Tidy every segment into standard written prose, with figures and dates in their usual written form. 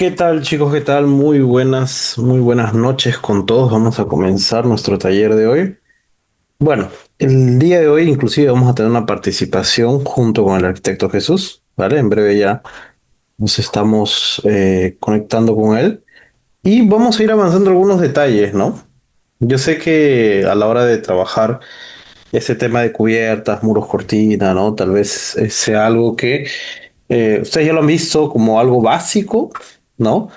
¿Qué tal, chicos? ¿Qué tal? Muy buenas noches con todos. Vamos a comenzar nuestro taller de hoy. Bueno, el día de hoy inclusive vamos a tener una participación junto con el arquitecto Jesús, ¿vale? En breve ya nos estamos conectando con él y vamos a ir avanzando algunos detalles, ¿no? Yo sé que a la hora de trabajar ese tema de cubiertas, muros cortina, ¿no? Tal vez sea algo que ustedes ya lo han visto como algo básico, ¿no?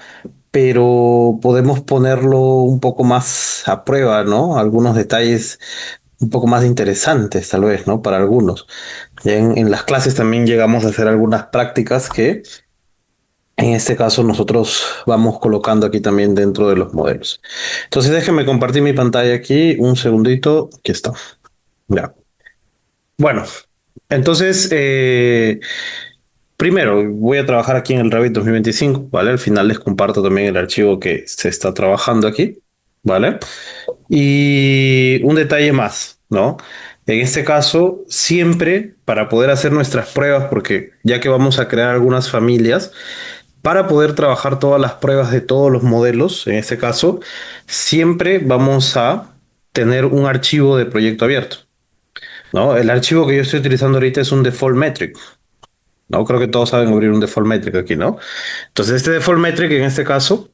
Pero podemos ponerlo un poco más a prueba, ¿no? Algunos detalles un poco más interesantes, tal vez, ¿no? Para algunos. Ya en las clases también llegamos a hacer algunas prácticas que, en este caso, nosotros vamos colocando aquí también dentro de los modelos. Entonces, déjenme compartir mi pantalla aquí un segundito. Aquí está. Ya. Bueno, entonces, primero, voy a trabajar aquí en el Revit 2025, ¿vale? Al final les comparto también el archivo que se está trabajando aquí, ¿vale? Y un detalle más, ¿no? En este caso, siempre para poder hacer nuestras pruebas, porque ya que vamos a crear algunas familias, para poder trabajar todas las pruebas de todos los modelos, en este caso, siempre vamos a tener un archivo de proyecto abierto, ¿no? El archivo que yo estoy utilizando ahorita es un default metric, ¿no? Creo que todos saben abrir un default metric aquí, ¿no? Entonces, este default metric en este caso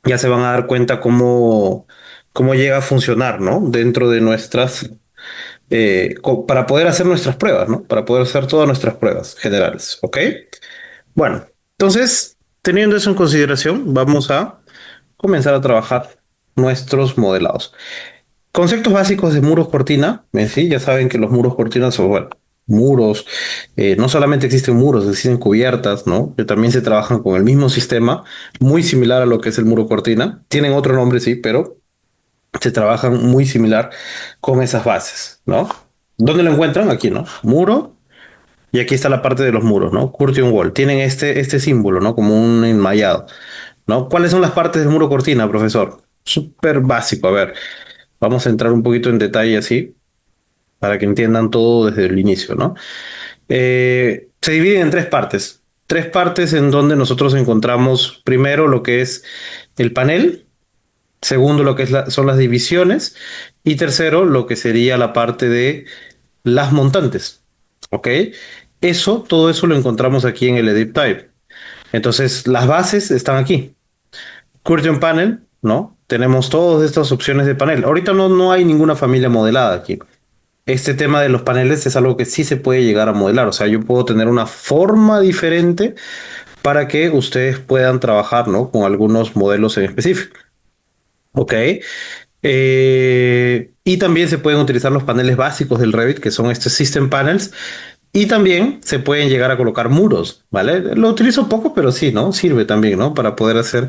ya se van a dar cuenta cómo llega a funcionar, ¿no? Dentro de nuestras, para poder hacer nuestras pruebas, ¿no? Para poder hacer todas nuestras pruebas generales, ¿ok? Bueno, entonces, teniendo eso en consideración, vamos a comenzar a trabajar nuestros modelados. Conceptos básicos de muros cortina, sí, ya saben que los muros cortina son, bueno, muros, no solamente existen muros, existen cubiertas, ¿no? Que también se trabajan con el mismo sistema, muy similar a lo que es el muro cortina. Tienen otro nombre, sí, pero se trabajan muy similar con esas bases, ¿no? ¿Dónde lo encuentran? Aquí, ¿no? Muro, y aquí está la parte de los muros, ¿no? Curtain wall. Tienen este símbolo, ¿no? Como un enmayado, ¿no? ¿Cuáles son las partes del muro cortina, profesor? Súper básico. A ver, vamos a entrar un poquito en detalle así para que entiendan todo desde el inicio, ¿no? Se divide en tres partes. Tres partes en donde nosotros encontramos primero lo que es el panel, segundo lo que es son las divisiones y tercero lo que sería la parte de las montantes, ¿ok? Todo eso lo encontramos aquí en el Edit Type. Entonces, las bases están aquí. Curtain Panel, ¿no? Tenemos todas estas opciones de panel. Ahorita no hay ninguna familia modelada aquí. Este tema de los paneles es algo que sí se puede llegar a modelar. O sea, yo puedo tener una forma diferente para que ustedes puedan trabajar, ¿no? Con algunos modelos en específico. Ok. Y también se pueden utilizar los paneles básicos del Revit, que son estos System Panels. Y también se pueden llegar a colocar muros, ¿vale? Lo utilizo poco, pero sí, ¿no? Sirve también, ¿no? Para poder hacer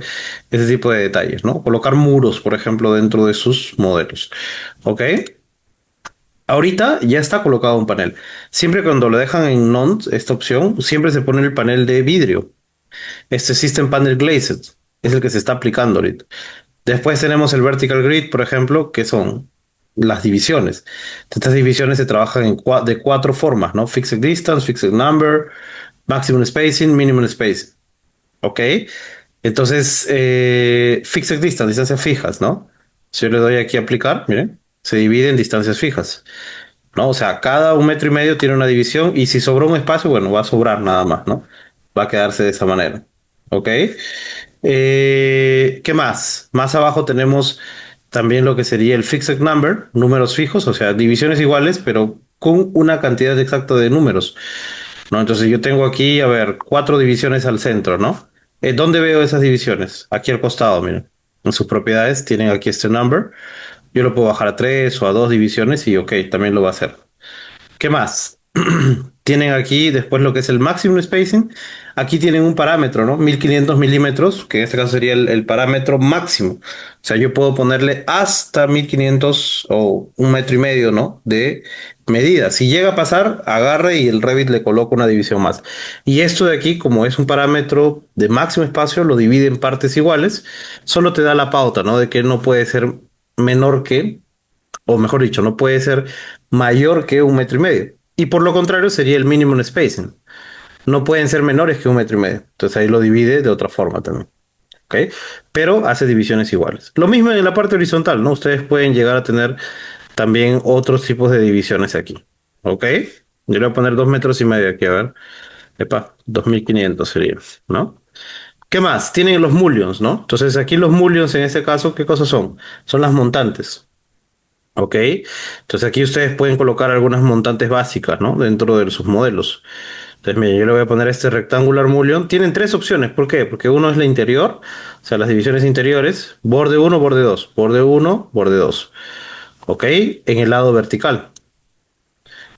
ese tipo de detalles, ¿no? Colocar muros, por ejemplo, dentro de sus modelos. ¿Ok? Ahorita ya está colocado un panel. Siempre cuando lo dejan en None, esta opción, siempre se pone el panel de vidrio. Este System Panel Glazed es el que se está aplicando ahorita. Después tenemos el Vertical Grid, por ejemplo, que son las divisiones. Estas divisiones se trabajan de cuatro formas, ¿no? Fixed Distance, Fixed Number, Maximum Spacing, Minimum Spacing. ¿Ok? Entonces, Fixed Distance, distancias fijas, ¿no? Si yo le doy aquí a aplicar, miren, se divide en distancias fijas. ¿No? O sea, cada 1,5 metros tiene una división y si sobró un espacio, bueno, va a sobrar nada más, ¿no? Va a quedarse de esa manera. ¿Ok? ¿Qué más? Más abajo tenemos también lo que sería el fixed number, números fijos, o sea, divisiones iguales, pero con una cantidad exacta de números, ¿no? Entonces yo tengo aquí, a ver, cuatro divisiones al centro, ¿no? ¿Dónde veo esas divisiones? Aquí al costado, miren. En sus propiedades tienen aquí este number. Yo lo puedo bajar a tres o a dos divisiones y ok, también lo va a hacer. ¿Qué más? Tienen aquí después lo que es el maximum spacing. Aquí tienen un parámetro, ¿no? 1500 milímetros, que en este caso sería el parámetro máximo. O sea, yo puedo ponerle hasta 1500 o 1,5 metros, ¿no? De medida. Si llega a pasar, agarre y el Revit le coloca una división más. Y esto de aquí, como es un parámetro de máximo espacio, lo divide en partes iguales. Solo te da la pauta, ¿no? De que no puede ser menor que, o mejor dicho, no puede ser mayor que 1,5 metros. Y por lo contrario sería el minimum spacing. No pueden ser menores que 1,5 metros. Entonces ahí lo divide de otra forma también. ¿ok? Pero hace divisiones iguales. Lo mismo en la parte horizontal, ¿no? Ustedes pueden llegar a tener también otros tipos de divisiones aquí, ¿ok? Yo le voy a poner 2,5 metros aquí, a ver. Epa, 2500 sería, ¿no? ¿Qué más? Tienen los mullions, ¿no? Entonces aquí los mullions en este caso, ¿qué cosas son? Son las montantes. ¿Ok? Entonces aquí ustedes pueden colocar algunas montantes básicas, ¿no? Dentro de sus modelos. Entonces, miren, yo le voy a poner este rectangular mullion. Tienen tres opciones. ¿Por qué? Porque uno es la interior, o sea, las divisiones interiores, borde uno, borde 2, borde uno, borde 2. ¿Ok? En el lado vertical.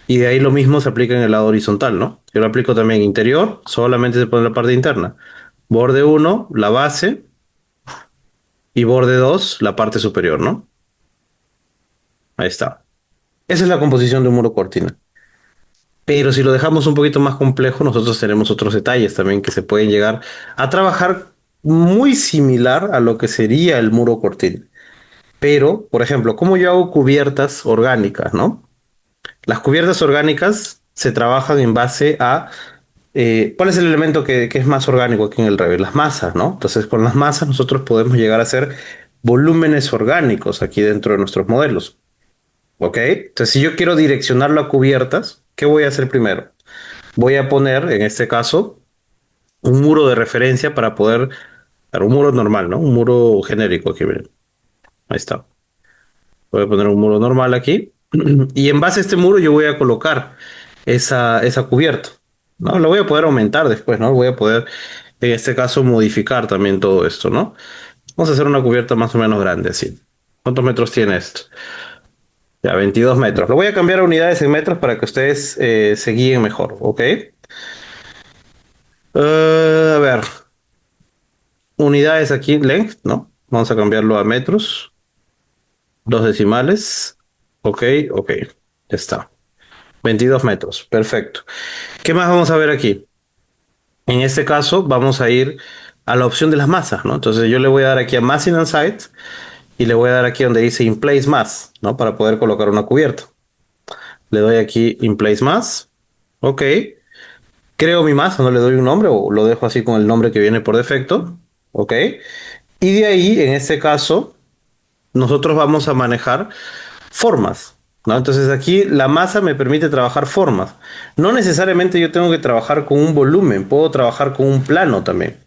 Y de ahí lo mismo se aplica en el lado horizontal, ¿no? Yo lo aplico también interior, solamente se pone la parte interna. Borde uno, la base, y borde 2, la parte superior, ¿no? Ahí está. Esa es la composición de un muro cortina. Pero si lo dejamos un poquito más complejo, nosotros tenemos otros detalles también que se pueden llegar a trabajar muy similar a lo que sería el muro cortina. Pero, por ejemplo, ¿cómo yo hago cubiertas orgánicas, no? Las cubiertas orgánicas se trabajan en base a ¿cuál es el elemento que es más orgánico aquí en el Revit? Las masas, ¿no? Entonces, con las masas nosotros podemos llegar a hacer volúmenes orgánicos aquí dentro de nuestros modelos. ¿Ok? Entonces, si yo quiero direccionarlo a cubiertas, ¿qué voy a hacer primero? Voy a poner, en este caso, un muro de referencia para poder, claro, un muro normal, ¿no? Un muro genérico aquí, miren. Ahí está. Voy a poner un muro normal aquí. Y en base a este muro yo voy a colocar esa cubierta, ¿no? Lo voy a poder aumentar después, ¿no? Voy a poder, en este caso, modificar también todo esto, ¿no? Vamos a hacer una cubierta más o menos grande, así. ¿Cuántos metros tiene esto? Ya, 22 metros. Lo voy a cambiar a unidades en metros para que ustedes se guíen mejor, ¿ok? A ver, unidades aquí, length, ¿no? Vamos a cambiarlo a metros, dos decimales, ok, ok, ya está. 22 metros, perfecto. ¿Qué más vamos a ver aquí? En este caso vamos a ir a la opción de las masas, ¿no? Entonces yo le voy a dar aquí a Massing and Site y le voy a dar aquí donde dice In Place Mass, ¿no? Para poder colocar una cubierta. Le doy aquí In Place Mass, ok. Creo mi masa, no le doy un nombre o lo dejo así con el nombre que viene por defecto, ok. Y de ahí, en este caso, nosotros vamos a manejar formas, ¿no? Entonces aquí la masa me permite trabajar formas. No necesariamente yo tengo que trabajar con un volumen, puedo trabajar con un plano también,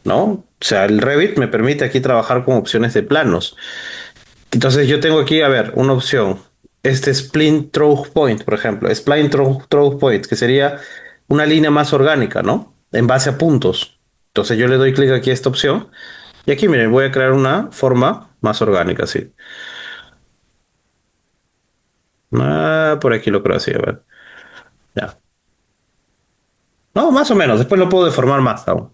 ¿no? O sea, el Revit me permite aquí trabajar con opciones de planos. Entonces yo tengo aquí, a ver, una opción. Este Spline Through Point, por ejemplo. Through Point, que sería una línea más orgánica, ¿no? En base a puntos. Entonces yo le doy clic aquí a esta opción. Y aquí, miren, voy a crear una forma más orgánica, sí. Ah, por aquí lo creo así, a ver. Ya. No, más o menos. Después lo puedo deformar más aún.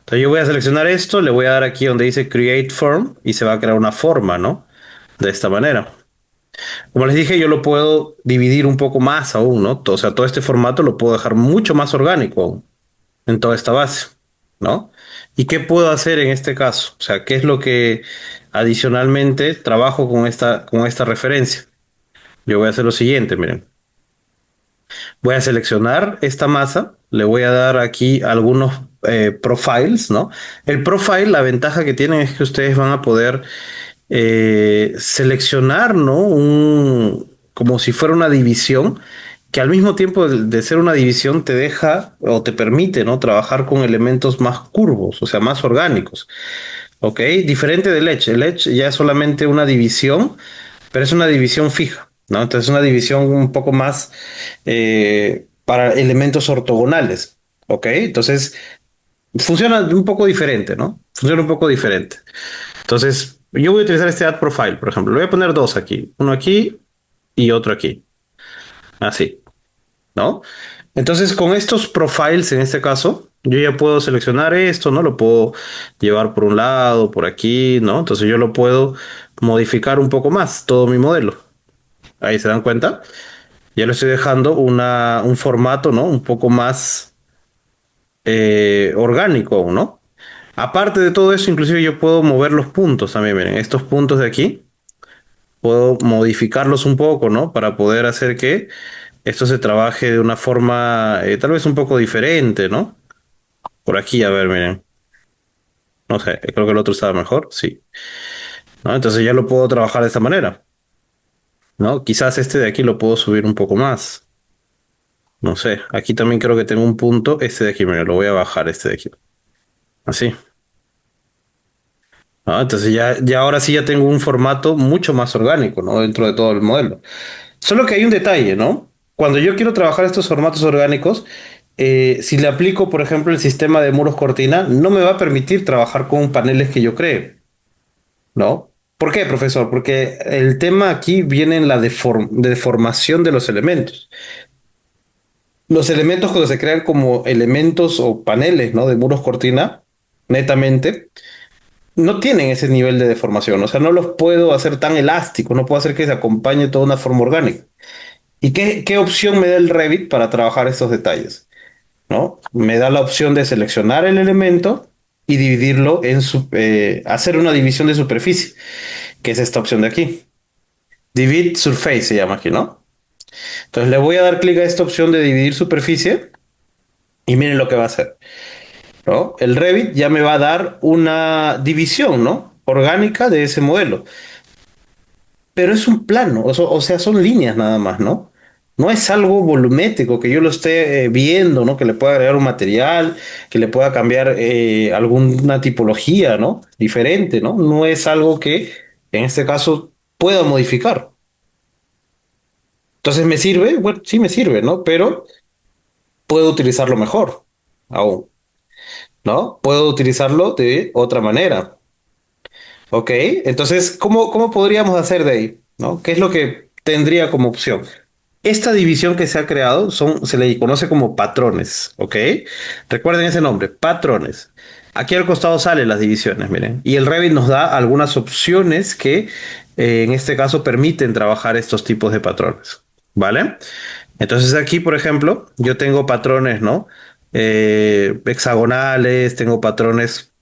Entonces yo voy a seleccionar esto, le voy a dar aquí donde dice Create Form y se va a crear una forma, ¿no? De esta manera. Como les dije, yo lo puedo dividir un poco más aún, ¿no? O sea, todo este formato lo puedo dejar mucho más orgánico aún en toda esta base, ¿no? ¿Y qué puedo hacer en este caso? O sea, ¿qué es lo que adicionalmente trabajo con esta referencia? Yo voy a hacer lo siguiente, miren. Voy a seleccionar esta masa, le voy a dar aquí algunos profiles, ¿no? El profile, la ventaja que tiene es que ustedes van a poder seleccionar, ¿no? Como si fuera una división, que al mismo tiempo de ser una división te deja o te permite, ¿no? Trabajar con elementos más curvos, o sea, más orgánicos, ¿ok? Diferente del Edge. El Edge ya es solamente una división, pero es una división fija, ¿no? Entonces es una división un poco más para elementos ortogonales, ¿ok? Entonces funciona un poco diferente, ¿no? Funciona un poco diferente. Entonces, yo voy a utilizar este add profile, por ejemplo. Le voy a poner dos aquí, uno aquí y otro aquí. Así, ¿no? Entonces, con estos profiles, en este caso, yo ya puedo seleccionar esto, ¿no? Lo puedo llevar por un lado, por aquí, ¿no? Entonces yo lo puedo modificar un poco más, todo mi modelo. Ahí se dan cuenta. Ya le estoy dejando un formato, ¿no? Un poco más orgánico, ¿no? Aparte de todo eso, inclusive yo puedo mover los puntos también, miren, estos puntos de aquí puedo modificarlos un poco, ¿no? Para poder hacer que esto se trabaje de una forma tal vez un poco diferente, ¿no? Por aquí, a ver, miren. No sé, creo que el otro estaba mejor, sí. ¿No? Entonces ya lo puedo trabajar de esta manera, ¿no? Quizás este de aquí lo puedo subir un poco más. No sé, aquí también creo que tengo un punto. Este de aquí, mira, lo voy a bajar este de aquí. Así. ¿No? Entonces ya ahora sí ya tengo un formato mucho más orgánico, ¿no? Dentro de todo el modelo. Solo que hay un detalle, ¿no? Cuando yo quiero trabajar estos formatos orgánicos, si le aplico, por ejemplo, el sistema de muros cortina, no me va a permitir trabajar con paneles que yo cree, ¿no? ¿Por qué, profesor? Porque el tema aquí viene en la deformación de los elementos. Los elementos cuando se crean como elementos o paneles, ¿no? De muros cortina, netamente, no tienen ese nivel de deformación. O sea, no los puedo hacer tan elásticos, no puedo hacer que se acompañe toda una forma orgánica. ¿Y qué opción me da el Revit para trabajar estos detalles? ¿No? Me da la opción de seleccionar el elemento y dividirlo hacer una división de superficie, que es esta opción de aquí. Divide Surface se llama aquí, ¿no? Entonces le voy a dar clic a esta opción de dividir superficie y miren lo que va a hacer, ¿no? El Revit ya me va a dar una división, ¿no? Orgánica de ese modelo. Pero es un plano, o sea, son líneas nada más, ¿no? No es algo volumétrico que yo lo esté viendo, ¿no? Que le pueda agregar un material, que le pueda cambiar alguna tipología, ¿no? Diferente, ¿no? No es algo que en este caso pueda modificar. Entonces, ¿me sirve? Bueno, sí me sirve, ¿no? Pero puedo utilizarlo mejor aún, ¿no? Puedo utilizarlo de otra manera. Ok, entonces, ¿cómo podríamos hacer de ahí? ¿No? ¿Qué es lo que tendría como opción? Esta división que se ha creado se le conoce como patrones, ¿ok? Recuerden ese nombre, patrones. Aquí al costado salen las divisiones, miren. Y el Revit nos da algunas opciones que en este caso permiten trabajar estos tipos de patrones, ¿vale? Entonces aquí, por ejemplo, yo tengo patrones, ¿no? Hexagonales, tengo patrones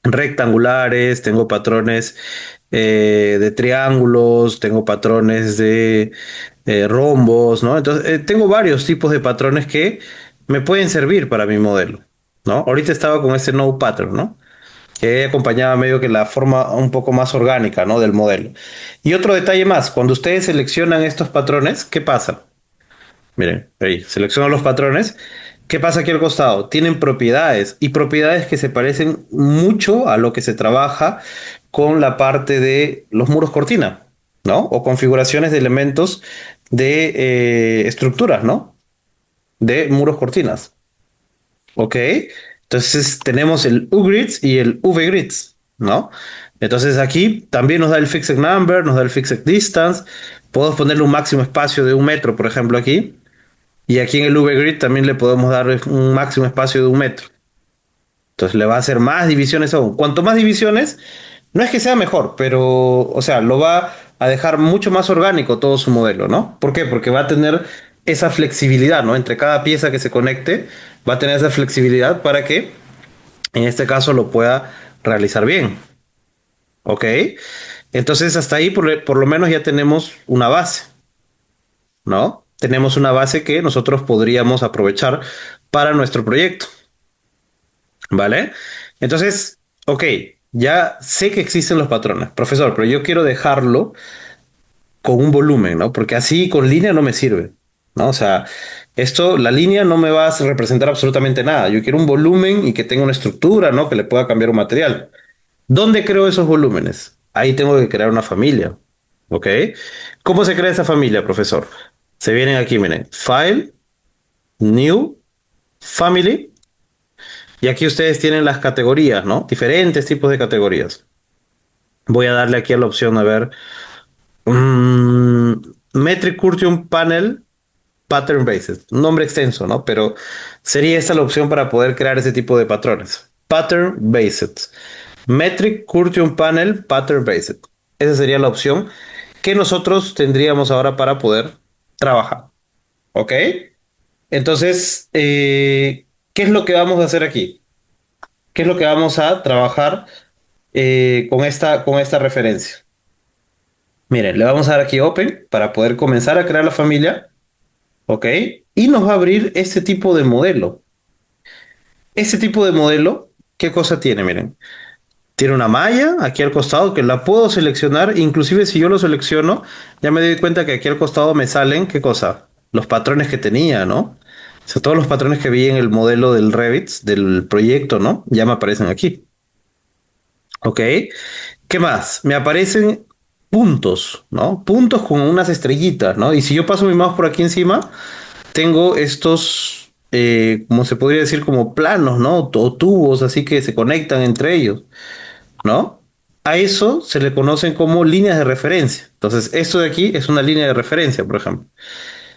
rectangulares, tengo patrones de triángulos, tengo patrones de rombos, ¿no? Entonces, tengo varios tipos de patrones que me pueden servir para mi modelo, ¿no? Ahorita estaba con ese no pattern, ¿no? Que acompañaba medio que la forma un poco más orgánica, ¿no? Del modelo. Y otro detalle más, cuando ustedes seleccionan estos patrones, ¿qué pasa? Miren, ahí, selecciono los patrones. ¿Qué pasa aquí al costado? Tienen propiedades y propiedades que se parecen mucho a lo que se trabaja con la parte de los muros cortina, ¿no? O configuraciones de elementos de estructuras, ¿no? De muros cortinas, ¿ok? Entonces tenemos el U-Grids y el V-Grids, ¿no? Entonces aquí también nos da el Fixed Number, nos da el Fixed Distance. Podemos ponerle un máximo espacio de 1 metro, por ejemplo, aquí. Y aquí en el V-Grid también le podemos dar un máximo espacio de 1 metro. Entonces le va a hacer más divisiones aún. Cuanto más divisiones, no es que sea mejor, pero, o sea, lo va a dejar mucho más orgánico todo su modelo, ¿no? ¿Por qué? Porque va a tener esa flexibilidad, ¿no? Entre cada pieza que se conecte, va a tener esa flexibilidad para que, en este caso, lo pueda realizar bien, ¿ok? Entonces, hasta ahí, por lo menos, ya tenemos una base, ¿no? Tenemos una base que nosotros podríamos aprovechar para nuestro proyecto. ¿Vale? Entonces, ok, ya sé que existen los patrones, profesor, pero yo quiero dejarlo con un volumen, ¿no? Porque así con línea no me sirve, ¿no? O sea, la línea no me va a representar absolutamente nada. Yo quiero un volumen y que tenga una estructura, ¿no? Que le pueda cambiar un material. ¿Dónde creo esos volúmenes? Ahí tengo que crear una familia, ¿ok? ¿Cómo se crea esa familia, profesor? Se vienen aquí, miren, File, New, Family. Y aquí ustedes tienen las categorías, ¿no? Diferentes tipos de categorías. Voy a darle aquí a la opción, a ver. mm, Metric Curtain Panel Pattern Based. Un nombre extenso, ¿no? Pero sería esta la opción para poder crear ese tipo de patrones. Pattern Based. Metric Curtain Panel Pattern Based. Esa sería la opción que nosotros tendríamos ahora para poder trabajar. ¿Ok? Entonces, ¿qué es lo que vamos a hacer aquí? ¿Qué es lo que vamos a trabajar con esta referencia? Miren, le vamos a dar aquí Open para poder comenzar a crear la familia, ¿ok? Y nos va a abrir este tipo de modelo. Este tipo de modelo ¿qué cosa tiene? Miren, tiene una malla aquí al costado que la puedo seleccionar, inclusive si yo lo selecciono, ya me doy cuenta que aquí al costado me salen, ¿qué cosa? Los patrones que tenía, ¿no? O sea, todos los patrones que vi en el modelo del Revit, del proyecto, ¿no? Ya me aparecen aquí. ¿Ok? ¿Qué más? Me aparecen puntos, ¿no? Puntos con unas estrellitas, ¿no? Y si yo paso mi mouse por aquí encima, tengo estos, como se podría decir, como planos, ¿no? O tubos así que se conectan entre ellos, ¿no? A eso se le conocen como líneas de referencia. Entonces, esto de aquí es una línea de referencia, por ejemplo.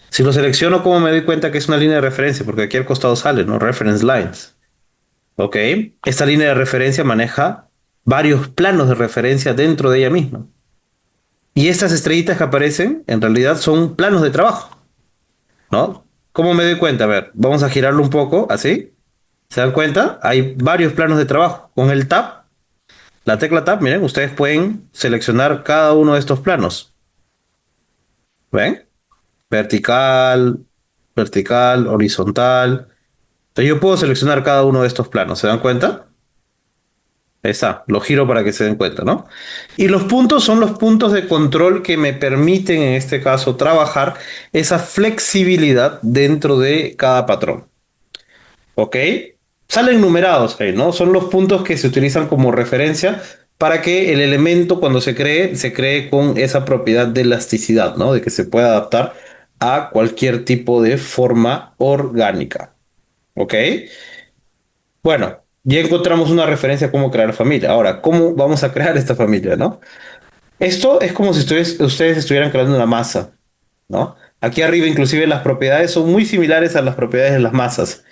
Si lo selecciono, ¿cómo me doy cuenta que es una línea de referencia? Porque aquí al costado sale, ¿no? Reference lines. ¿Ok? Esta línea de referencia maneja varios planos de referencia dentro de ella misma. Y estas estrellitas que aparecen, en realidad son planos de trabajo, ¿no? ¿Cómo me doy cuenta? A ver, vamos a girarlo un poco, así. ¿Se dan cuenta? Hay varios planos de trabajo. Con el Tab, la tecla Tab, miren, ustedes pueden seleccionar cada uno de estos planos. ¿Ven? Vertical, vertical, horizontal. Entonces yo puedo seleccionar cada uno de estos planos. ¿Se dan cuenta? Ahí está, lo giro para que se den cuenta, ¿no? Y los puntos son los puntos de control que me permiten, en este caso, trabajar esa flexibilidad dentro de cada patrón. ¿Ok? Salen numerados ahí, ¿no? Son los puntos que se utilizan como referencia para que el elemento cuando se cree con esa propiedad de elasticidad, ¿no? De que se pueda adaptar a cualquier tipo de forma orgánica. ¿Ok? Bueno, ya encontramos una referencia a cómo crear familia. Ahora, ¿cómo vamos a crear esta familia, no? Esto es como si ustedes estuvieran creando una masa, ¿no? Aquí arriba, inclusive, las propiedades son muy similares a las propiedades de las masas,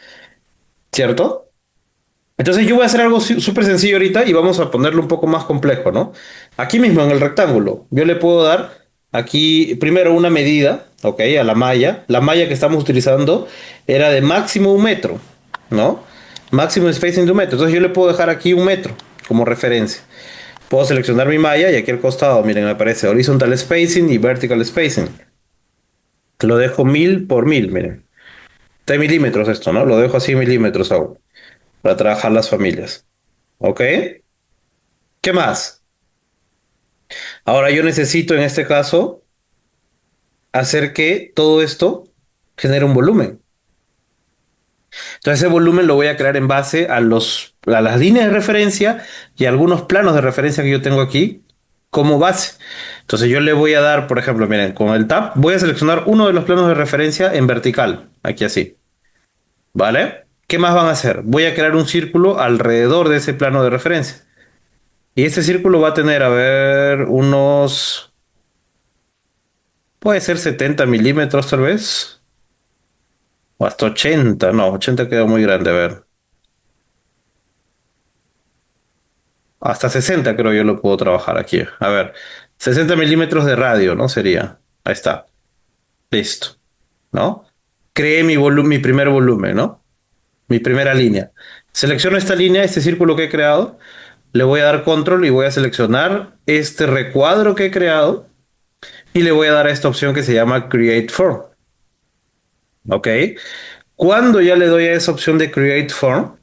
¿cierto? Entonces yo voy a hacer algo súper sencillo ahorita y vamos a ponerlo un poco más complejo, ¿no? Aquí mismo en el rectángulo, yo le puedo dar aquí primero una medida, ¿ok? A la malla. La malla que estamos utilizando era de máximo 1 metro, ¿no? Máximo spacing de 1 metro. Entonces yo le puedo dejar aquí 1 metro como referencia. Puedo seleccionar mi malla y aquí al costado, miren, me aparece horizontal spacing y vertical spacing. Lo dejo 1000 por 1000, miren. 3 milímetros esto, ¿no? Lo dejo así milímetros aún para trabajar las familias. ¿Ok? ¿Qué más? Ahora yo necesito en este caso hacer que todo esto genere un volumen. Entonces ese volumen lo voy a crear en base a las líneas de referencia y a algunos planos de referencia que yo tengo aquí como base. Entonces yo le voy a dar, por ejemplo, miren, con el tab voy a seleccionar uno de los planos de referencia en vertical, aquí así, ¿vale? ¿Qué más van a hacer? Voy a crear un círculo alrededor de ese plano de referencia. Y este círculo va a tener, a ver, puede ser 70 milímetros tal vez, o hasta 80, no, 80 queda muy grande, a ver. Hasta 60 creo yo lo puedo trabajar aquí. A ver, 60 milímetros de radio, ¿no? Sería. Ahí está. Listo. ¿No? Creé mi primer volumen, ¿no? Mi primera línea. Selecciono esta línea, este círculo que he creado. Le voy a dar control y voy a seleccionar este recuadro que he creado. Y le voy a dar a esta opción que se llama Create Form. ¿Ok? Cuando ya le doy a esa opción de Create Form,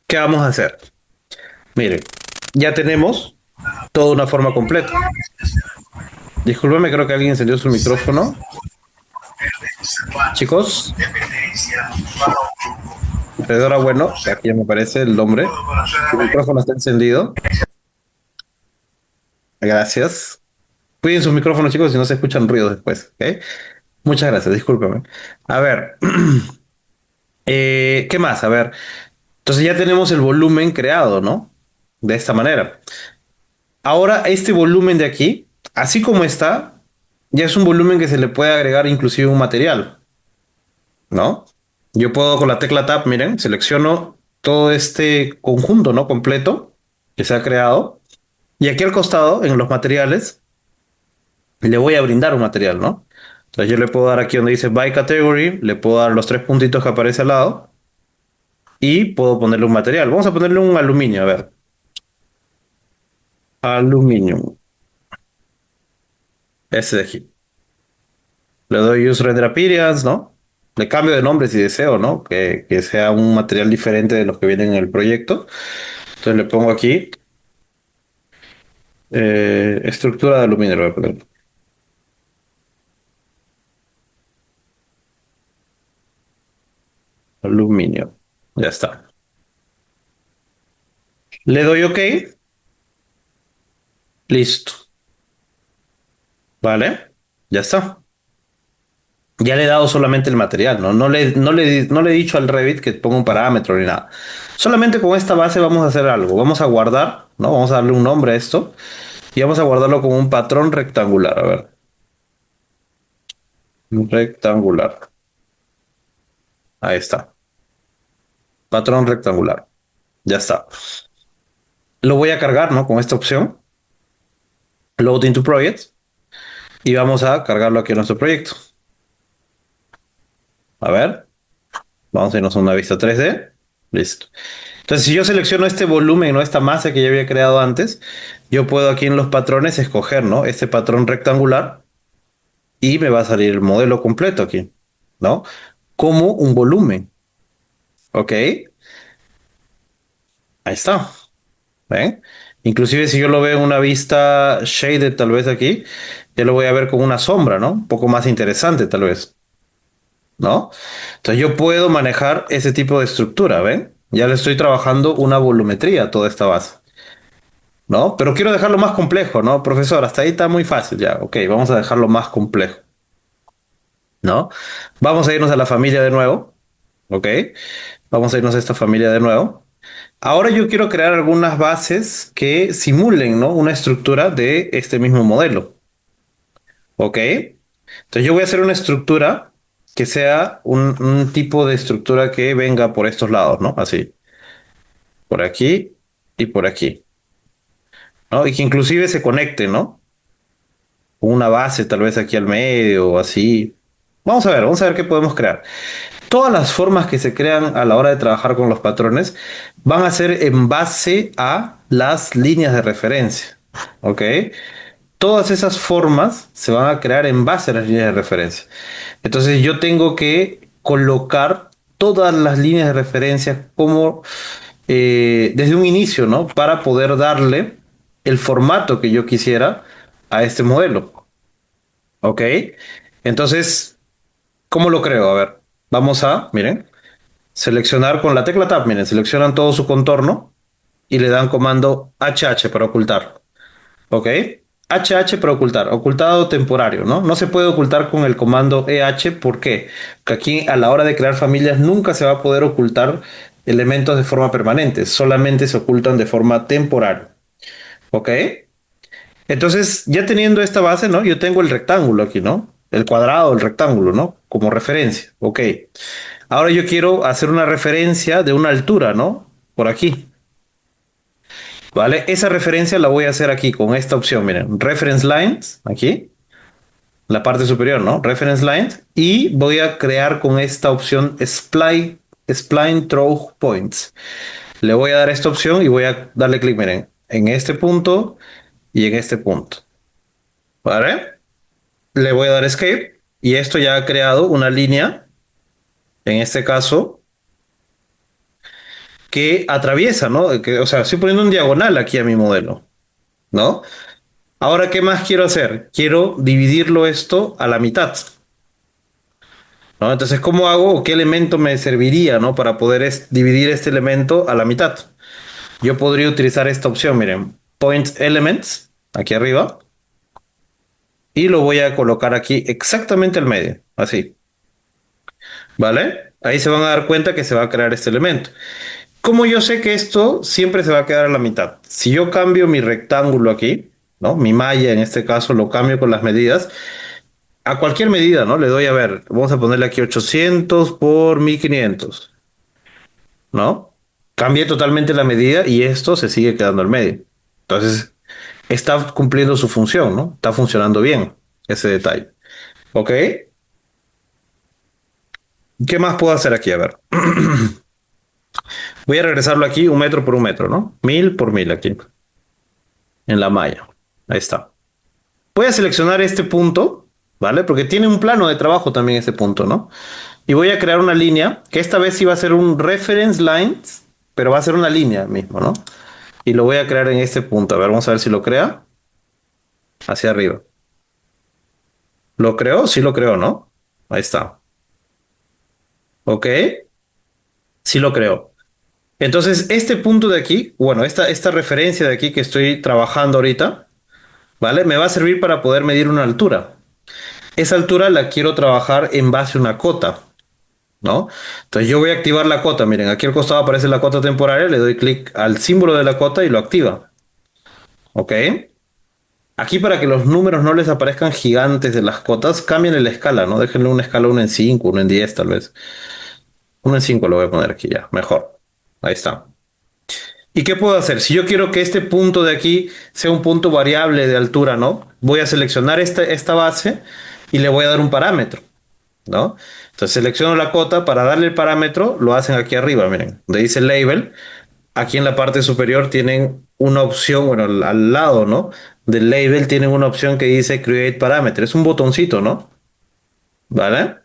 ¿qué vamos a hacer? Miren, ya tenemos toda una forma completa. Discúlpeme, creo que alguien encendió su micrófono. Chicos, Fedora, bueno, aquí ya me aparece el nombre. Su micrófono está encendido. Gracias. Cuiden sus micrófonos, chicos, si no se escuchan ruidos después. ¿Ok? Muchas gracias, discúlpeme. A ver, ¿qué más? A ver, entonces ya tenemos el volumen creado, ¿no? De esta manera. Ahora, este volumen de aquí, así como está, ya es un volumen que se le puede agregar inclusive un material, ¿no? Yo puedo con la tecla Tab, miren, selecciono todo este conjunto, ¿no? Completo que se ha creado. Y aquí al costado, en los materiales, le voy a brindar un material, ¿no? Entonces yo le puedo dar aquí donde dice By Category, le puedo dar los tres puntitos que aparece al lado y puedo ponerle un material. Vamos a ponerle un aluminio, a ver. Aluminio. Ese de aquí. Le doy Use Render Appearance, ¿no? Le cambio de nombre si deseo, ¿no? Que sea un material diferente de los que vienen en el proyecto. Entonces le pongo aquí estructura de aluminio. Le voy a poner. Aluminio. Ya está. Le doy OK. Listo. ¿Vale? Ya está. Ya le he dado solamente el material, ¿no? No le he dicho al Revit que ponga un parámetro ni nada. Solamente con esta base vamos a hacer algo. Vamos a guardar, ¿no? Vamos a darle un nombre a esto y vamos a guardarlo como un patrón rectangular. A ver, un rectangular. Ahí está. Patrón rectangular. Ya está. Lo voy a cargar, ¿no? Con esta opción. Load into project. Y vamos a cargarlo aquí en nuestro proyecto. A ver. Vamos a irnos a una vista 3D. Listo. Entonces, si yo selecciono este volumen, ¿no? Esta masa que ya había creado antes, yo puedo aquí en los patrones escoger, ¿no? Este patrón rectangular y me va a salir el modelo completo aquí, ¿no? Como un volumen, ¿ok? Ahí está, ¿ven? Inclusive si yo lo veo en una vista shaded tal vez aquí, ya lo voy a ver con una sombra, ¿no? Un poco más interesante tal vez, ¿no? Entonces yo puedo manejar ese tipo de estructura, ¿ven? Ya le estoy trabajando una volumetría a toda esta base. ¿No? Pero quiero dejarlo más complejo, ¿no? Profesor, hasta ahí está muy fácil ya. Ok, vamos a dejarlo más complejo, ¿no? Vamos a irnos a la familia de nuevo, ¿ok? Vamos a irnos a esta familia de nuevo. Ahora yo quiero crear algunas bases que simulen, ¿no? Una estructura de este mismo modelo, ¿ok? Entonces yo voy a hacer una estructura que sea un tipo de estructura que venga por estos lados, ¿no? Así, por aquí y por aquí, ¿no? Y que inclusive se conecte, ¿no? Una base tal vez aquí al medio o así. Vamos a ver qué podemos crear. Todas las formas que se crean a la hora de trabajar con los patrones van a ser en base a las líneas de referencia. ¿Ok? Todas esas formas se van a crear en base a las líneas de referencia. Entonces yo tengo que colocar todas las líneas de referencia como desde un inicio, ¿no? Para poder darle el formato que yo quisiera a este modelo. ¿Ok? Entonces, ¿cómo lo creo? A ver, vamos a, miren, seleccionar con la tecla Tab, miren, seleccionan todo su contorno y le dan comando HH para ocultar. ¿Ok? HH para ocultar, ocultado temporario, ¿no? No se puede ocultar con el comando EH, ¿por qué? Porque aquí a la hora de crear familias nunca se va a poder ocultar elementos de forma permanente, solamente se ocultan de forma temporal. ¿Ok? Entonces, ya teniendo esta base, ¿no? Yo tengo el rectángulo aquí, ¿no? El cuadrado, el rectángulo, ¿no? Como referencia. Ok. Ahora yo quiero hacer una referencia de una altura, ¿no? Por aquí. ¿Vale? Esa referencia la voy a hacer aquí con esta opción, miren. Reference lines, aquí. La parte superior, ¿no? Reference lines. Y voy a crear con esta opción Spline Through Points. Le voy a dar esta opción y voy a darle clic, miren, en este punto y en este punto. ¿Vale? Le voy a dar escape y esto ya ha creado una línea, en este caso, que atraviesa, ¿no? Que, o sea, estoy poniendo un diagonal aquí a mi modelo, ¿no? Ahora, ¿qué más quiero hacer? Quiero dividirlo esto a la mitad, ¿no? Entonces, ¿cómo hago o qué elemento me serviría, ¿no? Para poder dividir este elemento a la mitad. Yo podría utilizar esta opción, miren, Point Elements, aquí arriba, y lo voy a colocar aquí exactamente al medio, así, ¿vale? Ahí se van a dar cuenta que se va a crear este elemento. Como yo sé que esto siempre se va a quedar a la mitad, si yo cambio mi rectángulo aquí, ¿no? Mi malla en este caso lo cambio con las medidas, a cualquier medida, ¿no? Le doy a ver, vamos a ponerle aquí 800 por 1500, ¿no? Cambié totalmente la medida y esto se sigue quedando al medio. Entonces, está cumpliendo su función, ¿no? Está funcionando bien ese detalle. ¿Ok? ¿Qué más puedo hacer aquí? A ver. Voy a regresarlo aquí un metro por un metro, ¿no? 1000 por 1000 aquí en la malla. Ahí está. Voy a seleccionar este punto, ¿vale? Porque tiene un plano de trabajo también este punto, ¿no? y voy a crear una línea, que esta vez sí va a ser un reference lines, pero va a ser una línea mismo, ¿no? Y lo voy a crear en este punto. A ver, vamos a ver si lo crea. Hacia arriba. ¿Lo creo? Sí lo creo, ¿no? Ahí está. Ok. Sí lo creo. Entonces, este punto de aquí, bueno, esta referencia de aquí que estoy trabajando ahorita, ¿vale? Me va a servir para poder medir una altura. Esa altura la quiero trabajar en base a una cota, ¿no? Entonces yo voy a activar la cota. Miren, aquí al costado aparece la cota temporaria, le doy clic al símbolo de la cota y lo activa. ¿Ok? Aquí para que los números no les aparezcan gigantes de las cotas, cambien la escala, ¿no? Déjenle una escala 1 en 5, 1 en 10 tal vez. 1 en 5 lo voy a poner aquí ya, mejor. Ahí está. ¿Y qué puedo hacer? Si yo quiero que este punto de aquí sea un punto variable de altura, ¿no? Voy a seleccionar esta base y le voy a dar un parámetro, ¿no? Entonces selecciono la cota para darle el parámetro, lo hacen aquí arriba, miren, donde dice label. Aquí en la parte superior tienen una opción, bueno, al lado, ¿no? Del label tienen una opción que dice create parameter. Es un botoncito, ¿no? ¿Vale?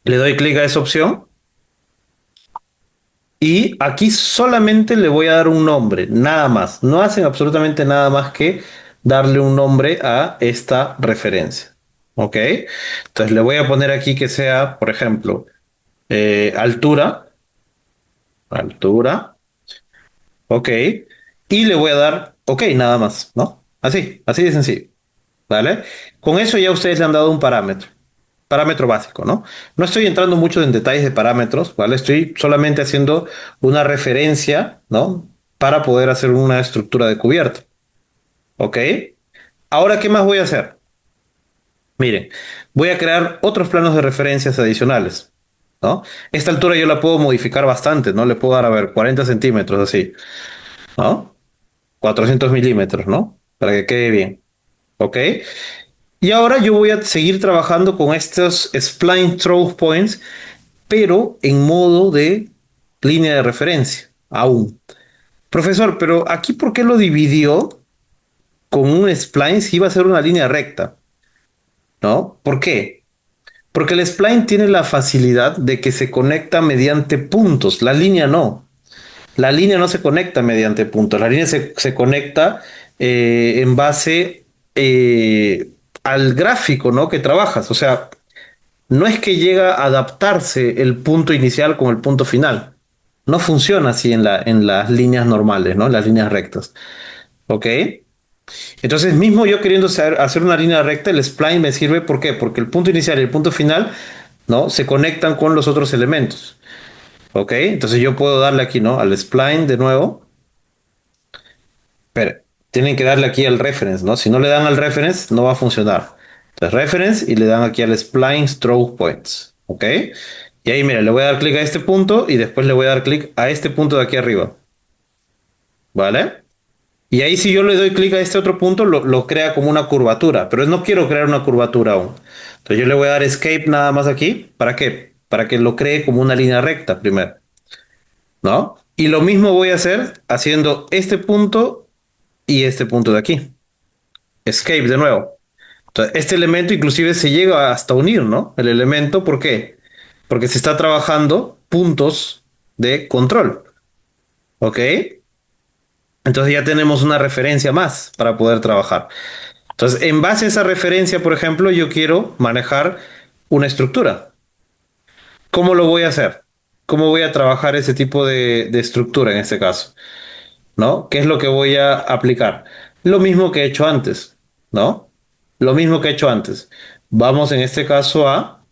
Le doy clic a esa opción y aquí solamente le voy a dar un nombre, nada más. No hacen absolutamente nada más que darle un nombre a esta referencia. ¿Ok? Entonces le voy a poner aquí que sea, por ejemplo, altura, altura, ok, y le voy a dar ok, nada más, ¿no? Así, así de sencillo. ¿Vale? Con eso ya ustedes le han dado un parámetro, parámetro básico, ¿no? No estoy entrando mucho en detalles de parámetros, ¿vale? Estoy solamente haciendo una referencia, ¿no? Para poder hacer una estructura de cubierta, ¿ok? Ahora, ¿qué más voy a hacer? Miren, voy a crear otros planos de referencias adicionales, ¿no? Esta altura yo la puedo modificar bastante, ¿no? Le puedo dar, a ver, 40 centímetros así, ¿no? 400 milímetros, ¿no? Para que quede bien, ¿ok? Y ahora yo voy a seguir trabajando con estos spline throw points, pero en modo de línea de referencia, aún. Profesor, pero aquí ¿por qué lo dividió con un spline si iba a ser una línea recta? ¿No? ¿Por qué? Porque el spline tiene la facilidad de que se conecta mediante puntos, la línea no. La línea no se conecta mediante puntos, la línea se conecta en base al gráfico, ¿no? Que trabajas. O sea, no es que llega a adaptarse el punto inicial con el punto final. No funciona así en las líneas normales, ¿no? En las líneas rectas. ¿Ok? Entonces, mismo yo queriendo hacer una línea recta, el spline me sirve, ¿por qué? Porque el punto inicial y el punto final, ¿no? Se conectan con los otros elementos. ¿Ok? Entonces yo puedo darle aquí, ¿no? Al spline de nuevo. Pero tienen que darle aquí al reference, ¿no? Si no le dan al reference, no va a funcionar. Entonces, reference y le dan aquí al spline stroke points. ¿Ok? Y ahí, mira, le voy a dar clic a este punto y después le voy a dar clic a este punto de aquí arriba. ¿Vale? Y ahí si yo le doy clic a este otro punto, lo crea como una curvatura, pero no quiero crear una curvatura aún. Entonces yo le voy a dar escape nada más aquí. ¿Para qué? Para que lo cree como una línea recta primero, ¿no? Y lo mismo voy a hacer haciendo este punto y este punto de aquí. Escape de nuevo. Entonces, este elemento inclusive se llega hasta unir, ¿no? El elemento, ¿por qué? Porque se está trabajando puntos de control, ¿ok? Entonces ya tenemos una referencia más para poder trabajar. Entonces, en base a esa referencia, por ejemplo, yo quiero manejar una estructura. ¿Cómo lo voy a hacer? ¿Cómo voy a trabajar ese tipo de estructura en este caso? ¿No? ¿Qué es lo que voy a aplicar? Lo mismo que he hecho antes, ¿no? Lo mismo que he hecho antes. Vamos en este caso a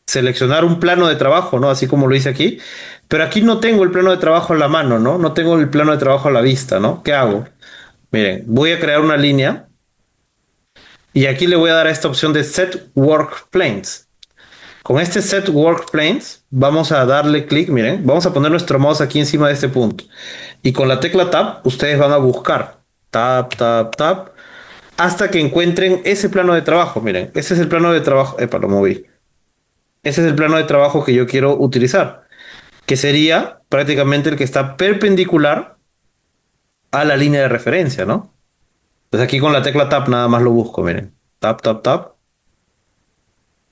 seleccionar un plano de trabajo, ¿no? Así como lo hice aquí. Pero aquí no tengo el plano de trabajo a la mano, ¿no? No tengo el plano de trabajo a la vista, ¿no? ¿Qué hago? Miren, voy a crear una línea y aquí le voy a dar a esta opción de Set Work Planes. Con este Set Work Planes vamos a darle clic, miren, vamos a poner nuestro mouse aquí encima de este punto. Y con la tecla Tab ustedes van a buscar Tab, Tab, Tab hasta que encuentren ese plano de trabajo. Miren, ese es el plano de trabajo. Epa, lo moví. Ese es el plano de trabajo que yo quiero utilizar, que sería prácticamente el que está perpendicular a la línea de referencia, ¿no? Entonces aquí con la tecla Tab nada más lo busco, miren. Tab, Tab, Tab.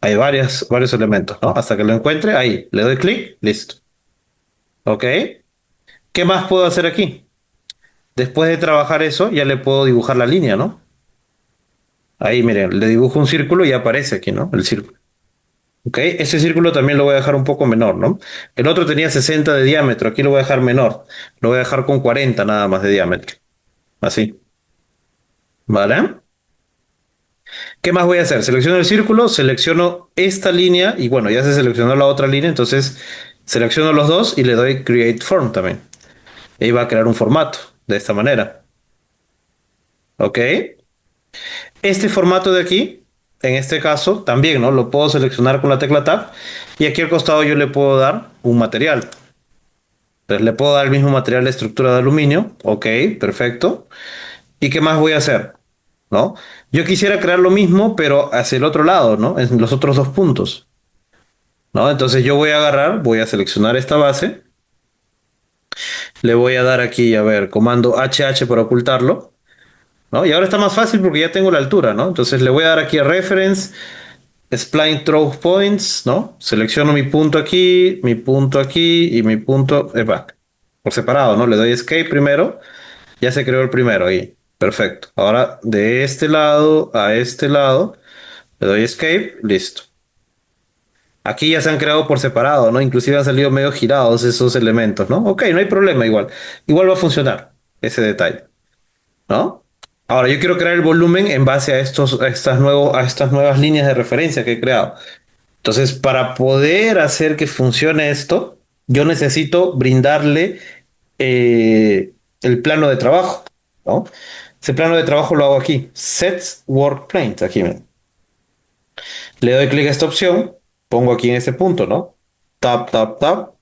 Hay varios elementos, ¿no? Hasta que lo encuentre, ahí, le doy clic, listo. ¿Ok? ¿Qué más puedo hacer aquí? Después de trabajar eso, ya le puedo dibujar la línea, ¿no? Ahí, miren, le dibujo un círculo y aparece aquí, ¿no? El círculo. ¿Ok? Ese círculo también lo voy a dejar un poco menor, ¿no? El otro tenía 60 de diámetro, aquí lo voy a dejar menor. Lo voy a dejar con 40 nada más de diámetro. Así, ¿vale? ¿Qué más voy a hacer? Selecciono el círculo, selecciono esta línea y bueno, ya se seleccionó la otra línea, entonces selecciono los dos y le doy Create Form también. Y va a crear un formato de esta manera. ¿Ok? Este formato de aquí, en este caso, también, ¿no? Lo puedo seleccionar con la tecla Tab y aquí al costado yo le puedo dar un material. Entonces le puedo dar el mismo material de estructura de aluminio. Ok, perfecto. ¿Y qué más voy a hacer? ¿No? Yo quisiera crear lo mismo, pero hacia el otro lado, ¿no? En los otros dos puntos. ¿No? Entonces yo voy a agarrar, voy a seleccionar esta base, le voy a dar aquí, a ver, comando HH para ocultarlo, ¿no? Y ahora está más fácil porque ya tengo la altura, ¿no? Entonces le voy a dar aquí a Reference, Spline Throw Points, ¿no? Selecciono mi punto aquí y mi punto, por separado, ¿no? Le doy Escape primero, ya se creó el primero ahí, perfecto. Ahora de este lado a este lado, le doy Escape, listo. Aquí ya se han creado por separado, ¿no? Inclusive han salido medio girados esos elementos, ¿no? Ok, no hay problema igual. Igual va a funcionar ese detalle, ¿no? Ahora, yo quiero crear el volumen en base a estas nuevas líneas de referencia que he creado. Entonces, para poder hacer que funcione esto, yo necesito brindarle el plano de trabajo, ¿no? Ese plano de trabajo lo hago aquí. Sets Work Planes, aquí. Le doy clic a esta opción, pongo aquí en este punto, ¿no? Tap, tap, tap.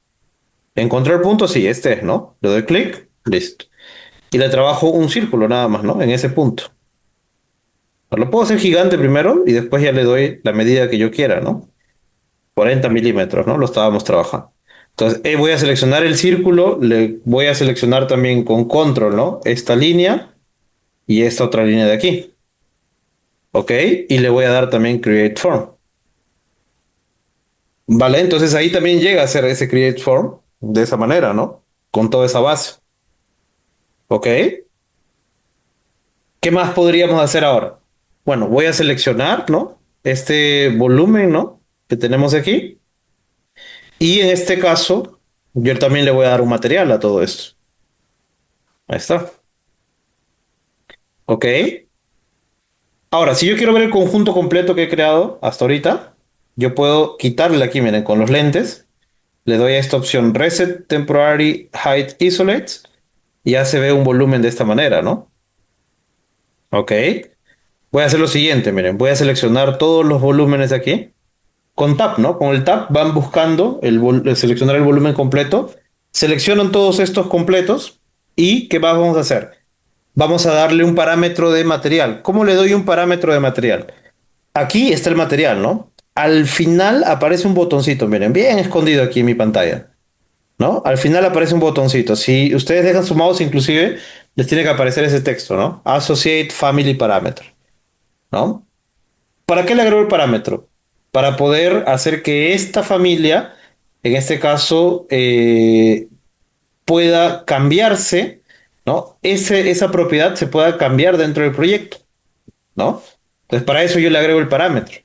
¿Encontró el punto? Sí, este es, ¿no? Le doy clic, listo. Y le trabajo un círculo nada más, ¿no? En ese punto. Lo puedo hacer gigante primero y después ya le doy la medida que yo quiera, ¿no? 40 milímetros, ¿no? Lo estábamos trabajando. Entonces, voy a seleccionar el círculo, le voy a seleccionar también con control, ¿no? Esta línea y esta otra línea de aquí, ¿ok? Y le voy a dar también Create Form. Vale, entonces ahí también llega a ser ese Create Form de esa manera, ¿no? Con toda esa base, ¿ok? ¿Qué más podríamos hacer ahora? Bueno, voy a seleccionar, ¿no? Este volumen, ¿no? Que tenemos aquí. Y en este caso, yo también le voy a dar un material a todo esto. Ahí está. ¿Ok? Ahora, si yo quiero ver el conjunto completo que he creado hasta ahorita, yo puedo quitarle aquí, miren, con los lentes. Le doy a esta opción Reset Temporary Height Isolate. Y ya se ve un volumen de esta manera, ¿no? ¿Ok? Voy a hacer lo siguiente, miren. Voy a seleccionar todos los volúmenes de aquí. Con Tab, ¿no? Con el Tab van buscando seleccionar el volumen completo, seleccionan todos estos completos y ¿qué más vamos a hacer? Vamos a darle un parámetro de material. ¿Cómo le doy un parámetro de material? Aquí está el material, ¿no? Al final aparece un botoncito, miren, bien escondido aquí en mi pantalla, ¿no? Al final aparece un botoncito. Si ustedes dejan su mouse, inclusive, les tiene que aparecer ese texto, ¿no? Associate Family Parameter, ¿no? ¿Para qué le agrego el parámetro? Para poder hacer que esta familia, en este caso, pueda cambiarse, ¿no? Esa propiedad se pueda cambiar dentro del proyecto, ¿no? Entonces, para eso yo le agrego el parámetro,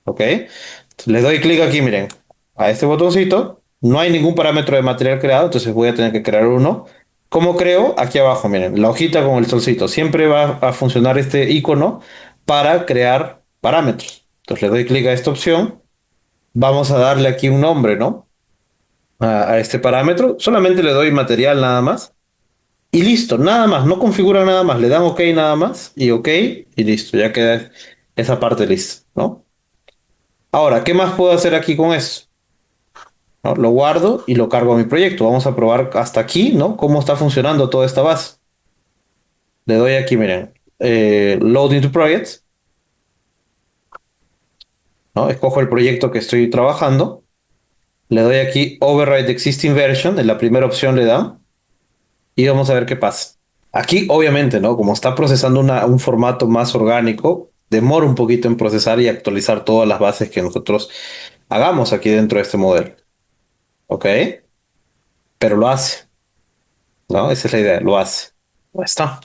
¿ok? Entonces, le doy clic aquí, miren, a este botoncito. No hay ningún parámetro de material creado, entonces voy a tener que crear uno. ¿Cómo creo? Aquí abajo, miren, la hojita con el solcito. Siempre va a funcionar este icono para crear parámetros. Entonces le doy clic a esta opción. Vamos a darle aquí un nombre, ¿no? A este parámetro. Solamente le doy material nada más. Y listo, nada más. No configura nada más. Le dan OK nada más. Y OK. Y listo. Ya queda esa parte lista, ¿no? Ahora, ¿qué más puedo hacer aquí con eso? ¿No? Lo guardo y lo cargo a mi proyecto. Vamos a probar hasta aquí, ¿no? Cómo está funcionando toda esta base. Le doy aquí, miren. Load into projects, ¿no? Escojo el proyecto que estoy trabajando. Le doy aquí Override Existing Version. En la primera opción le da. Y vamos a ver qué pasa. Aquí, obviamente, ¿no? Como está procesando un formato más orgánico, demora un poquito en procesar y actualizar todas las bases que nosotros hagamos aquí dentro de este modelo. ¿Ok? Pero lo hace, ¿no? Esa es la idea, lo hace. Ahí está.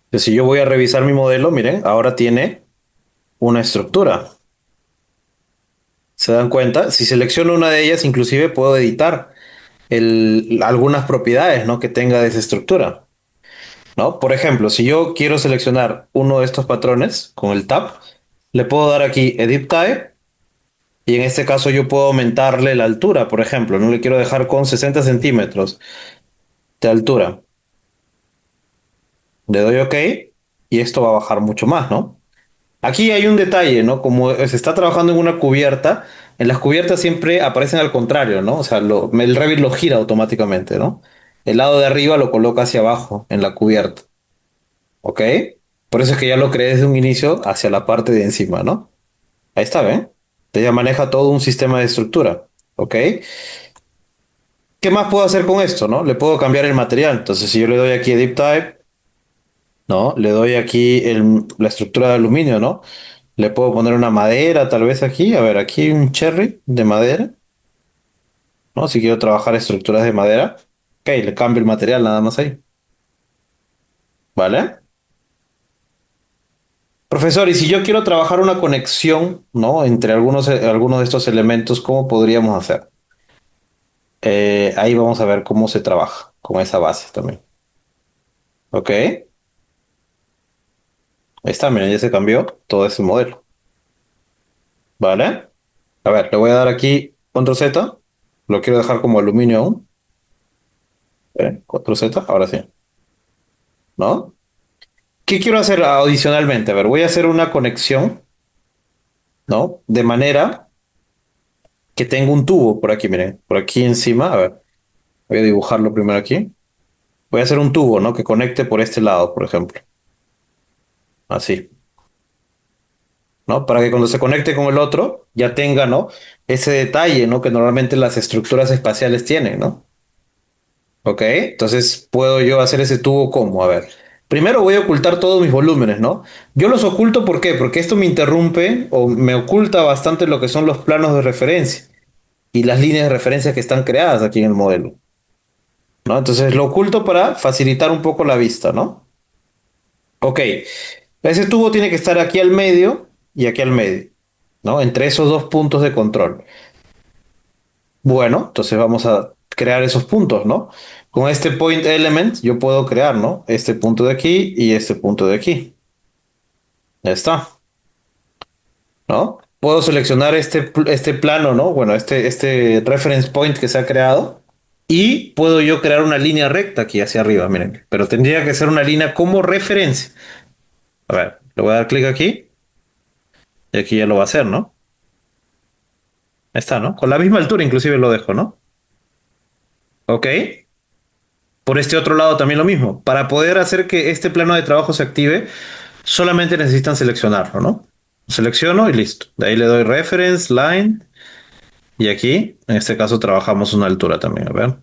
Entonces, si yo voy a revisar mi modelo, miren, ahora tiene una estructura. ¿Se dan cuenta? Si selecciono una de ellas, inclusive puedo editar algunas propiedades, ¿no? que tenga de esa estructura, ¿no? Por ejemplo, si yo quiero seleccionar uno de estos patrones con el tab, le puedo dar aquí Edit Type y en este caso yo puedo aumentarle la altura, por ejemplo, no le quiero dejar con 60 centímetros de altura. Le doy OK y esto va a bajar mucho más, ¿no? Aquí hay un detalle, ¿no? Como se está trabajando en una cubierta, en las cubiertas siempre aparecen al contrario, ¿no? O sea, el Revit lo gira automáticamente, ¿no? El lado de arriba lo coloca hacia abajo en la cubierta, ¿ok? Por eso es que ya lo creé desde un inicio hacia la parte de encima, ¿no? Ahí está, ¿ven? Ella maneja todo un sistema de estructura, ¿ok? ¿Qué más puedo hacer con esto, no? Le puedo cambiar el material. Entonces, si yo le doy aquí Deep Type, ¿no? Le doy aquí la estructura de aluminio, ¿no? Le puedo poner una madera tal vez aquí. A ver, aquí un cherry de madera, ¿no? Si quiero trabajar estructuras de madera. Ok, le cambio el material nada más ahí. ¿Vale? Profesor, y si yo quiero trabajar una conexión, ¿no? Entre algunos de estos elementos, ¿cómo podríamos hacer? Ahí vamos a ver cómo se trabaja con esa base también. ¿Ok? Ahí está, miren, ya se cambió todo ese modelo. ¿Vale? A ver, le voy a dar aquí Control Z. Lo quiero dejar como aluminio aún. Control Z, ahora sí. ¿No? ¿Qué quiero hacer adicionalmente? A ver, voy a hacer una conexión, ¿no? De manera que tenga un tubo por aquí, miren, por aquí encima. A ver, voy a dibujarlo primero aquí. Voy a hacer un tubo, ¿no? Que conecte por este lado, por ejemplo. Así, ¿no? Para que cuando se conecte con el otro, ya tenga, ¿no? Ese detalle, ¿no? Que normalmente las estructuras espaciales tienen, ¿no? ¿Ok? Entonces, ¿puedo yo hacer ese tubo cómo? A ver. Primero voy a ocultar todos mis volúmenes, ¿no? Yo los oculto, ¿por qué? Porque esto me interrumpe o me oculta bastante lo que son los planos de referencia y las líneas de referencia que están creadas aquí en el modelo, ¿no? Entonces lo oculto para facilitar un poco la vista, ¿no? Ok, ese tubo tiene que estar aquí al medio y aquí al medio, ¿no? Entre esos dos puntos de control. Bueno, entonces vamos a crear esos puntos, ¿no? Con este point element yo puedo crear, ¿no? Este punto de aquí y este punto de aquí. Ya está, ¿no? Puedo seleccionar este plano, ¿no? Bueno, este reference point que se ha creado. Y puedo yo crear una línea recta aquí hacia arriba, miren. Pero tendría que ser una línea como referencia. A ver, le voy a dar clic aquí y aquí ya lo va a hacer, ¿no? Ahí está, ¿no? Con la misma altura inclusive lo dejo, ¿no? Ok. Por este otro lado también lo mismo. Para poder hacer que este plano de trabajo se active, solamente necesitan seleccionarlo, ¿no? Selecciono y listo. De ahí le doy reference, line. Y aquí, en este caso, trabajamos una altura también. A ver.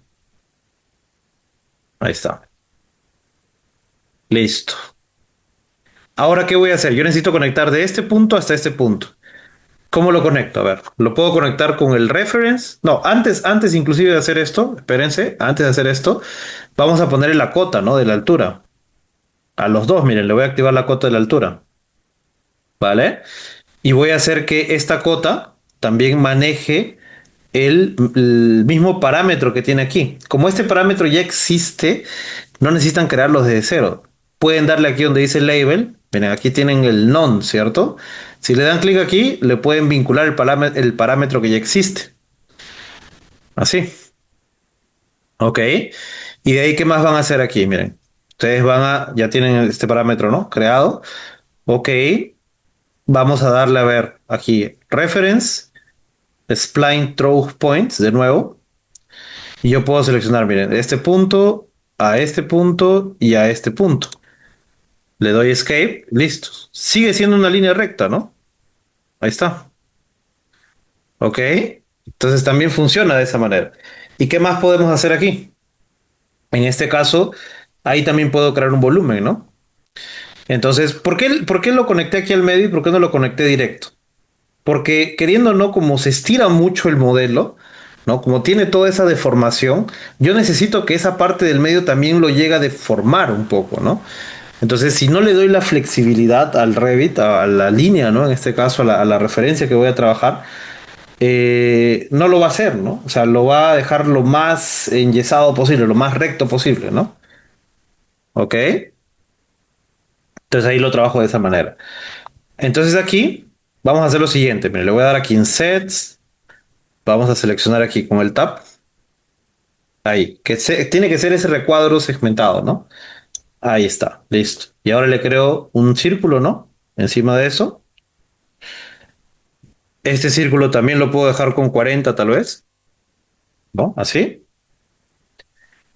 Ahí está. Listo. Ahora, ¿qué voy a hacer? Yo necesito conectar de este punto hasta este punto. ¿Cómo lo conecto? A ver, lo puedo conectar con el reference. No, antes inclusive de hacer esto, espérense, antes de hacer esto, vamos a ponerle la cota, ¿no? De la altura. A los dos, miren, le voy a activar la cota de la altura, ¿vale? Y voy a hacer que esta cota también maneje el mismo parámetro que tiene aquí. Como este parámetro ya existe, no necesitan crearlos desde cero. Pueden darle aquí donde dice label. Miren, aquí tienen el none, ¿cierto? Si le dan clic aquí, le pueden vincular el parámetro que ya existe. Así. Ok. Y de ahí, ¿qué más van a hacer aquí? Miren. Ustedes ya tienen este parámetro, ¿no? Creado. Ok. Vamos a darle a ver aquí reference, spline throw points de nuevo. Y yo puedo seleccionar, miren, este punto, a este punto y a este punto. Le doy escape, listo. Sigue siendo una línea recta, ¿no? Ahí está. Ok. Entonces también funciona de esa manera. ¿Y qué más podemos hacer aquí? En este caso, ahí también puedo crear un volumen, ¿no? Entonces, por qué lo conecté aquí al medio y por qué no lo conecté directo? Porque queriendo o no, como se estira mucho el modelo, ¿no? Como tiene toda esa deformación, yo necesito que esa parte del medio también lo llegue a deformar un poco, ¿no? Entonces, si no le doy la flexibilidad al Revit, a la línea, ¿no? En este caso, a la referencia que voy a trabajar, no lo va a hacer, ¿no? O sea, lo va a dejar lo más enyesado posible, lo más recto posible, ¿no? ¿Ok? Entonces ahí lo trabajo de esa manera. Entonces aquí vamos a hacer lo siguiente. Mire, le voy a dar aquí en Sets. Vamos a seleccionar aquí con el Tab. Ahí. Tiene que ser ese recuadro segmentado, ¿no? Ahí está. Listo. Y ahora le creo un círculo, ¿no? Encima de eso. Este círculo también lo puedo dejar con 40 tal vez, ¿no? Así.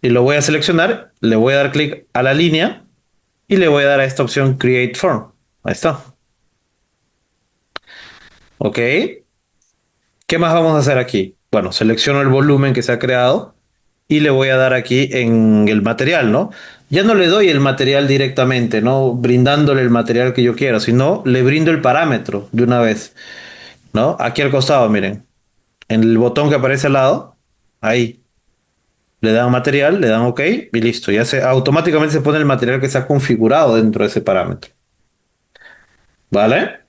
Y lo voy a seleccionar. Le voy a dar clic a la línea y le voy a dar a esta opción Create Form. Ahí está. Ok. ¿Qué más vamos a hacer aquí? Bueno, selecciono el volumen que se ha creado y le voy a dar aquí en el material, ¿no? Ya no le doy el material directamente, ¿no? Brindándole el material que yo quiero, sino le brindo el parámetro de una vez, ¿no? Aquí al costado, miren, en el botón que aparece al lado, ahí, le dan material, le dan OK y listo. Automáticamente se pone el material que se ha configurado dentro de ese parámetro, ¿vale?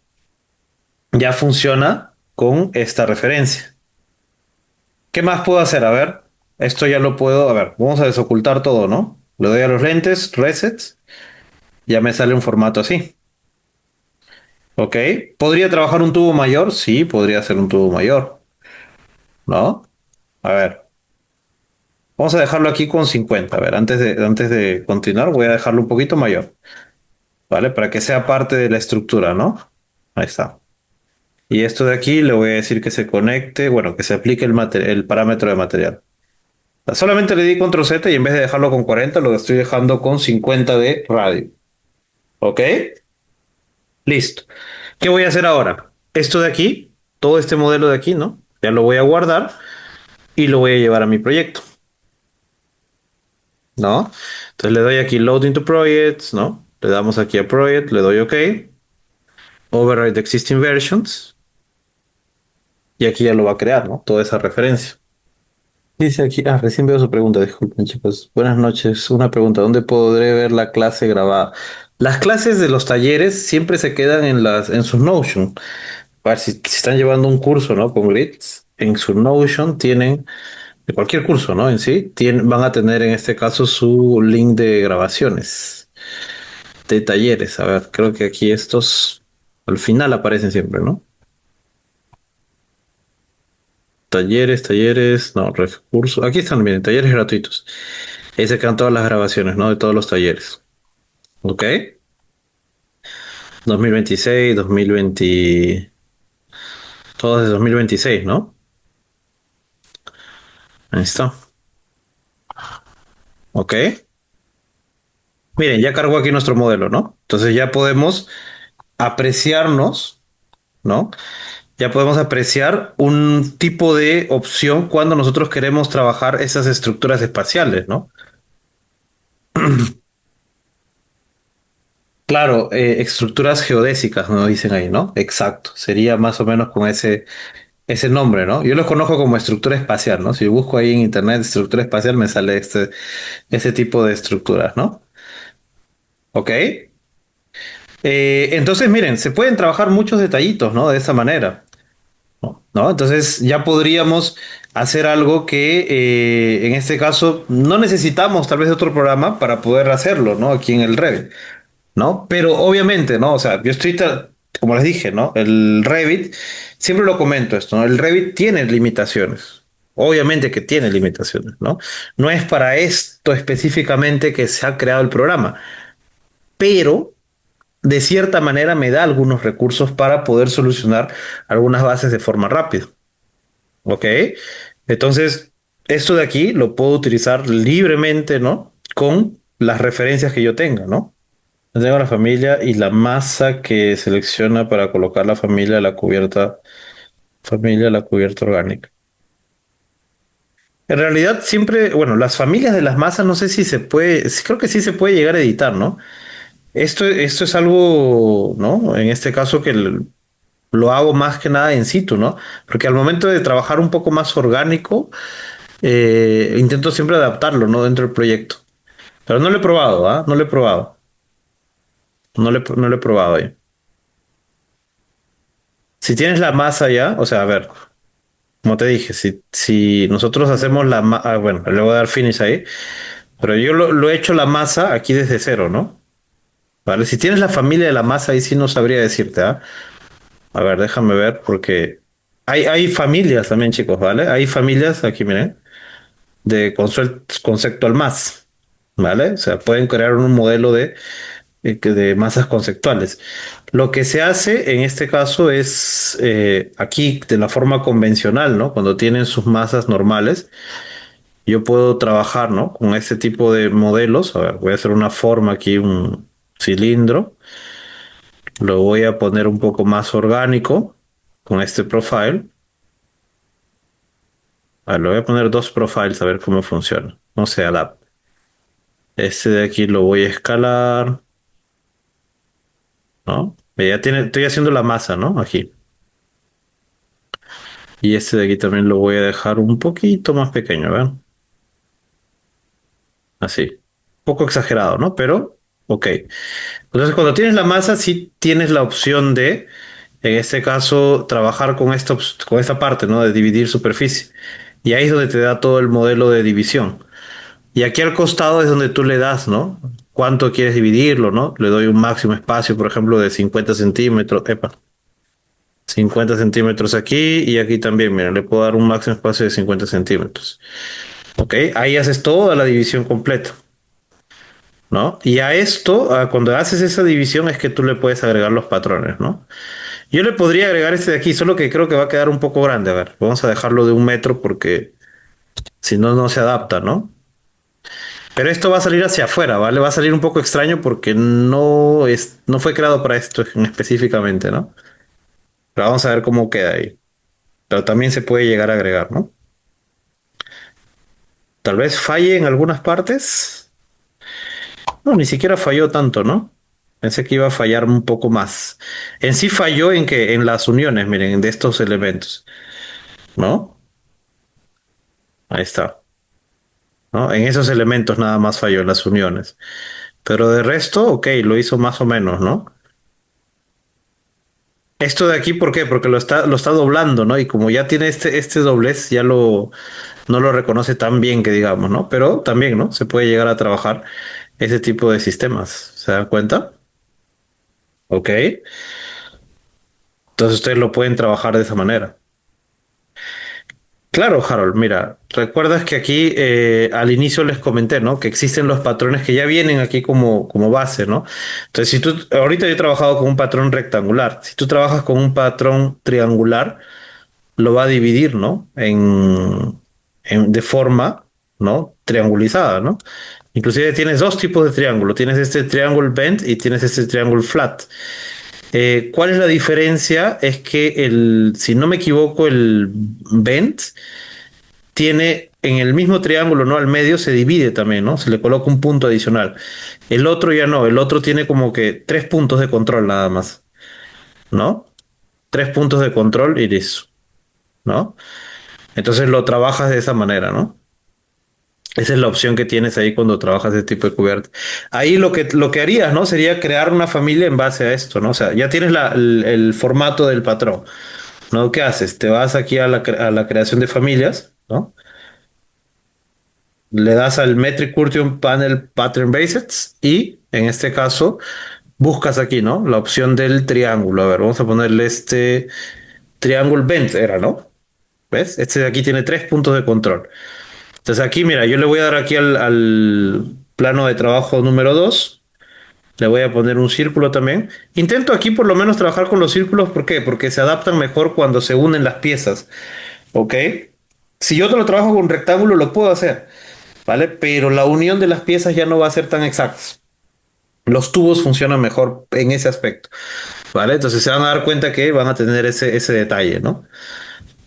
Ya funciona con esta referencia. ¿Qué más puedo hacer? A ver, esto ya lo puedo. A ver, vamos a desocultar todo, ¿no? Le doy a los lentes, resets, ya me sale un formato así. ¿Ok? ¿Podría trabajar un tubo mayor? Sí, podría ser un tubo mayor, ¿no? A ver, vamos a dejarlo aquí con 50. A ver, antes de continuar, voy a dejarlo un poquito mayor, ¿vale? Para que sea parte de la estructura, ¿no? Ahí está. Y esto de aquí le voy a decir que se conecte, bueno, que se aplique el parámetro de material. Solamente le di control Z y en vez de dejarlo con 40, lo estoy dejando con 50 de radio. ¿Ok? Listo. ¿Qué voy a hacer ahora? Esto de aquí, todo este modelo de aquí, ¿no? Ya lo voy a guardar y lo voy a llevar a mi proyecto, ¿no? Entonces le doy aquí Load into Projects, ¿no? Le damos aquí a Project, le doy OK. Override existing versions. Y aquí ya lo va a crear, ¿no? Toda esa referencia. Dice aquí, recién veo su pregunta, disculpen chicos. Buenas noches. Una pregunta, ¿dónde podré ver la clase grabada? Las clases de los talleres siempre se quedan en sus Notion. A ver, si están llevando un curso, ¿no? Con Grids, en su Notion tienen, de cualquier curso, ¿no? En sí, van a tener en este caso su link de grabaciones, de talleres. A ver, creo que aquí estos al final aparecen siempre, ¿no? Talleres, no, recursos. Aquí están, miren, talleres gratuitos. Ahí se quedan todas las grabaciones, ¿no? De todos los talleres. ¿Ok? 2026, 2020, todos de 2026, ¿no? Ahí está. ¿Ok? Miren, ya cargó aquí nuestro modelo, ¿no? Entonces ya podemos apreciarnos, ¿no? Ya podemos apreciar un tipo de opción cuando nosotros queremos trabajar esas estructuras espaciales, ¿no? Claro, estructuras geodésicas, ¿no? Dicen ahí, ¿no? Exacto, sería más o menos con ese nombre, ¿no? Yo los conozco como estructura espacial, ¿no? Si busco ahí en internet estructura espacial me sale ese tipo de estructuras, ¿no? ¿Ok? Entonces, miren, se pueden trabajar muchos detallitos, ¿no? De esa manera. ¿No? Entonces ya podríamos hacer algo que en este caso no necesitamos tal vez de otro programa para poder hacerlo, ¿no? Aquí en el Revit, ¿no? Pero obviamente, ¿no? O sea, como les dije, ¿no? El Revit, siempre lo comento esto, ¿no? El Revit tiene limitaciones. Obviamente que tiene limitaciones, ¿no? No es para esto específicamente que se ha creado el programa, pero de cierta manera me da algunos recursos para poder solucionar algunas bases de forma rápida. ¿Ok? Entonces, esto de aquí lo puedo utilizar libremente, ¿no? Con las referencias que yo tenga, ¿no? Yo tengo la familia y la masa que selecciona para colocar la cubierta orgánica. En realidad siempre, bueno, las familias de las masas no sé si se puede, sí, creo que sí se puede llegar a editar, ¿no? Esto es algo, ¿no? En este caso lo hago más que nada en situ, ¿no? Porque al momento de trabajar un poco más orgánico, intento siempre adaptarlo, ¿no? Dentro del proyecto. Pero no lo he probado, ¿ah? No lo he probado. No lo he probado ahí. Si tienes la masa ya, o sea, a ver, como te dije, si nosotros hacemos la masa, bueno, le voy a dar finish ahí, pero yo lo he hecho la masa aquí desde cero, ¿no? Vale, si tienes la familia de la masa, ahí sí no sabría decirte, ¿ah? A ver, déjame ver, porque hay familias también, chicos, ¿vale? Hay familias, aquí miren, de conceptual mass, ¿vale? O sea, pueden crear un modelo de masas conceptuales. Lo que se hace en este caso es aquí de la forma convencional, ¿no? Cuando tienen sus masas normales, yo puedo trabajar, ¿no? Con este tipo de modelos. A ver, voy a hacer una forma aquí, un cilindro. Lo voy a poner un poco más orgánico con este profile. A ver, le voy a poner dos profiles a ver cómo funciona. No se adapta. Este de aquí lo voy a escalar, ¿no? Ya tiene, estoy haciendo la masa, ¿no? Aquí. Y este de aquí también lo voy a dejar un poquito más pequeño, ¿ven? Así. Un poco exagerado, ¿no? Pero, ok. Entonces, cuando tienes la masa, sí tienes la opción de, en este caso, trabajar con con esta parte, ¿no? De dividir superficie. Y ahí es donde te da todo el modelo de división. Y aquí al costado es donde tú le das, ¿no? Cuánto quieres dividirlo, ¿no? Le doy un máximo espacio, por ejemplo, de 50 centímetros. Epa, 50 centímetros aquí y aquí también, mira, le puedo dar un máximo espacio de 50 centímetros. Ok, ahí haces toda la división completa, ¿no? Y a esto, cuando haces esa división es que tú le puedes agregar los patrones, ¿no? Yo le podría agregar este de aquí, solo que creo que va a quedar un poco grande. A ver, vamos a dejarlo de 1 metro porque si no, no se adapta, ¿no? Pero esto va a salir hacia afuera, ¿vale? Va a salir un poco extraño porque no fue creado para esto específicamente, ¿no? Pero vamos a ver cómo queda ahí. Pero también se puede llegar a agregar, ¿no? Tal vez falle en algunas partes. No, ni siquiera falló tanto, ¿no? Pensé que iba a fallar un poco más. En sí falló en las uniones, miren, de estos elementos, ¿no? Ahí está, ¿no? En esos elementos nada más falló en las uniones. Pero de resto, ok, lo hizo más o menos, ¿no? Esto de aquí, ¿por qué? Porque lo está doblando, ¿no? Y como ya tiene este doblez, no lo reconoce tan bien que digamos, ¿no? Pero también, ¿no? Se puede llegar a trabajar ese tipo de sistemas. ¿Se dan cuenta? Ok. Entonces ustedes lo pueden trabajar de esa manera. Claro, Harold, mira, recuerdas que aquí al inicio les comenté, ¿no? Que existen los patrones que ya vienen aquí como base, ¿no? Entonces, si tú, ahorita yo he trabajado con un patrón rectangular, si tú trabajas con un patrón triangular, lo va a dividir, ¿no? De forma, ¿no? Triangulizada, ¿no? Inclusive tienes dos tipos de triángulo, tienes este triángulo bent y tienes este triángulo flat. ¿Cuál es la diferencia? Es que si no me equivoco, el bent tiene en el mismo triángulo, ¿no? Al medio se divide también, ¿no? Se le coloca un punto adicional. El otro ya no, el otro tiene como que 3 puntos de control nada más, ¿no? 3 puntos de control y listo, ¿no? Entonces lo trabajas de esa manera, ¿no? Esa es la opción que tienes ahí cuando trabajas de tipo de cubierta. Ahí lo que harías, ¿no? Sería crear una familia en base a esto, ¿no? O sea, ya tienes el formato del patrón, ¿no? ¿Qué haces? Te vas aquí a la creación de familias, ¿no? Le das al Metric Curtion Panel Pattern Based y en este caso buscas aquí, ¿no? La opción del triángulo. A ver, vamos a ponerle este triángulo bent, era, ¿no? ¿Ves? Este de aquí tiene 3 puntos de control. Entonces aquí, mira, yo le voy a dar aquí al plano de trabajo número 2. Le voy a poner un círculo también. Intento aquí por lo menos trabajar con los círculos. ¿Por qué? Porque se adaptan mejor cuando se unen las piezas. ¿Ok? Si yo te lo trabajo con un rectángulo, lo puedo hacer. ¿Vale? Pero la unión de las piezas ya no va a ser tan exacta. Los tubos funcionan mejor en ese aspecto. ¿Vale? Entonces se van a dar cuenta que van a tener ese detalle, ¿no?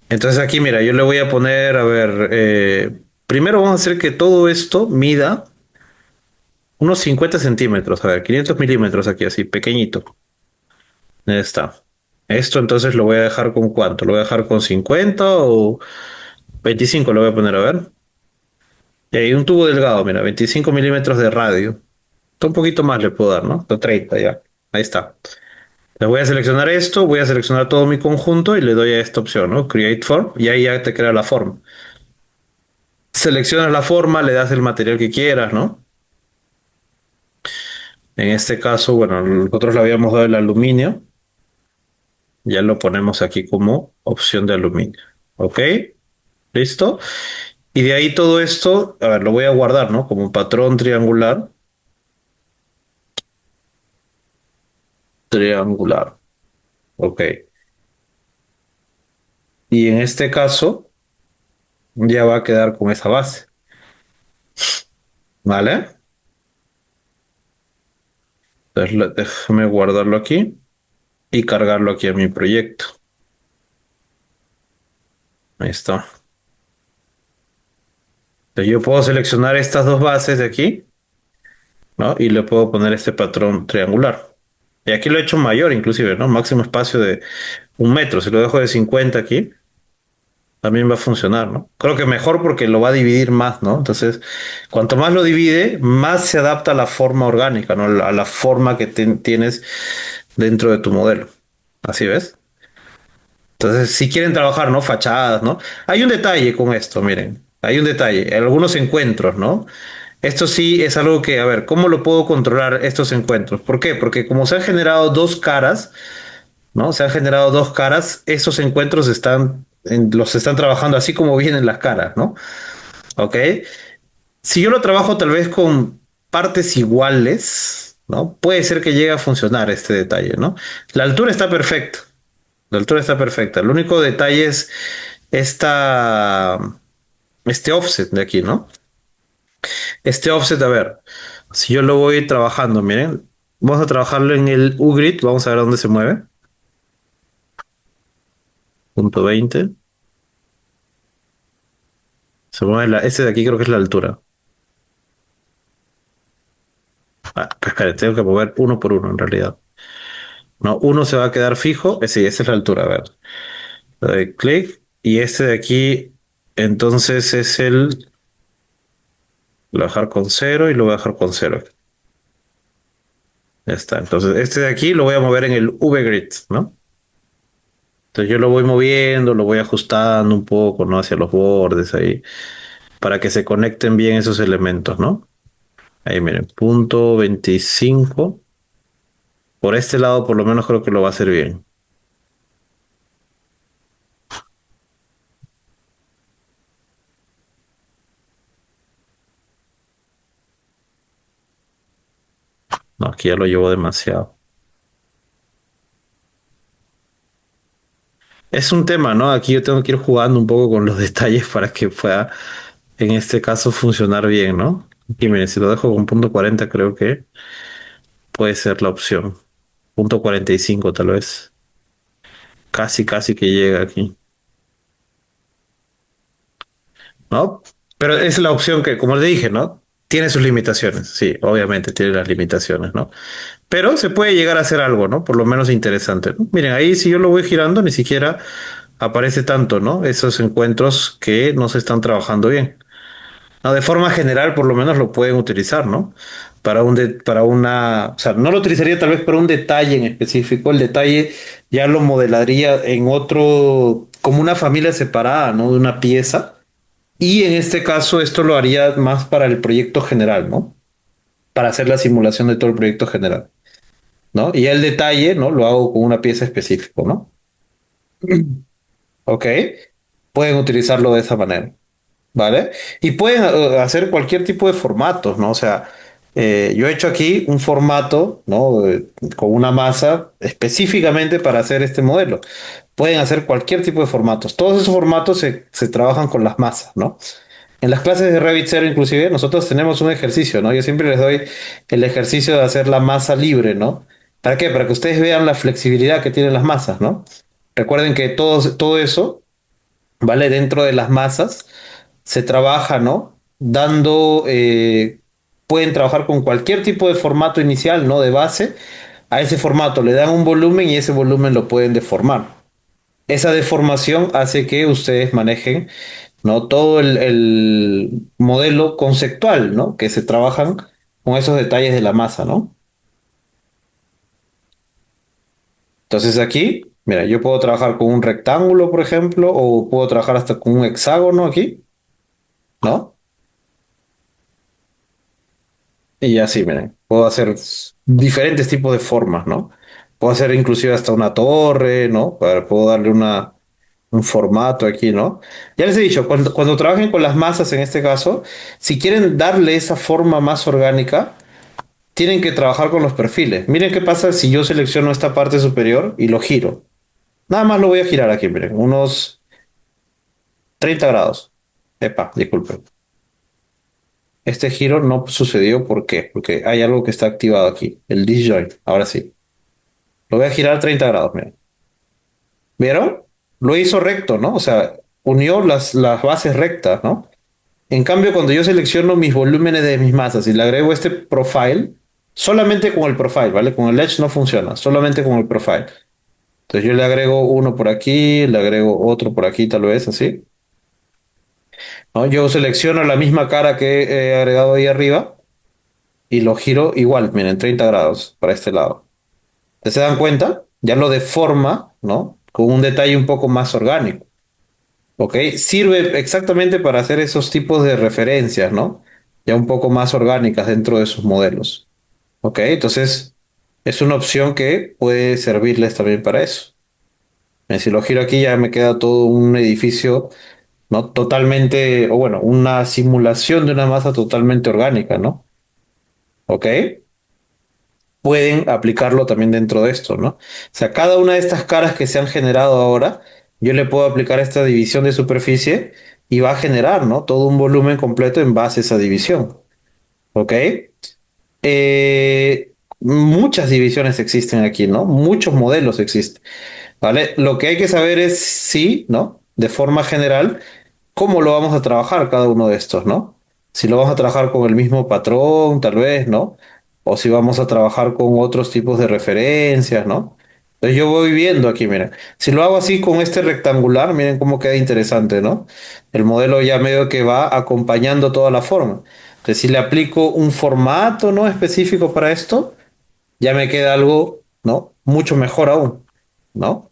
Entonces aquí, mira, yo le voy a poner, a ver, primero vamos a hacer que todo esto mida unos 50 centímetros, a ver, 500 milímetros aquí, así, pequeñito. Ahí está. Esto entonces lo voy a dejar con cuánto, lo voy a dejar con 50 o 25, lo voy a poner a ver. Y hay un tubo delgado, mira, 25 milímetros de radio. Un poquito más le puedo dar, ¿no? Hasta 30 ya. Ahí está. Le voy a seleccionar esto, voy a seleccionar todo mi conjunto y le doy a esta opción, ¿no? Create Form, y ahí ya te crea la forma. Seleccionas la forma, le das el material que quieras, ¿no? En este caso, bueno, nosotros le habíamos dado el aluminio, ya lo ponemos aquí como opción de aluminio. ¿Ok? ¿Listo? Y de ahí todo esto, a ver, lo voy a guardar, ¿no? Como un patrón triangular. Triangular. Ok. Y en este caso, ya va a quedar con esa base. ¿Vale? Entonces, déjame guardarlo aquí y cargarlo aquí a mi proyecto. Ahí está. Entonces, yo puedo seleccionar estas dos bases de aquí, ¿no? Y le puedo poner este patrón triangular. Y aquí lo he hecho mayor, inclusive, ¿no? Máximo espacio de 1 metro. Si lo dejo de 50 aquí, también va a funcionar, ¿no? Creo que mejor porque lo va a dividir más, ¿no? Entonces, cuanto más lo divide, más se adapta a la forma orgánica, ¿no? A la forma que tienes dentro de tu modelo. ¿Así ves? Entonces, si quieren trabajar, ¿no? Fachadas, ¿no? Hay un detalle con esto, miren. Hay un detalle. Algunos encuentros, ¿no? Esto sí es algo que, a ver, ¿cómo lo puedo controlar estos encuentros? ¿Por qué? Porque como se han generado dos caras, ¿no? Se han generado dos caras, esos encuentros los están trabajando así como vienen las caras, ¿no? ¿Ok? Si yo lo trabajo tal vez con partes iguales, ¿no? Puede ser que llegue a funcionar este detalle, ¿no? La altura está perfecta. La altura está perfecta. El único detalle es esta, este offset de aquí, ¿no? Este offset, a ver, si yo lo voy trabajando, miren, vamos a trabajarlo en el U-Grid, vamos a ver dónde se mueve. Punto 20. Se mueve este de aquí creo que es la altura. Ah, pues espera, tengo que mover uno por uno en realidad. No, uno se va a quedar fijo. Sí, esa es la altura. A ver, le doy clic. Y este de aquí, entonces es lo voy a dejar con cero y lo voy a dejar con cero. Ya está. Entonces, este de aquí lo voy a mover en el V-Grid, ¿no? Entonces yo lo voy moviendo, lo voy ajustando un poco, ¿no? Hacia los bordes ahí, para que se conecten bien esos elementos, ¿no? Ahí miren, punto 25. Por este lado, por lo menos creo que lo va a hacer bien. No, aquí ya lo llevo demasiado. Es un tema, ¿no? Aquí yo tengo que ir jugando un poco con los detalles para que pueda, en este caso, funcionar bien, ¿no? Y miren, si lo dejo con punto 40, creo que puede ser la opción. Punto 45, tal vez. Casi, casi que llega aquí, ¿no? Pero es la opción que, como le dije, ¿no? Tiene sus limitaciones. Sí, obviamente tiene las limitaciones, ¿no? Pero se puede llegar a hacer algo, ¿no? Por lo menos interesante, ¿no? Miren, ahí si yo lo voy girando, ni siquiera aparece tanto, ¿no? Esos encuentros que no se están trabajando bien. No, de forma general, por lo menos lo pueden utilizar, ¿no? Para una, o sea, no lo utilizaría tal vez para un detalle en específico. El detalle ya lo modelaría en otro, como una familia separada, ¿no? De una pieza. Y en este caso, esto lo haría más para el proyecto general, ¿no? Para hacer la simulación de todo el proyecto general, ¿no? Y el detalle, ¿no? Lo hago con una pieza específica, ¿no? Ok. Pueden utilizarlo de esa manera. ¿Vale? Y pueden hacer cualquier tipo de formatos, ¿no? O sea, yo he hecho aquí un formato, ¿no? Con una masa específicamente para hacer este modelo. Pueden hacer cualquier tipo de formatos. Todos esos formatos se trabajan con las masas, ¿no? En las clases de Revit Zero, inclusive, nosotros tenemos un ejercicio, ¿no? Yo siempre les doy el ejercicio de hacer la masa libre, ¿no? ¿Para qué? Para que ustedes vean la flexibilidad que tienen las masas, ¿no? Recuerden que todo eso, ¿vale? Dentro de las masas se trabaja, ¿no? Dando, pueden trabajar con cualquier tipo de formato inicial, ¿no? De base. A ese formato le dan un volumen y ese volumen lo pueden deformar. Esa deformación hace que ustedes manejen, ¿no? Todo el modelo conceptual, ¿no? Que se trabajan con esos detalles de la masa, ¿no? Entonces aquí, mira, yo puedo trabajar con un rectángulo, por ejemplo, o puedo trabajar hasta con un hexágono aquí, ¿no? Y así, miren, puedo hacer diferentes tipos de formas, ¿no? Puedo hacer inclusive hasta una torre, ¿no? Puedo darle un formato aquí, ¿no? Ya les he dicho, cuando trabajen con las masas en este caso, si quieren darle esa forma más orgánica, tienen que trabajar con los perfiles. Miren qué pasa si yo selecciono esta parte superior y lo giro. Nada más lo voy a girar aquí, miren, unos 30 grados. Epa, disculpen. Este giro no sucedió, ¿por qué? Porque hay algo que está activado aquí, el disjoint. Ahora sí. Lo voy a girar 30 grados, miren. ¿Vieron? Lo hizo recto, ¿no? O sea, unió las bases rectas, ¿no? En cambio, cuando yo selecciono mis volúmenes de mis masas y le agrego este profile, solamente con el profile, ¿vale? Con el edge no funciona, solamente con el profile. Entonces yo le agrego uno por aquí, le agrego otro por aquí, tal vez así, ¿no? Yo selecciono la misma cara que he agregado ahí arriba y lo giro igual, miren, 30 grados para este lado. ¿Se dan cuenta? Ya lo deforma, ¿no? Con un detalle un poco más orgánico, ¿ok? Sirve exactamente para hacer esos tipos de referencias, ¿no? Ya un poco más orgánicas dentro de sus modelos, ¿ok? Entonces, es una opción que puede servirles también para eso. Si lo giro aquí ya me queda todo un edificio, ¿no? Totalmente, o bueno, una simulación de una masa totalmente orgánica, ¿no? ¿Ok? Pueden aplicarlo también dentro de esto, ¿no? O sea, cada una de estas caras que se han generado ahora, yo le puedo aplicar esta división de superficie y va a generar, ¿no? Todo un volumen completo en base a esa división, ¿ok? Muchas divisiones existen aquí, ¿no? Muchos modelos existen, ¿vale? Lo que hay que saber es si, ¿no? De forma general, cómo lo vamos a trabajar cada uno de estos, ¿no? Si lo vamos a trabajar con el mismo patrón, tal vez, ¿no? O si vamos a trabajar con otros tipos de referencias, ¿no? Entonces yo voy viendo aquí, miren. Si lo hago así con este rectangular, miren cómo queda interesante, ¿no? El modelo ya medio que va acompañando toda la forma. Entonces si le aplico un formato, ¿no? Específico para esto, ya me queda algo, ¿no? Mucho mejor aún, ¿no?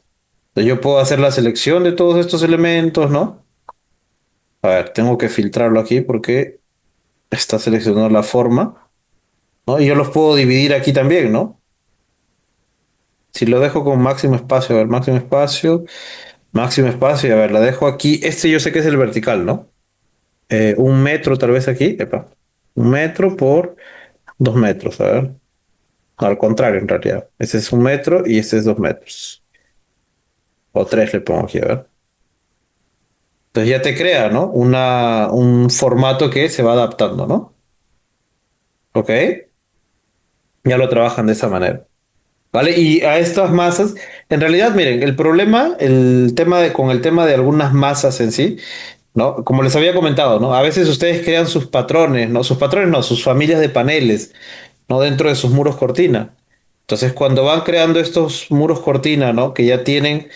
Entonces yo puedo hacer la selección de todos estos elementos, ¿no? A ver, tengo que filtrarlo aquí porque está seleccionando la forma, ¿no? Y yo los puedo dividir aquí también, ¿no? Si lo dejo con máximo espacio, a ver, máximo espacio, y a ver, la dejo aquí. Este yo sé que es el vertical, ¿no? 1 metro tal vez aquí, epa. 1 metro por 2 metros, a ver. No, al contrario, en realidad. Este es 1 metro y este es 2 metros. O tres le pongo aquí, a ver. Entonces ya te crea, ¿no? Un formato que se va adaptando, ¿no? ¿Ok? Ya lo trabajan de esa manera. ¿Vale? Y a estas masas, en realidad, miren, el problema, con el tema de algunas masas en sí, ¿no? Como les había comentado, ¿no? A veces ustedes crean sus patrones, ¿no? Sus patrones no, sus familias de paneles, ¿no? Dentro de sus muros cortina. Entonces, cuando van creando estos muros cortina, ¿no? Que ya tienen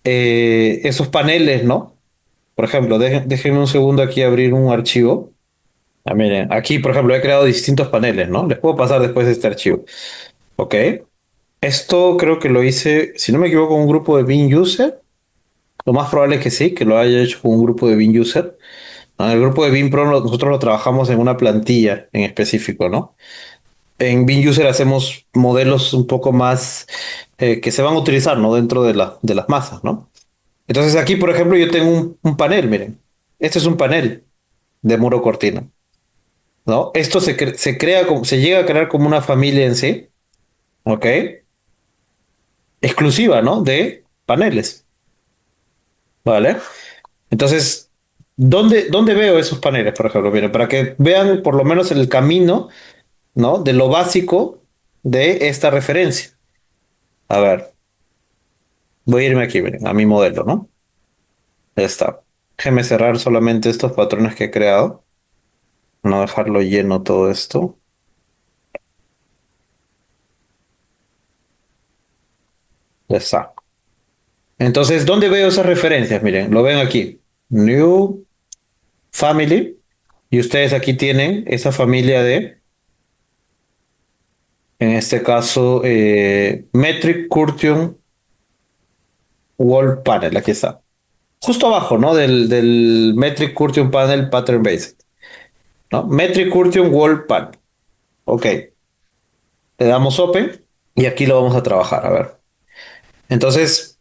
esos paneles, ¿no? Por ejemplo, déjenme un segundo aquí abrir un archivo. Ah, miren, aquí, por ejemplo, he creado distintos paneles, ¿no? Les puedo pasar después de este archivo. ¿Ok? Esto creo que lo hice, si no me equivoco, con un grupo de Bean User. Lo más probable es que sí, que lo haya hecho con un grupo de Bean User. En el grupo de Bean Pro nosotros lo trabajamos en una plantilla en específico, ¿no? En Bean User hacemos modelos un poco más que se van a utilizar, ¿no? Dentro de las masas, ¿no? Entonces aquí, por ejemplo, yo tengo un panel, miren. Este es un panel de muro cortina, ¿no? Esto se crea como, se llega a crear como una familia en sí, ¿ok? Exclusiva, ¿no? De paneles, ¿vale? Entonces, ¿dónde veo esos paneles, por ejemplo? Miren, para que vean por lo menos el camino, ¿no? De lo básico de esta referencia. A ver, voy a irme aquí, miren, a mi modelo, ¿no? Ya está. Déjeme cerrar solamente estos patrones que he creado, no dejarlo lleno todo esto. Ya está. Entonces, ¿dónde veo esas referencias? Miren, lo ven aquí. New Family. Y ustedes aquí tienen esa familia de, en este caso, Metric Curtain Wall Panel. Aquí está. Justo abajo, ¿no? Del Metric Curtain Panel Pattern Based, ¿no? Metric Curtain Wall Panel. Ok. Le damos Open y aquí lo vamos a trabajar. A ver. Entonces,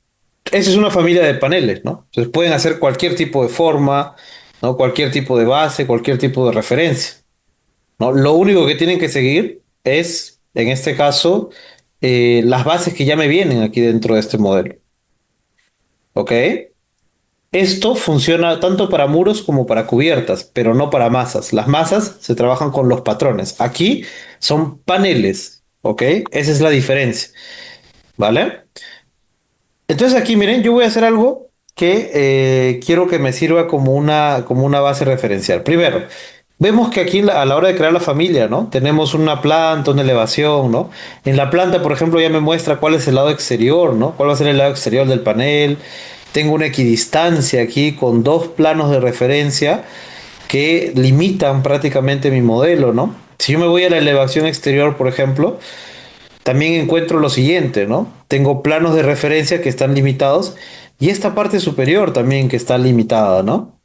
esa es una familia de paneles, ¿no? Entonces pueden hacer cualquier tipo de forma, ¿no? Cualquier tipo de base, cualquier tipo de referencia, ¿no? Lo único que tienen que seguir es, en este caso, las bases que ya me vienen aquí dentro de este modelo, ¿ok? Esto funciona tanto para muros como para cubiertas, pero no para masas. Las masas se trabajan con los patrones. Aquí son paneles, ¿ok? Esa es la diferencia, ¿vale? Entonces aquí, miren, yo voy a hacer algo que quiero que me sirva como una base referencial. Primero, vemos que aquí a la hora de crear la familia, ¿no? Tenemos una planta, una elevación, ¿no? En la planta, por ejemplo, ya me muestra cuál es el lado exterior, ¿no? Cuál va a ser el lado exterior del panel. Tengo una equidistancia aquí con dos planos de referencia que limitan prácticamente mi modelo, ¿no? Si yo me voy a la elevación exterior, por ejemplo, también encuentro lo siguiente, ¿no? Tengo planos de referencia que están limitados y esta parte superior también que está limitada, ¿no?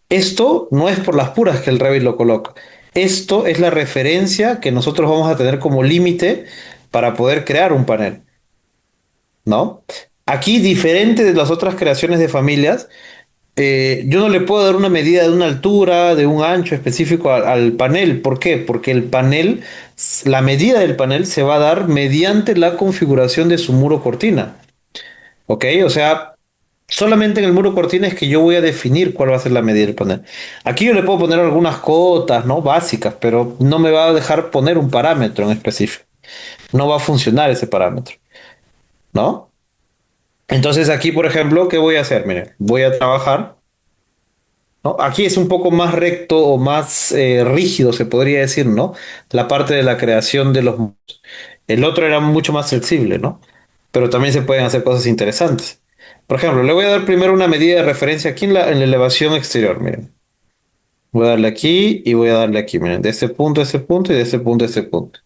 Esto no es por las puras que el Revit lo coloca. Esto es la referencia que nosotros vamos a tener como límite para poder crear un panel, ¿no? Aquí, diferente de las otras creaciones de familias, yo no le puedo dar una medida de una altura, de un ancho específico al panel. ¿Por qué? Porque el panel, la medida del panel se va a dar mediante la configuración de su muro cortina. ¿Ok? O sea, solamente en el muro cortina es que yo voy a definir cuál va a ser la medida del panel. Aquí yo le puedo poner algunas cotas, ¿no? Básicas, pero no me va a dejar poner un parámetro en específico. No va a funcionar ese parámetro, ¿no? Entonces aquí, por ejemplo, ¿qué voy a hacer? Miren, voy a trabajar, ¿no? Aquí es un poco más recto o más rígido, se podría decir, ¿no? La parte de la creación de los muros. El otro era mucho más flexible, ¿no? Pero también se pueden hacer cosas interesantes. Por ejemplo, le voy a dar primero una medida de referencia aquí en la elevación exterior, miren. Voy a darle aquí y voy a darle aquí, miren, de este punto a este punto y de este punto a este punto.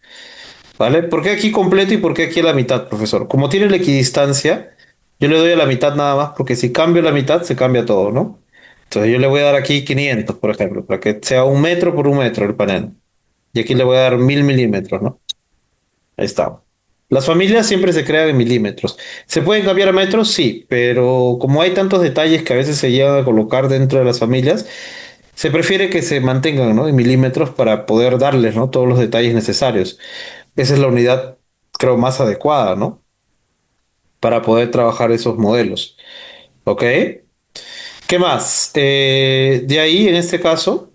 ¿Vale? ¿Por qué aquí completo y por qué aquí a la mitad, profesor? Como tiene la equidistancia, yo le doy a la mitad nada más, porque si cambio la mitad, se cambia todo, ¿no? Entonces yo le voy a dar aquí 500, por ejemplo, para que sea un metro por un metro el panel. Y aquí le voy a dar 1000 milímetros, ¿no? Ahí está. Las familias siempre se crean en milímetros. ¿Se pueden cambiar a metros? Sí, pero como hay tantos detalles que a veces se llegan a colocar dentro de las familias, se prefiere que se mantengan, ¿no? En milímetros para poder darles, ¿no? Todos los detalles necesarios. Esa es la unidad, creo, más adecuada, ¿no? Para poder trabajar esos modelos. ¿Ok? ¿Qué más? De ahí, en este caso,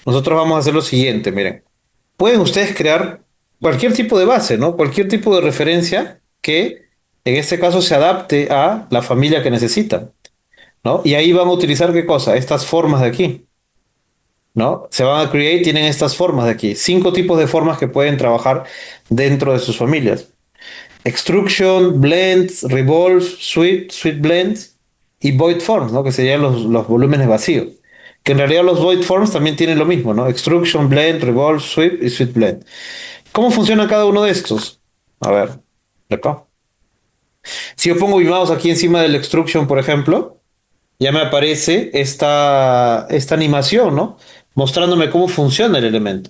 nosotros vamos a hacer lo siguiente, miren. Pueden ustedes crear cualquier tipo de base, ¿no? Cualquier tipo de referencia que en este caso se adapte a la familia que necesitan, ¿no? Y ahí van a utilizar qué cosa, estas formas de aquí, ¿no? Se van a create, tienen estas formas de aquí, cinco tipos de formas que pueden trabajar dentro de sus familias. Extrusion, Blends, Revolve, Sweep, Sweep Blends y Void Forms, ¿no? Que serían los volúmenes vacíos. Que en realidad los Void Forms también tienen lo mismo, ¿no? Extrusion, Blend, Revolve, Sweep y Sweep Blend. ¿Cómo funciona cada uno de estos? A ver, acá. Si yo pongo mi mouse aquí encima del Extrusion, por ejemplo, ya me aparece esta animación, ¿no? Mostrándome cómo funciona el elemento.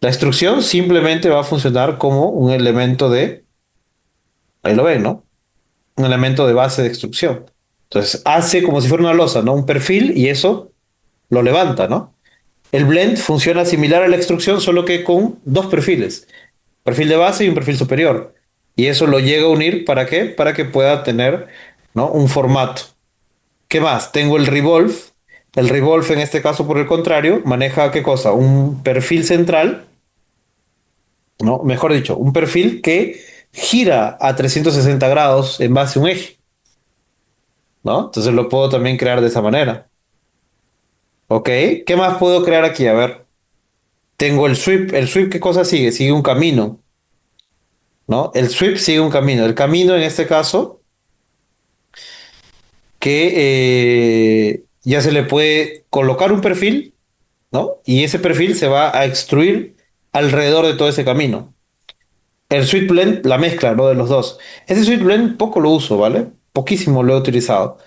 La extrusión simplemente va a funcionar como un elemento de, ahí lo ven, ¿no? Un elemento de base de extrusión. Entonces hace como si fuera una losa, ¿no? Un perfil y eso lo levanta, ¿no? El blend funciona similar a la extrusión, solo que con dos perfiles, perfil de base y un perfil superior. Y eso lo llega a unir, ¿para qué? Para que pueda tener, ¿no? Un formato. ¿Qué más? Tengo el revolve. El revolve en este caso, por el contrario, maneja ¿qué cosa? Un perfil central, ¿no? Mejor dicho, un perfil que gira a 360 grados en base a un eje, ¿no? Entonces lo puedo también crear de esa manera. ¿Ok? ¿Qué más puedo crear aquí? A ver, tengo el sweep. ¿El sweep qué cosa sigue? Sigue un camino, ¿no? El sweep sigue un camino. El camino en este caso que ya se le puede colocar un perfil, ¿no? Y ese perfil se va a extruir alrededor de todo ese camino. El Sweet Blend, la mezcla, ¿no? De los dos. Ese Sweet Blend poco lo uso, ¿vale? Poquísimo lo he utilizado,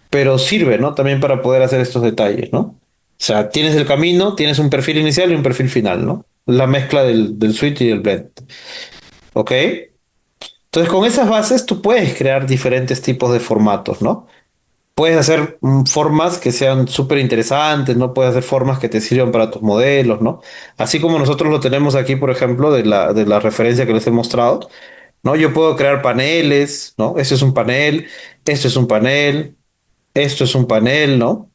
pero sirve, ¿no? También para poder hacer estos detalles, ¿no? O sea, tienes el camino, tienes un perfil inicial y un perfil final, ¿no? La mezcla del Sweet y del Blend, ¿ok? Entonces, con esas bases tú puedes crear diferentes tipos de formatos, ¿no? Puedes hacer formas que sean súper interesantes, ¿no? Puedes hacer formas que te sirvan para tus modelos, ¿no? Así como nosotros lo tenemos aquí, por ejemplo, de la referencia que les he mostrado, ¿no? Yo puedo crear paneles, ¿no? Este es un panel, esto es un panel, esto es un panel, ¿no?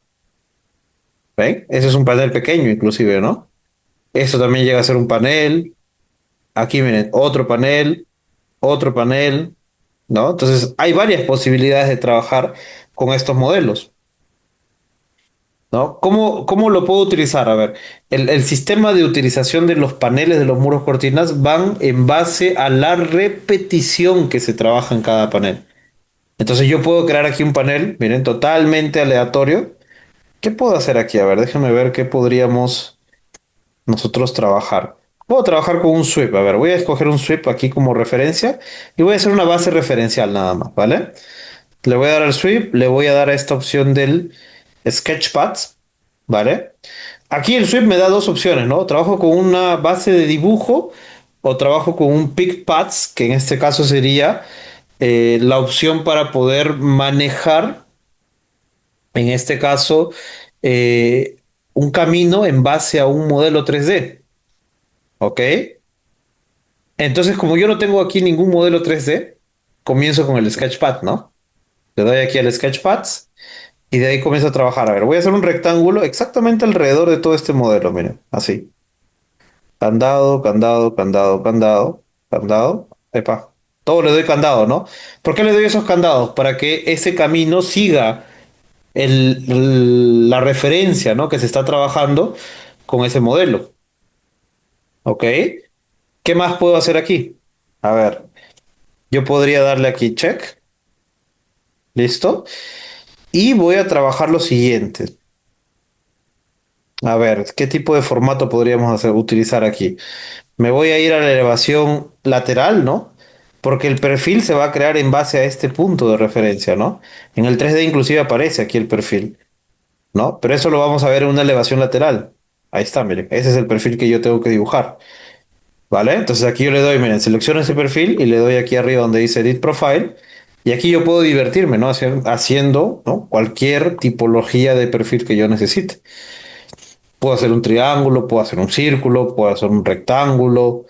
¿Ven? Ese es un panel pequeño, inclusive, ¿no? Esto también llega a ser un panel. Aquí, miren, otro panel, ¿no? Entonces, hay varias posibilidades de trabajar con estos modelos. ¿No? ¿Cómo lo puedo utilizar? A ver, el sistema de utilización de los paneles de los muros cortinas van en base a la repetición que se trabaja en cada panel. Entonces yo puedo crear aquí un panel, miren, totalmente aleatorio. ¿Qué puedo hacer aquí? A ver, déjenme ver qué podríamos nosotros trabajar. Puedo trabajar con un sweep. A ver, voy a escoger un sweep aquí como referencia y voy a hacer una base referencial nada más, ¿vale? Le voy a dar al sweep, le voy a dar a esta opción del Sketchpad, ¿vale? Aquí el sweep me da dos opciones, ¿no? Trabajo con una base de dibujo o trabajo con un pickpads, que en este caso sería la opción para poder manejar, en este caso, eh, un camino en base a un modelo 3D, ¿ok? Entonces, como yo no tengo aquí ningún modelo 3D, comienzo con el Sketchpad, ¿no? Le doy aquí al Sketchpads y de ahí comienzo a trabajar. A ver, voy a hacer un rectángulo exactamente alrededor de todo este modelo, miren, así. Candado, candado, candado, candado, candado. Epa. Todo le doy candado, ¿no? ¿Por qué le doy esos candados? Para que ese camino siga la referencia, ¿no? Que se está trabajando con ese modelo. ¿Ok? ¿Qué más puedo hacer aquí? A ver, yo podría darle aquí check. ¿Listo? Y voy a trabajar lo siguiente. A ver, ¿qué tipo de formato podríamos utilizar aquí? Me voy a ir a la elevación lateral, ¿no? Porque el perfil se va a crear en base a este punto de referencia, ¿no? En el 3D inclusive aparece aquí el perfil, ¿no? Pero eso lo vamos a ver en una elevación lateral. Ahí está, miren, ese es el perfil que yo tengo que dibujar, ¿vale? Entonces aquí yo le doy, miren, selecciono ese perfil y le doy aquí arriba donde dice Edit Profile. Y aquí yo puedo divertirme, ¿no? Haciendo, ¿no? Cualquier tipología de perfil que yo necesite. Puedo hacer un triángulo, puedo hacer un círculo, puedo hacer un rectángulo,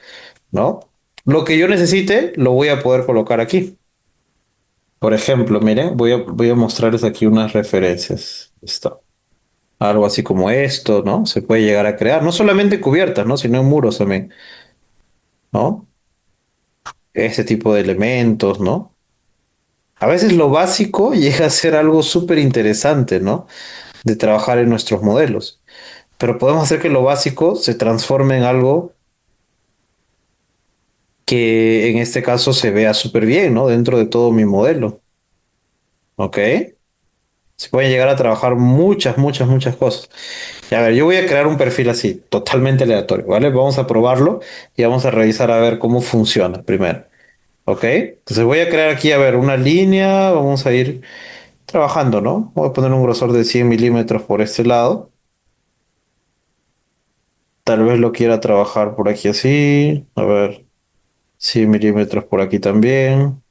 ¿no? Lo que yo necesite lo voy a poder colocar aquí. Por ejemplo, miren, voy a mostrarles aquí unas referencias. Esto. Algo así como esto, ¿no? Se puede llegar a crear, no solamente cubiertas, ¿no? Sino en muros también, ¿no? Ese tipo de elementos, ¿no? A veces lo básico llega a ser algo súper interesante, ¿no? De trabajar en nuestros modelos. Pero podemos hacer que lo básico se transforme en algo que en este caso se vea súper bien, ¿no? Dentro de todo mi modelo, ¿ok? Se pueden llegar a trabajar muchas, muchas, muchas cosas. Y a ver, yo voy a crear un perfil así, totalmente aleatorio, ¿vale? Vamos a probarlo y vamos a revisar a ver cómo funciona primero, ¿ok? Entonces voy a crear aquí, a ver, una línea, vamos a ir trabajando, ¿no? Voy a poner un grosor de 100 milímetros por este lado. Tal vez lo quiera trabajar por aquí así, a ver, 100 milímetros por aquí también.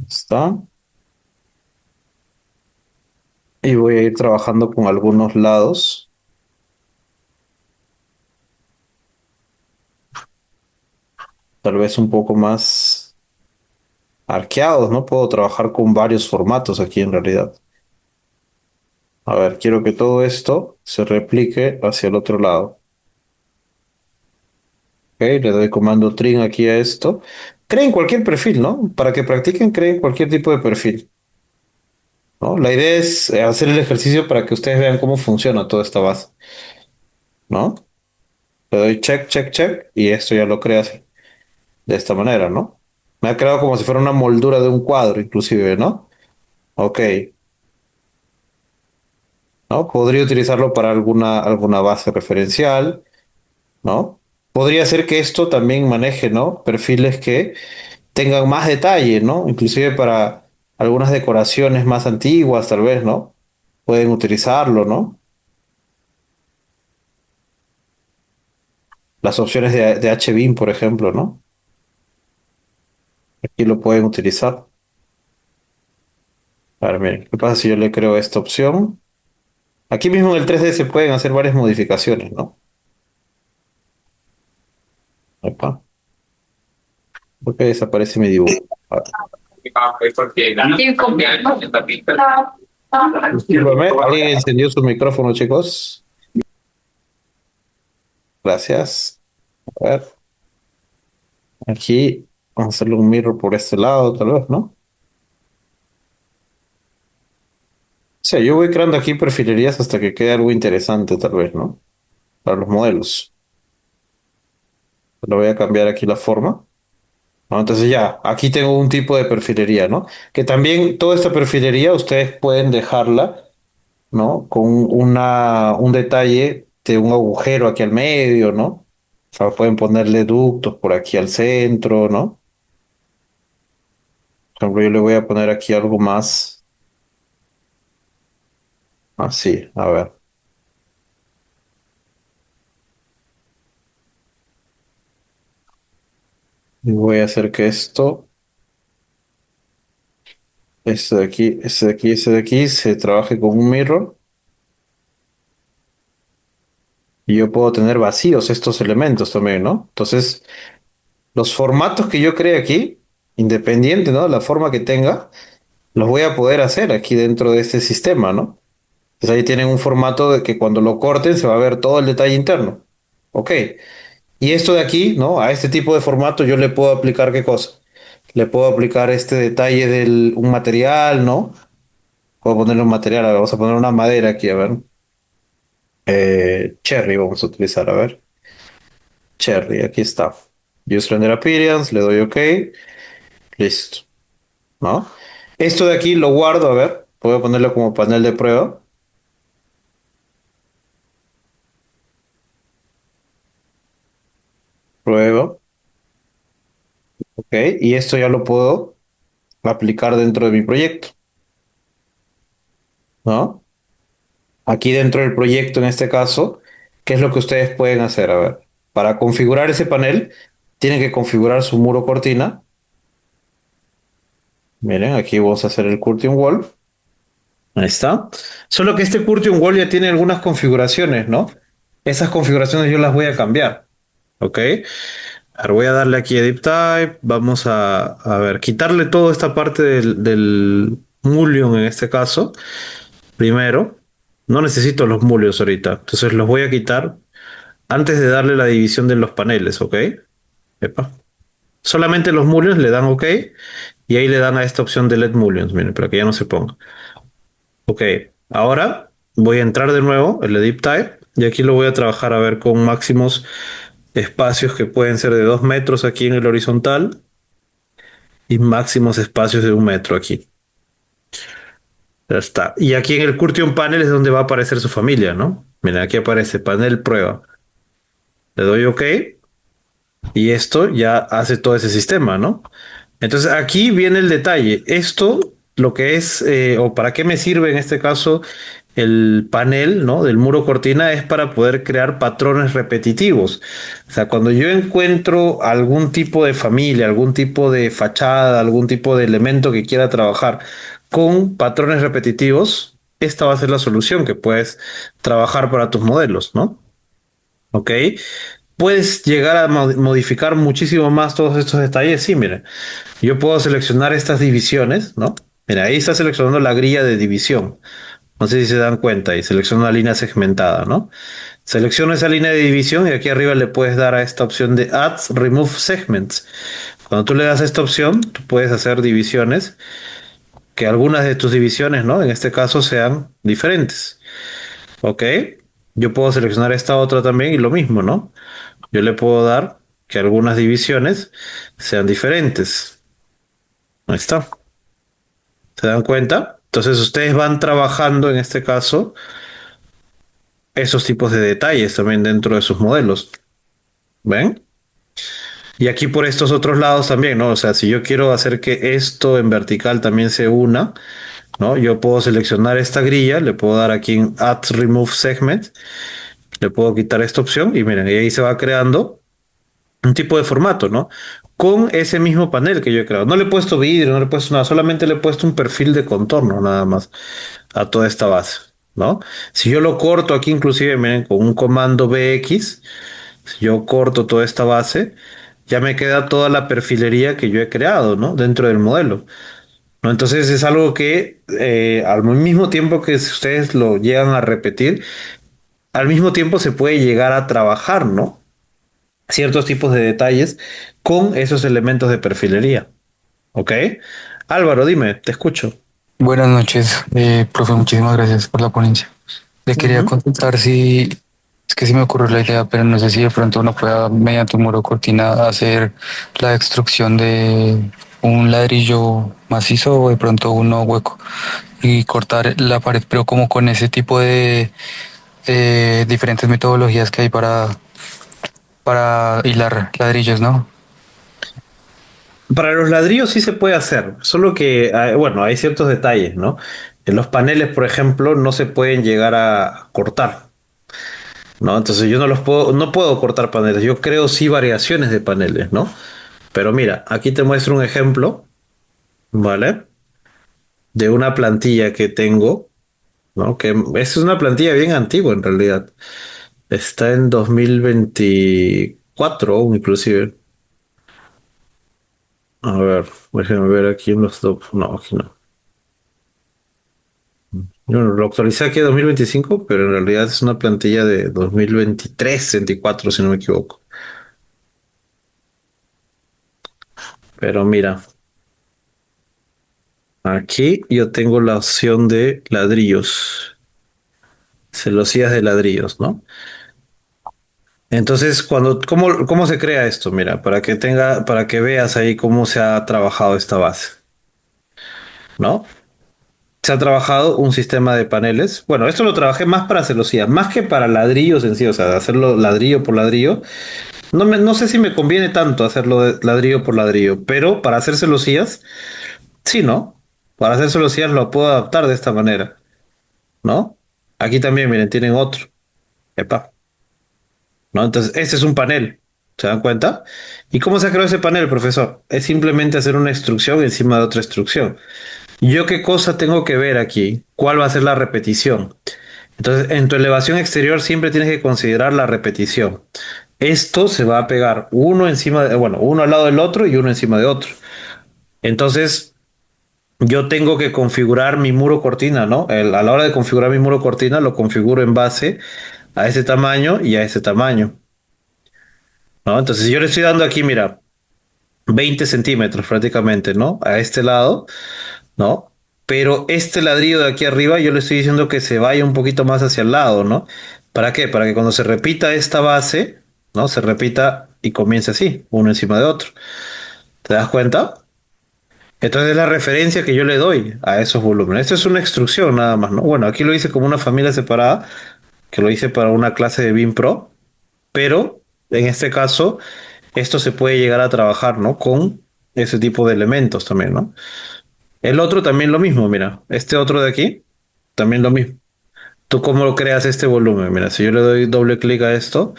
Está. Y voy a ir trabajando con algunos lados, tal vez un poco más arqueados, ¿no? Puedo trabajar con varios formatos aquí en realidad. A ver, quiero que todo esto se replique hacia el otro lado. Ok, le doy comando trim aquí a esto. Creen cualquier perfil, ¿no? Para que practiquen, creen cualquier tipo de perfil. ¿no? La idea es hacer el ejercicio para que ustedes vean cómo funciona toda esta base, ¿no? Le doy check, check, check y esto ya lo crea así, de esta manera, ¿no? Me ha creado como si fuera una moldura de un cuadro, inclusive, ¿no? Ok, ¿no? Podría utilizarlo para alguna base referencial, ¿no? Podría ser que esto también maneje, ¿no? Perfiles que tengan más detalle, ¿no? Inclusive para algunas decoraciones más antiguas, tal vez, ¿no? Pueden utilizarlo, ¿no? Las opciones de HBIM, por ejemplo, ¿no? Aquí lo pueden utilizar. A ver, miren, ¿qué pasa si yo le creo esta opción? Aquí mismo en el 3D se pueden hacer varias modificaciones, ¿no? Epa, ¿por qué desaparece mi dibujo? A ver, discúlpame, ¿alguien encendió su micrófono, chicos? Gracias. A ver, aquí vamos a hacerle un mirror por este lado, tal vez, ¿no? O sea, yo voy creando aquí perfilerías hasta que quede algo interesante, tal vez, ¿no? Para los modelos. Le voy a cambiar aquí la forma, ¿no? Entonces ya, aquí tengo un tipo de perfilería, ¿no? Que también toda esta perfilería ustedes pueden dejarla, ¿no? Con un detalle de un agujero aquí al medio, ¿no? O sea, pueden ponerle ductos por aquí al centro, ¿no? Por ejemplo, yo le voy a poner aquí algo más así, a ver. Y voy a hacer que esto, este de aquí, este de aquí, este de aquí, se trabaje con un mirror y yo puedo tener vacíos estos elementos también, ¿no? Entonces, los formatos que yo cree aquí, independiente, ¿no? La forma que tenga, los voy a poder hacer aquí dentro de este sistema, ¿no? Entonces ahí tienen un formato de que cuando lo corten se va a ver todo el detalle interno. Ok. Y esto de aquí, ¿no? A este tipo de formato yo le puedo aplicar ¿qué cosa? Le puedo aplicar este detalle de un material, ¿no? Puedo ponerle un material, a ver, vamos a poner una madera aquí, a ver. Cherry vamos a utilizar, a ver. Cherry, aquí está. Use Render Appearance, le doy OK, listo, ¿no? Esto de aquí lo guardo, a ver. Voy a ponerlo como panel de prueba. Prueba, OK. Y esto ya lo puedo aplicar dentro de mi proyecto, ¿no? Aquí dentro del proyecto, en este caso, ¿qué es lo que ustedes pueden hacer? A ver, para configurar ese panel, tienen que configurar su muro cortina. Miren, aquí vamos a hacer el curtain wall. Ahí está. Solo que este curtain wall ya tiene algunas configuraciones, ¿no? Esas configuraciones yo las voy a cambiar, ¿ok? A ver, voy a darle aquí Edit Type. Vamos a ver, quitarle toda esta parte del mullion en este caso. Primero, no necesito los mullions ahorita, entonces los voy a quitar antes de darle la división de los paneles, ¿ok? Epa. Solamente los mullions le dan OK y ahí le dan a esta opción de LED mullions, miren, para que ya no se ponga. Ok, ahora voy a entrar de nuevo el Edit Type y aquí lo voy a trabajar a ver con máximos espacios que pueden ser de 2 metros aquí en el horizontal y máximos espacios de 1 metro aquí. Ya está. Y aquí en el Curtion Panel es donde va a aparecer su familia, ¿no? Miren, aquí aparece panel prueba. Le doy OK y esto ya hace todo ese sistema, ¿no? Entonces aquí viene el detalle. Esto, lo que es, o para qué me sirve en este caso el panel, ¿no? Del muro cortina es para poder crear patrones repetitivos. O sea, cuando yo encuentro algún tipo de familia, algún tipo de fachada, algún tipo de elemento que quiera trabajar con patrones repetitivos, esta va a ser la solución que puedes trabajar para tus modelos, ¿no? ¿Ok? Puedes llegar a modificar muchísimo más todos estos detalles. Sí, mire, yo puedo seleccionar estas divisiones, ¿no? Mira, ahí está seleccionando la grilla de división. No sé si se dan cuenta y selecciona una línea segmentada, ¿no? Selecciona esa línea de división y aquí arriba le puedes dar a esta opción de Add Remove Segments. Cuando tú le das a esta opción, tú puedes hacer divisiones que algunas de tus divisiones, ¿no? En este caso sean diferentes, ¿ok? Yo puedo seleccionar esta otra también y lo mismo, ¿no? Yo le puedo dar que algunas divisiones sean diferentes. Ahí está. ¿Se dan cuenta? Entonces ustedes van trabajando en este caso esos tipos de detalles también dentro de sus modelos. ¿Ven? Y aquí por estos otros lados también, ¿no? O sea, si yo quiero hacer que esto en vertical también se una, ¿no? Yo puedo seleccionar esta grilla, le puedo dar aquí en Add Remove Segment, le puedo quitar esta opción y miren, y ahí se va creando un tipo de formato, ¿no? Con ese mismo panel que yo he creado. No le he puesto vidrio, no le he puesto nada, solamente le he puesto un perfil de contorno nada más a toda esta base, ¿no? Si yo lo corto aquí inclusive, miren, con un comando BX, si yo corto toda esta base, ya me queda toda la perfilería que yo he creado, ¿no? Dentro del modelo, ¿no? Entonces es algo que al mismo tiempo que si ustedes lo llegan a repetir, al mismo tiempo se puede llegar a trabajar, ¿no? Ciertos tipos de detalles con esos elementos de perfilería, ¿ok? Álvaro, dime, te escucho. Buenas noches, profe, muchísimas gracias por la ponencia. Le quería Ujú. consultar si, es que sí me ocurrió la idea, pero no sé si de pronto uno pueda, mediante un muro cortina, hacer la extrusión de un ladrillo macizo o de pronto uno hueco y cortar la pared, pero como con ese tipo de diferentes metodologías que hay para hilar ladrillos, ¿no? Para los ladrillos sí se puede hacer, solo que, bueno, hay ciertos detalles, ¿no? En los paneles, por ejemplo, no se pueden llegar a cortar, ¿no? Entonces yo no los puedo, no puedo cortar paneles, yo creo sí variaciones de paneles, ¿no? Pero mira, aquí te muestro un ejemplo, ¿vale? De una plantilla que tengo, ¿no? Que es una plantilla bien antigua en realidad. Está en 2024 inclusive. A ver, déjenme ver aquí en los top. No, aquí no. Yo lo actualicé aquí a 2025, pero en realidad es una plantilla de 2023, 24, si no me equivoco. Pero mira, aquí yo tengo la opción de ladrillos, celosías de ladrillos, ¿no? Entonces, ¿cómo se crea esto? Mira, para que veas ahí cómo se ha trabajado esta base, ¿no? Se ha trabajado un sistema de paneles. Bueno, esto lo trabajé más para celosías, más que para ladrillos en sí, o sea, hacerlo ladrillo por ladrillo. No sé si me conviene tanto hacerlo de ladrillo por ladrillo, pero para hacer celosías, sí, ¿no? Para hacer celosías lo puedo adaptar de esta manera, ¿no? Aquí también, miren, tienen otro. Epa, ¿no? Entonces, este es un panel. ¿Se dan cuenta? ¿Y cómo se creó ese panel, profesor? Es simplemente hacer una instrucción encima de otra instrucción. ¿Yo qué cosa tengo que ver aquí? ¿Cuál va a ser la repetición? Entonces, en tu elevación exterior siempre tienes que considerar la repetición. Esto se va a pegar uno encima de, bueno, uno al lado del otro y uno encima de otro. Entonces, yo tengo que configurar mi muro cortina, ¿no? A la hora de configurar mi muro cortina, lo configuro en base a ese tamaño y a ese tamaño, ¿no? Entonces, si yo le estoy dando aquí, mira, 20 centímetros prácticamente, ¿no? A este lado, ¿no? Pero este ladrillo de aquí arriba yo le estoy diciendo que se vaya un poquito más hacia el lado, ¿no? ¿Para qué? Para que cuando se repita esta base, ¿no? Se repita y comience así, uno encima de otro. ¿Te das cuenta? Entonces es la referencia que yo le doy a esos volúmenes. Esto es una instrucción nada más, ¿no? Bueno, aquí lo hice como una familia separada, que lo hice para una clase de BIM Pro, pero en este caso esto se puede llegar a trabajar, ¿no? Con ese tipo de elementos también, ¿no? El otro también lo mismo, mira. Este otro de aquí, también lo mismo. ¿Tú cómo lo creas este volumen? Mira, si yo le doy doble clic a esto,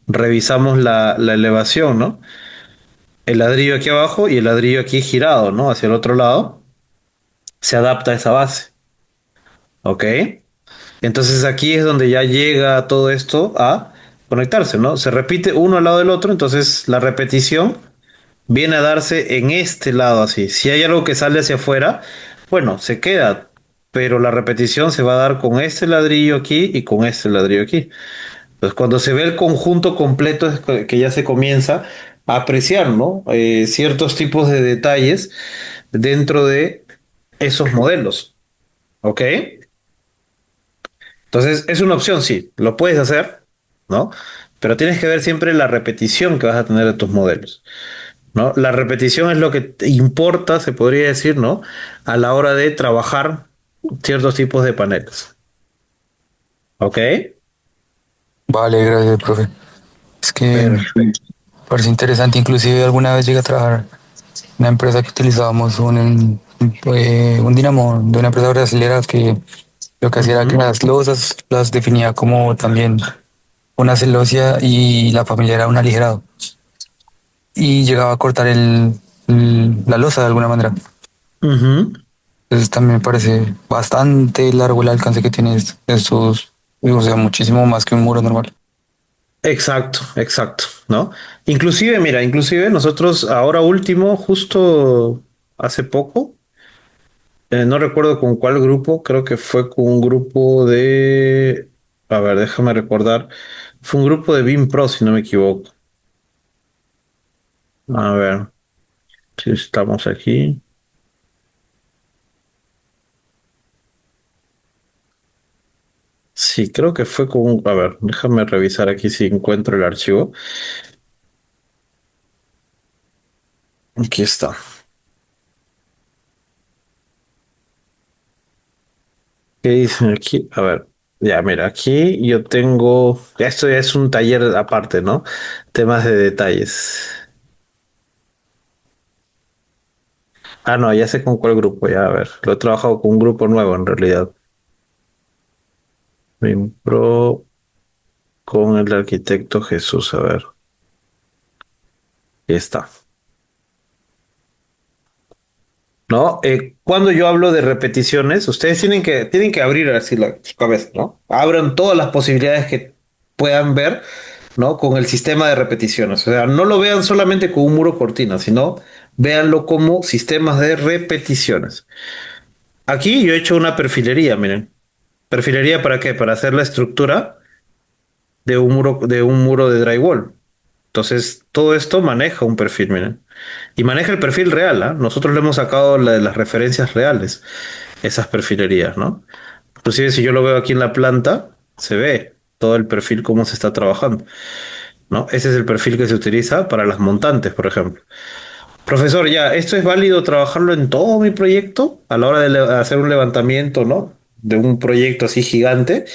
revisamos la elevación, ¿no? El ladrillo aquí abajo y el ladrillo aquí girado, ¿no? Hacia el otro lado, se adapta a esa base, ¿ok? Entonces aquí es donde ya llega todo esto a conectarse, ¿no? Se repite uno al lado del otro, entonces la repetición viene a darse en este lado así. Si hay algo que sale hacia afuera, bueno, se queda, pero la repetición se va a dar con este ladrillo aquí y con este ladrillo aquí. Entonces, cuando se ve el conjunto completo es que ya se comienza a apreciar, ¿no? Ciertos tipos de detalles dentro de esos modelos, ¿ok? Entonces, es una opción, sí, lo puedes hacer, ¿no? Pero tienes que ver siempre la repetición que vas a tener de tus modelos, ¿no? La repetición es lo que te importa, se podría decir, ¿no? A la hora de trabajar ciertos tipos de paneles, ¿ok? Vale, gracias, profe. Es que Perfecto. parece interesante. Inclusive alguna vez llegué a trabajar en una empresa que utilizábamos un dinamo de una empresa brasilera que lo que hacía era que Ujú, las losas las definía como también una celosía y la familia era un aligerado. Y llegaba a cortar la losa de alguna manera. ujú. Entonces también me parece bastante largo el alcance que tiene estos, o sea, muchísimo más que un muro normal. Exacto, exacto, ¿no? Inclusive, mira, inclusive nosotros ahora último, justo hace poco, no recuerdo con cuál grupo, creo que fue con un grupo de, a ver, déjame recordar, fue un grupo de BIM Pro, si no me equivoco. A ver, si estamos aquí. Sí, creo que fue con a ver, déjame revisar aquí si encuentro el archivo. Aquí está. ¿Qué dicen aquí? A ver, ya, mira, aquí yo tengo, esto ya es un taller aparte, ¿no? Temas de detalles. Ah, no, ya sé con cuál grupo, ya, a ver, lo he trabajado con un grupo nuevo en realidad. Pro con el arquitecto Jesús, a ver, ahí está. ¿No? Cuando yo hablo de repeticiones, ustedes tienen que abrir así su cabeza, ¿no? Abran todas las posibilidades que puedan ver, ¿no? Con el sistema de repeticiones. O sea, no lo vean solamente como un muro cortina, sino véanlo como sistemas de repeticiones. Aquí yo he hecho una perfilería, miren. ¿Perfilería para qué? Para hacer la estructura de un muro de drywall. Entonces, todo esto maneja un perfil, miren. Y maneja el perfil real, ¿ah? Nosotros le hemos sacado las referencias reales, esas perfilerías, ¿no? Inclusive si yo lo veo aquí en la planta, se ve todo el perfil, cómo se está trabajando, ¿no? Ese es el perfil que se utiliza para las montantes, por ejemplo. Profesor, ya, ¿esto es válido trabajarlo en todo mi proyecto a la hora de hacer un levantamiento, ¿no? De un proyecto así gigante.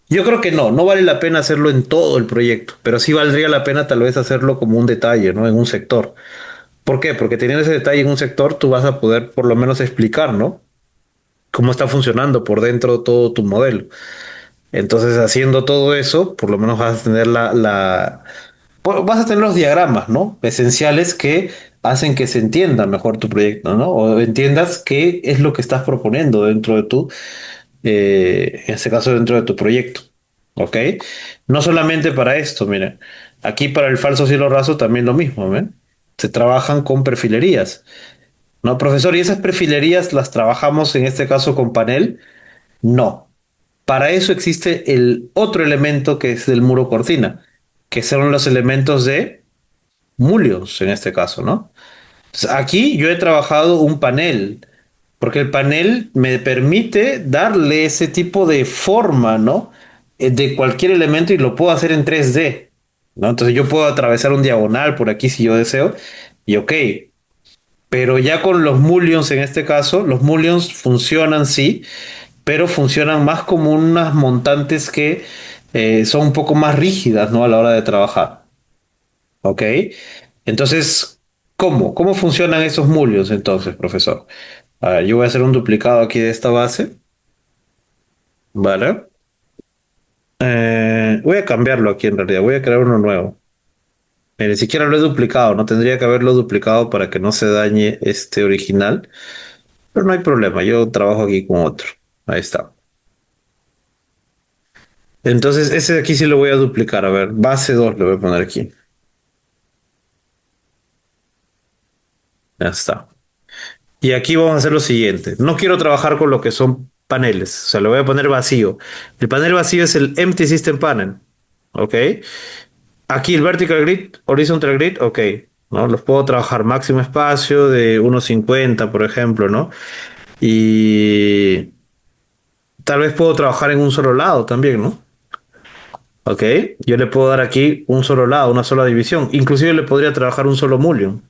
Yo creo que no, no vale la pena hacerlo en todo el proyecto, pero sí valdría la pena tal vez hacerlo como un detalle, ¿no? En un sector. ¿Por qué? Porque teniendo ese detalle en un sector, tú vas a poder por lo menos explicar, ¿no? Cómo está funcionando por dentro todo tu modelo. Entonces, haciendo todo eso, por lo menos vas a tener vas a tener los diagramas, ¿no? Esenciales que hacen que se entienda mejor tu proyecto, ¿no? O entiendas qué es lo que estás proponiendo dentro de en este caso, dentro de tu proyecto, ¿ok? No solamente para esto, mira, aquí para el falso cielo raso también lo mismo, ¿ven? Se trabajan con perfilerías. No, profesor, ¿y esas perfilerías las trabajamos en este caso con panel? No. Para eso existe el otro elemento que es el muro cortina, que son los elementos de mullions en este caso, ¿no? Entonces, aquí yo he trabajado un panel, porque el panel me permite darle ese tipo de forma, ¿no? De cualquier elemento y lo puedo hacer en 3D, ¿no? Entonces yo puedo atravesar un diagonal por aquí si yo deseo, y ok, pero ya con los mullions en este caso, los mullions funcionan sí, pero funcionan más como unas montantes que son un poco más rígidas, ¿no? A la hora de trabajar, ¿ok? Entonces, ¿cómo? ¿Cómo funcionan esos mullions entonces, profesor? A ver, yo voy a hacer un duplicado aquí de esta base, ¿vale? Voy a cambiarlo aquí en realidad, voy a crear uno nuevo. Ni siquiera lo he duplicado, no tendría que haberlo duplicado para que no se dañe este original. Pero no hay problema, yo trabajo aquí con otro. Ahí está. Entonces, ese de aquí sí lo voy a duplicar. A ver, base 2 le voy a poner aquí. Ya está. Y aquí vamos a hacer lo siguiente. No quiero trabajar con lo que son paneles. O sea, le voy a poner vacío. El panel vacío es el Empty System Panel. ¿Ok? Aquí el Vertical Grid, Horizontal Grid, ok. ¿No? Los puedo trabajar máximo espacio de 1.50, por ejemplo, ¿no? Y tal vez puedo trabajar en un solo lado también, ¿no? Ok, yo le puedo dar aquí un solo lado, una sola división. Inclusive le podría trabajar un solo mullion.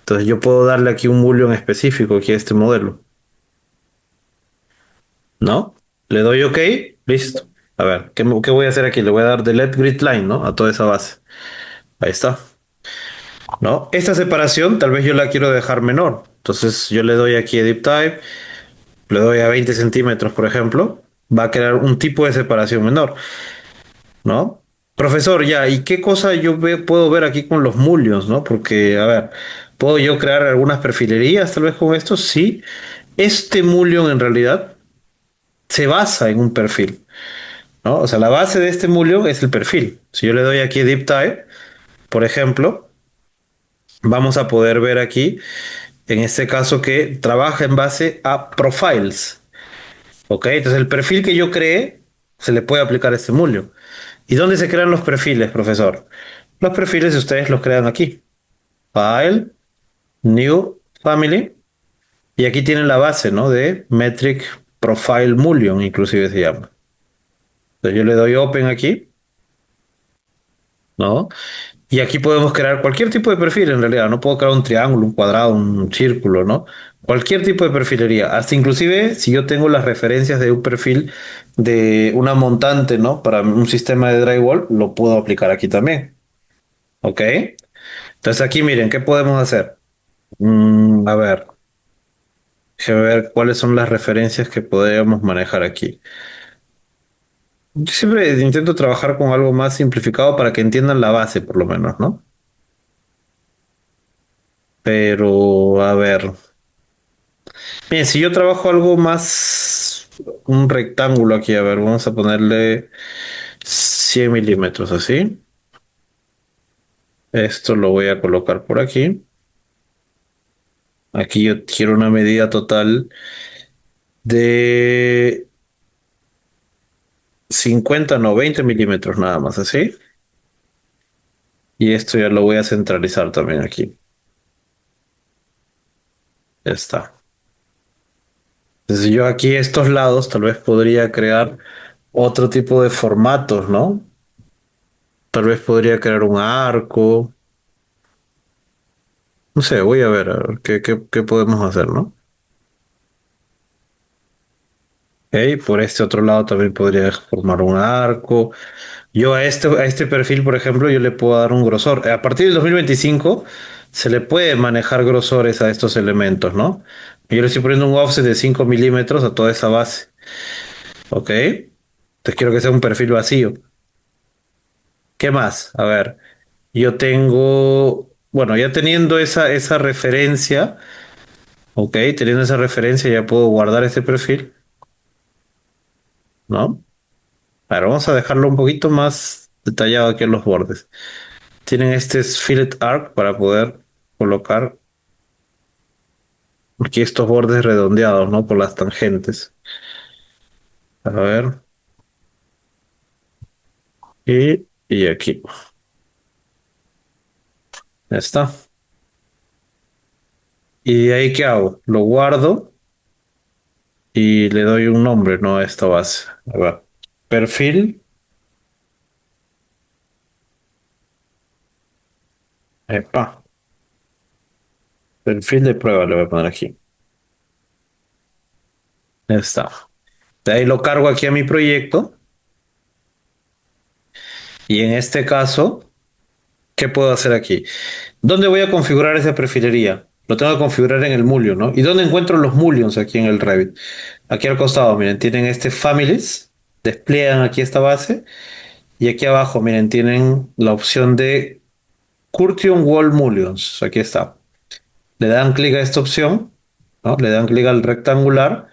Entonces yo puedo darle aquí un mullion específico aquí a este modelo, ¿no? Le doy OK, listo. A ver, ¿qué voy a hacer aquí? Le voy a dar delete grid line, ¿no? A toda esa base. Ahí está, ¿no? Esta separación tal vez yo la quiero dejar menor. Entonces yo le doy aquí edit type, le doy a 20 centímetros, por ejemplo. Va a crear un tipo de separación menor, ¿no? Profesor, ya, ¿y qué cosa puedo ver aquí con los mullions, ¿no? Porque, a ver, ¿puedo yo crear algunas perfilerías tal vez con esto? Sí. Este mullion en realidad se basa en un perfil, ¿no? O sea, la base de este mullion es el perfil. Si yo le doy aquí deep type, por ejemplo, vamos a poder ver aquí, en este caso, que trabaja en base a profiles, ¿ok? Entonces, el perfil que yo creé se le puede aplicar a este mullion. ¿Y dónde se crean los perfiles, profesor? Los perfiles ustedes los crean aquí. File, New, Family. Y aquí tienen la base, ¿no? De Metric Profile Mullion, inclusive se llama. Entonces yo le doy Open aquí, ¿no? Y aquí podemos crear cualquier tipo de perfil en realidad. No puedo crear un triángulo, un cuadrado, un círculo, ¿no? Cualquier tipo de perfilería. Hasta inclusive si yo tengo las referencias de un perfil de una montante, ¿no? Para un sistema de drywall, lo puedo aplicar aquí también. ¿Ok? Entonces aquí miren, ¿qué podemos hacer? A ver, déjame ver cuáles son las referencias que podríamos manejar aquí. Yo siempre intento trabajar con algo más simplificado para que entiendan la base, por lo menos, ¿no? Pero, a ver. Bien, si yo trabajo algo más, un rectángulo aquí, a ver, vamos a ponerle 100 milímetros así. Esto lo voy a colocar por aquí. Aquí yo quiero una medida total de 50 no, 20 milímetros nada más, así. Y esto ya lo voy a centralizar también aquí. Ya está. Entonces yo aquí estos lados tal vez podría crear otro tipo de formatos, ¿no? Tal vez podría crear un arco. No sé, voy a ver qué podemos hacer, ¿no? Ok, por este otro lado también podría formar un arco. Yo a este perfil, por ejemplo, yo le puedo dar un grosor. A partir del 2025 se le puede manejar grosores a estos elementos, ¿no? Yo le estoy poniendo un offset de 5 milímetros a toda esa base. ¿Ok? Entonces quiero que sea un perfil vacío. ¿Qué más? A ver, yo tengo, bueno, ya teniendo esa referencia, ¿ok? Teniendo esa referencia ya puedo guardar este perfil, ¿no? Ahora vamos a dejarlo un poquito más detallado aquí en los bordes. Tienen este fillet arc para poder colocar aquí estos bordes redondeados, ¿no? Por las tangentes. A ver, y aquí. Ya está. ¿Y de ahí qué hago? Lo guardo y le doy un nombre, ¿no? A esta base. A ver. Perfil. Epa. Perfil de prueba le voy a poner aquí. Ya está. De ahí lo cargo aquí a mi proyecto. Y en este caso, ¿qué puedo hacer aquí? ¿Dónde voy a configurar esa perfilería? Lo tengo que configurar en el Mullion, ¿no? ¿Y dónde encuentro los Mullions aquí en el Revit? Aquí al costado, miren, tienen este Families, despliegan aquí esta base, y aquí abajo, miren, tienen la opción de Curtain Wall Mullions. Aquí está. Le dan clic a esta opción, ¿no? Le dan clic al rectangular,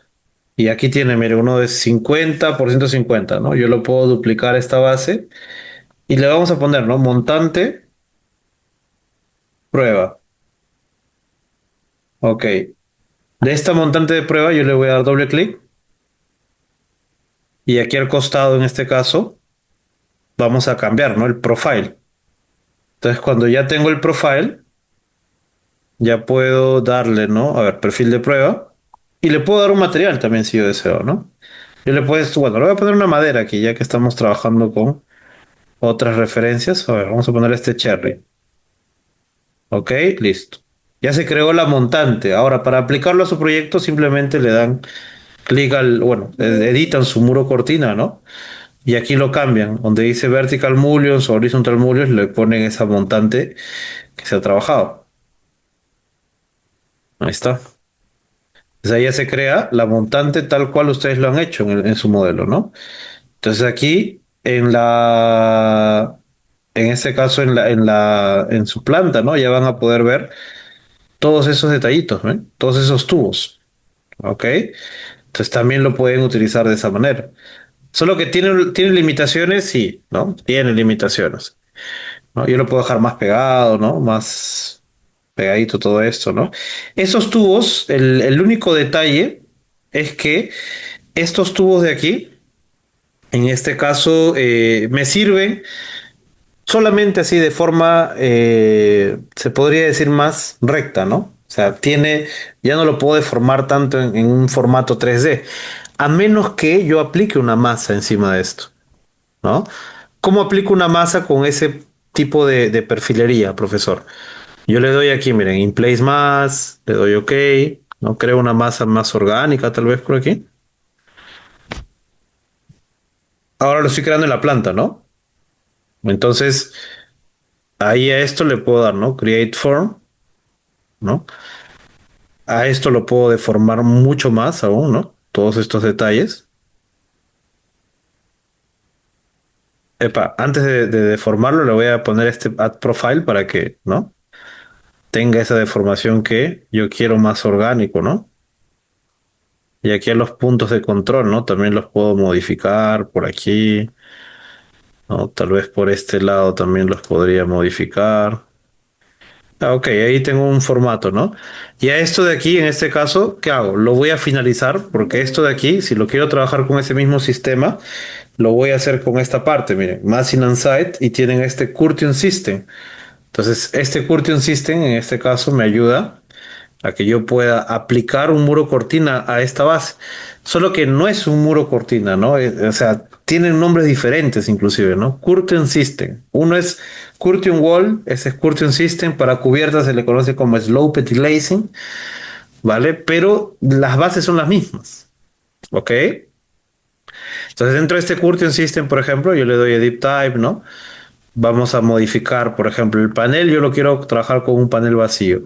y aquí tiene, miren, uno de 50 por 150, ¿no? Yo lo puedo duplicar a esta base, y le vamos a poner, ¿no? Montante, prueba. Ok. De esta montante de prueba yo le voy a dar doble clic y aquí al costado en este caso vamos a cambiar, ¿no? El profile. Entonces cuando ya tengo el profile ya puedo darle, ¿no? A ver, perfil de prueba. Y le puedo dar un material también si yo deseo, ¿no? Yo le puedo, bueno, le voy a poner una madera aquí, ya que estamos trabajando con otras referencias. A ver, vamos a poner este cherry. Ok, listo. Ya se creó la montante. Ahora, para aplicarlo a su proyecto, simplemente le dan clic al, bueno, editan su muro cortina, ¿no? Y aquí lo cambian. Donde dice vertical mullions o horizontal mullions, le ponen esa montante que se ha trabajado. Ahí está. Entonces ahí ya se crea la montante tal cual ustedes lo han hecho en su modelo, ¿no? Entonces aquí en este caso en su planta, ¿no? Ya van a poder ver todos esos detallitos, ¿eh? Todos esos tubos, ¿ok? Entonces también lo pueden utilizar de esa manera. Solo que tiene limitaciones, sí, ¿no? Tiene limitaciones, ¿no? Yo lo puedo dejar más pegado, ¿no? Más pegadito todo esto, ¿no? Esos tubos, el único detalle es que estos tubos de aquí, en este caso, me sirven solamente así de forma, se podría decir más recta, ¿no? O sea, ya no lo puedo deformar tanto en un formato 3D, a menos que yo aplique una masa encima de esto, ¿no? ¿Cómo aplico una masa con ese tipo de perfilería, profesor? Yo le doy aquí, miren, in place más, le doy OK, ¿no? Creo una masa más orgánica, tal vez por aquí. Ahora lo estoy creando en la planta, ¿no? Entonces, ahí a esto le puedo dar, ¿no? Create form, ¿no? A esto lo puedo deformar mucho más aún, ¿no? Todos estos detalles. Epa, antes de deformarlo le voy a poner este add profile para que, ¿no? Tenga esa deformación que yo quiero más orgánico, ¿no? Y aquí a los puntos de control, ¿no? También los puedo modificar por aquí, ¿no? Tal vez por este lado también los podría modificar. Ah, ok, ahí tengo un formato, ¿no? Y a esto de aquí, en este caso, ¿qué hago? Lo voy a finalizar porque esto de aquí, si lo quiero trabajar con ese mismo sistema, lo voy a hacer con esta parte, miren, Machine and Site y tienen este Curtion System. Entonces, este Curtion System, en este caso, me ayuda a que yo pueda aplicar un muro cortina a esta base. Solo que no es un muro cortina, ¿no? O sea, tienen nombres diferentes inclusive, ¿no? Curtain System. Uno es Curtain Wall, ese es Curtain System. Para cubiertas se le conoce como Slow Petty Glazing, ¿vale? Pero las bases son las mismas, ¿ok? Entonces dentro de este Curtain System, por ejemplo, yo le doy Edit Type, ¿no? Vamos a modificar, por ejemplo, el panel. Yo lo quiero trabajar con un panel vacío.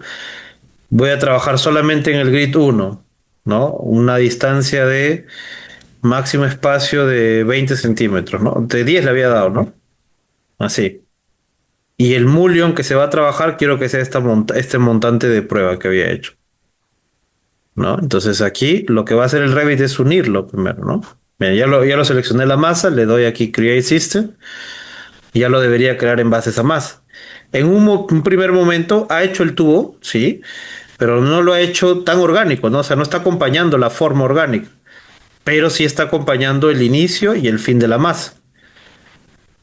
Voy a trabajar solamente en el grid uno, ¿no? Una distancia de máximo espacio de 20 centímetros, ¿no? De 10 le había dado, ¿no? Así. Y el mullion que se va a trabajar, quiero que sea este montante de prueba que había hecho, ¿no? Entonces aquí lo que va a hacer el Revit es unirlo primero, ¿no? Bien, ya lo seleccioné la masa, le doy aquí Create System y ya lo debería crear en base a esa masa. En un primer momento ha hecho el tubo, sí, pero no lo ha hecho tan orgánico, ¿no? O sea, no está acompañando la forma orgánica, pero sí está acompañando el inicio y el fin de la masa.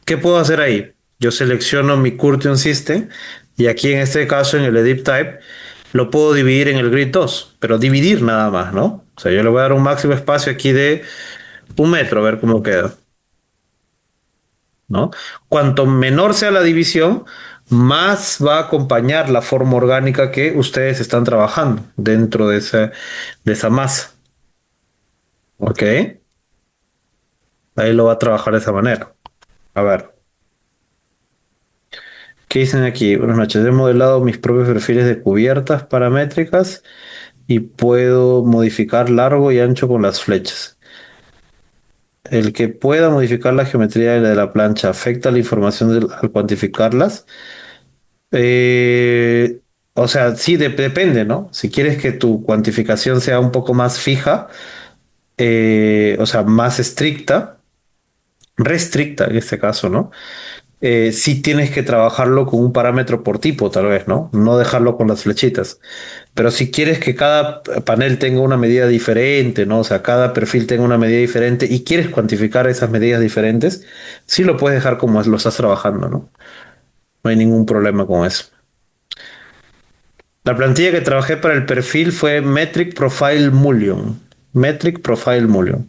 ¿Qué puedo hacer ahí? Yo selecciono mi Curtion System y aquí en este caso en el Edit Type lo puedo dividir en el grid 2, pero dividir nada más, ¿no? O sea, yo le voy a dar un máximo espacio aquí de 1 metro, a ver cómo queda, ¿no? Cuanto menor sea la división, más va a acompañar la forma orgánica que ustedes están trabajando dentro de esa masa, ¿ok? Ahí lo va a trabajar de esa manera. A ver, ¿qué dicen aquí? Buenas noches, he modelado mis propios perfiles de cubiertas paramétricas y puedo modificar largo y ancho con las flechas. El que pueda modificar la geometría de la plancha afecta la información al cuantificarlas. Eh, o sea, sí, depende, ¿no? Si quieres que tu cuantificación sea un poco más fija, o sea, más estricta, restricta en este caso, ¿no? Sí tienes que trabajarlo con un parámetro por tipo, tal vez, ¿no? No dejarlo con las flechitas. Pero si quieres que cada panel tenga una medida diferente, ¿no? O sea, cada perfil tenga una medida diferente y quieres cuantificar esas medidas diferentes, sí lo puedes dejar como lo estás trabajando, ¿no? No hay ningún problema con eso. La plantilla que trabajé para el perfil fue Metric Profile Mullion. Metric Profile Mullion.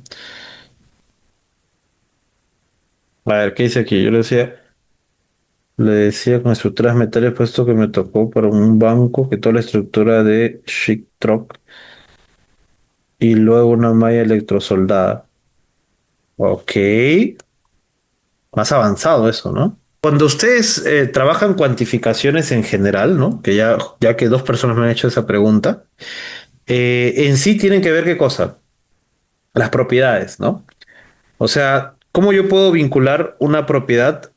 A ver, ¿qué dice aquí? Yo le decía con estructuras metales, puesto que me tocó para un banco que toda la estructura de Sheetrock y luego una malla electrosoldada. Ok, más avanzado eso, ¿no? Cuando ustedes trabajan cuantificaciones en general, ¿no? Que ya que dos personas me han hecho esa pregunta, en sí tienen que ver qué cosa, las propiedades, ¿no? O sea, ¿cómo yo puedo vincular una propiedad,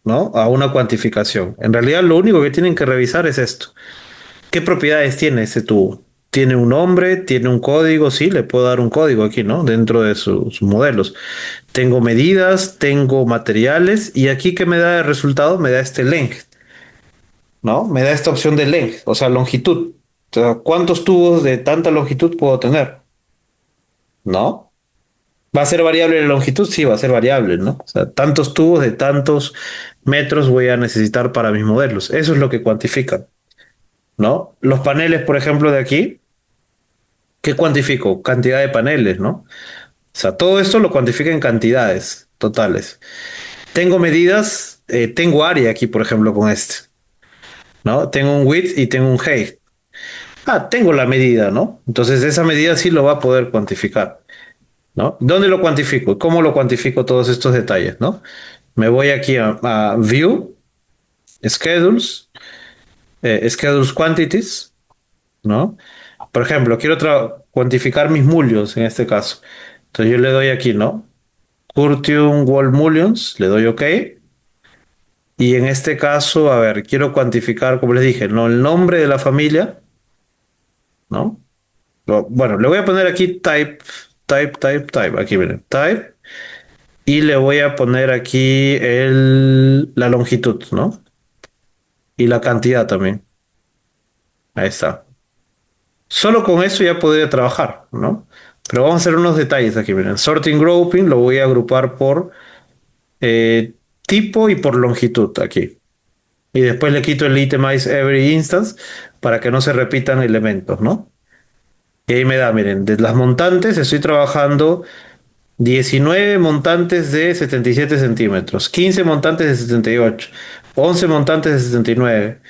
¿no? A una cuantificación? En realidad, lo único que tienen que revisar es esto. ¿Qué propiedades tiene ese tubo? ¿Tiene un nombre? ¿Tiene un código? Sí, le puedo dar un código aquí, ¿no? Dentro de sus modelos. Tengo medidas, tengo materiales y aquí que me da el resultado, me da este length, ¿no? Me da esta opción de length, o sea, longitud. O sea, ¿cuántos tubos de tanta longitud puedo tener? ¿No? ¿Va a ser variable la longitud? Sí, va a ser variable, ¿no? O sea, tantos tubos de tantos metros voy a necesitar para mis modelos. Eso es lo que cuantifican, ¿no? Los paneles, por ejemplo, de aquí, ¿qué cuantifico? Cantidad de paneles, ¿no? O sea, todo esto lo cuantifica en cantidades totales. Tengo medidas, tengo área aquí, por ejemplo, con este, ¿no? Tengo un width y tengo un height. Ah, tengo la medida, ¿no? Entonces esa medida sí lo va a poder cuantificar, ¿no? ¿Dónde lo cuantifico? ¿Cómo lo cuantifico todos estos detalles, ¿no? Me voy aquí a View, Schedules, Schedules Quantities, ¿no? Por ejemplo, quiero cuantificar mis mullions en este caso. Entonces yo le doy aquí, ¿no? Curtium Wall Mullions, le doy OK. Y en este caso, a ver, quiero cuantificar, como les dije, ¿no? El nombre de la familia, ¿no? Bueno, le voy a poner aquí type. Aquí miren, type. Y le voy a poner aquí la longitud, ¿no? Y la cantidad también. Ahí está. Solo con eso ya podría trabajar, ¿no? Pero vamos a hacer unos detalles aquí, miren. Sorting grouping lo voy a agrupar por eh, tipo y por longitud aquí. Y después le quito el itemize every instance para que no se repitan elementos, ¿no? Y ahí me da, miren, de las montantes estoy trabajando 19 montantes de 77 centímetros, 15 montantes de 78, 11 montantes de 79,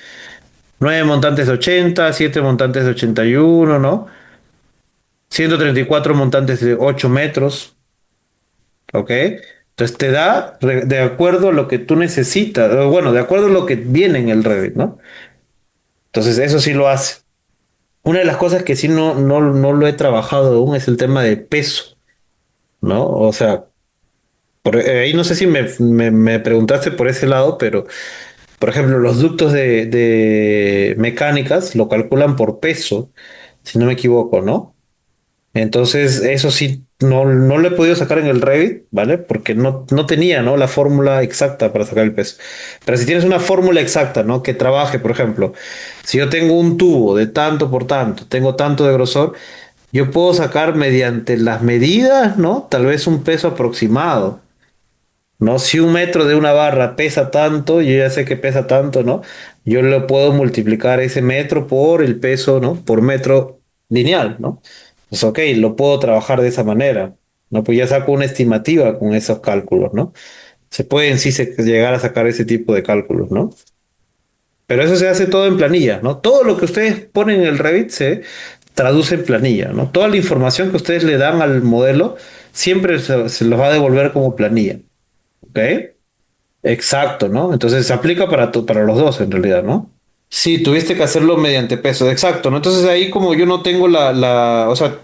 9 montantes de 80, 7 montantes de 81, ¿no? 134 montantes de 8 metros, ¿ok? Entonces te da de acuerdo a lo que tú necesitas, o bueno, de acuerdo a lo que viene en el Revit, ¿no? Entonces eso sí lo hace. Una de las cosas que sí no lo he trabajado aún es el tema de peso, ¿no? O sea, ahí no sé si me preguntaste por ese lado, pero por ejemplo, los ductos de mecánicas lo calculan por peso, si no me equivoco, ¿no? Entonces, eso sí, no lo he podido sacar en el Revit, ¿vale? Porque no tenía, ¿no? La fórmula exacta para sacar el peso. Pero si tienes una fórmula exacta, ¿no? Que trabaje, por ejemplo, si yo tengo un tubo de tanto por tanto, tengo tanto de grosor, yo puedo sacar mediante las medidas, ¿no? Tal vez un peso aproximado. ¿No? Si un metro de una barra pesa tanto, yo ya sé que pesa tanto, ¿no? Yo lo puedo multiplicar ese metro por el peso, ¿no? Por metro lineal, ¿no? Pues ok, lo puedo trabajar de esa manera, ¿no? Pues ya saco una estimativa con esos cálculos, ¿no? Se pueden sí llegar a sacar ese tipo de cálculos, ¿no? Pero eso se hace todo en planilla, ¿no? Todo lo que ustedes ponen en el Revit se traduce en planilla, ¿no? Toda la información que ustedes le dan al modelo siempre se los va a devolver como planilla, ¿ok? Exacto, ¿no? Entonces se aplica para los dos en realidad, ¿no? Sí, tuviste que hacerlo mediante peso, exacto, ¿no? Entonces ahí como yo no tengo o sea,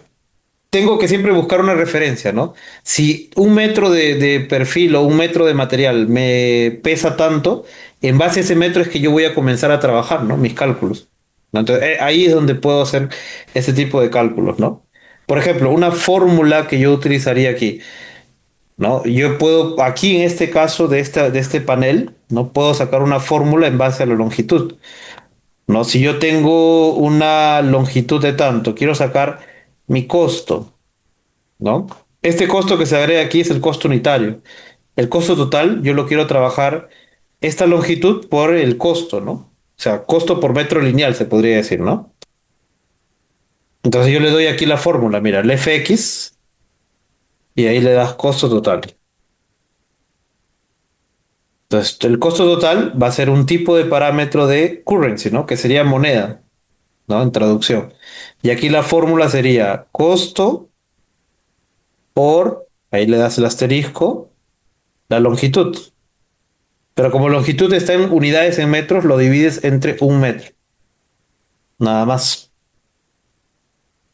tengo que siempre buscar una referencia, ¿no? Si un metro de perfil o un metro de material me pesa tanto, en base a ese metro es que yo voy a comenzar a trabajar, ¿no? Mis cálculos, ¿no? Entonces ahí es donde puedo hacer ese tipo de cálculos, ¿no? Por ejemplo, una fórmula que yo utilizaría aquí. ¿No? Yo puedo, aquí en este caso de este panel, ¿no? Puedo sacar una fórmula en base a la longitud, ¿no? Si yo tengo una longitud de tanto, quiero sacar mi costo, ¿no? Este costo que se agrega aquí es el costo unitario. El costo total, yo lo quiero trabajar esta longitud por el costo, ¿no? O sea, costo por metro lineal se podría decir, ¿no? Entonces yo le doy aquí la fórmula, mira, el FX y ahí le das costo total. Entonces el costo total va a ser un tipo de parámetro de currency, ¿no? Que sería moneda, ¿no? En traducción. Y aquí la fórmula sería costo por, ahí le das el asterisco, la longitud. Pero como longitud está en unidades en metros, lo divides entre un metro, nada más.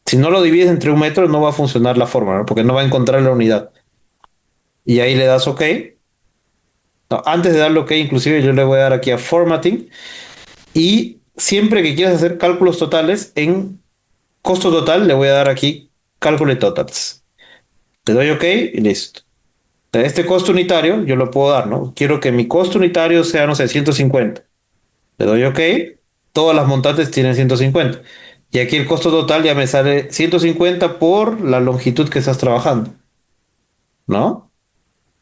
Si no lo divides entre un metro, no va a funcionar la fórmula, ¿no? Porque no va a encontrar la unidad. Y ahí le das OK. No, antes de darle OK, inclusive yo le voy a dar aquí a Formatting. Y siempre que quieras hacer cálculos totales, en costo total, le voy a dar aquí Calculate Totals. Le doy OK y listo. De este costo unitario, yo lo puedo dar, ¿no? Quiero que mi costo unitario sea, no sé, 150. Le doy OK. Todas las montantes tienen 150. Y aquí el costo total ya me sale 150 por la longitud que estás trabajando, ¿no?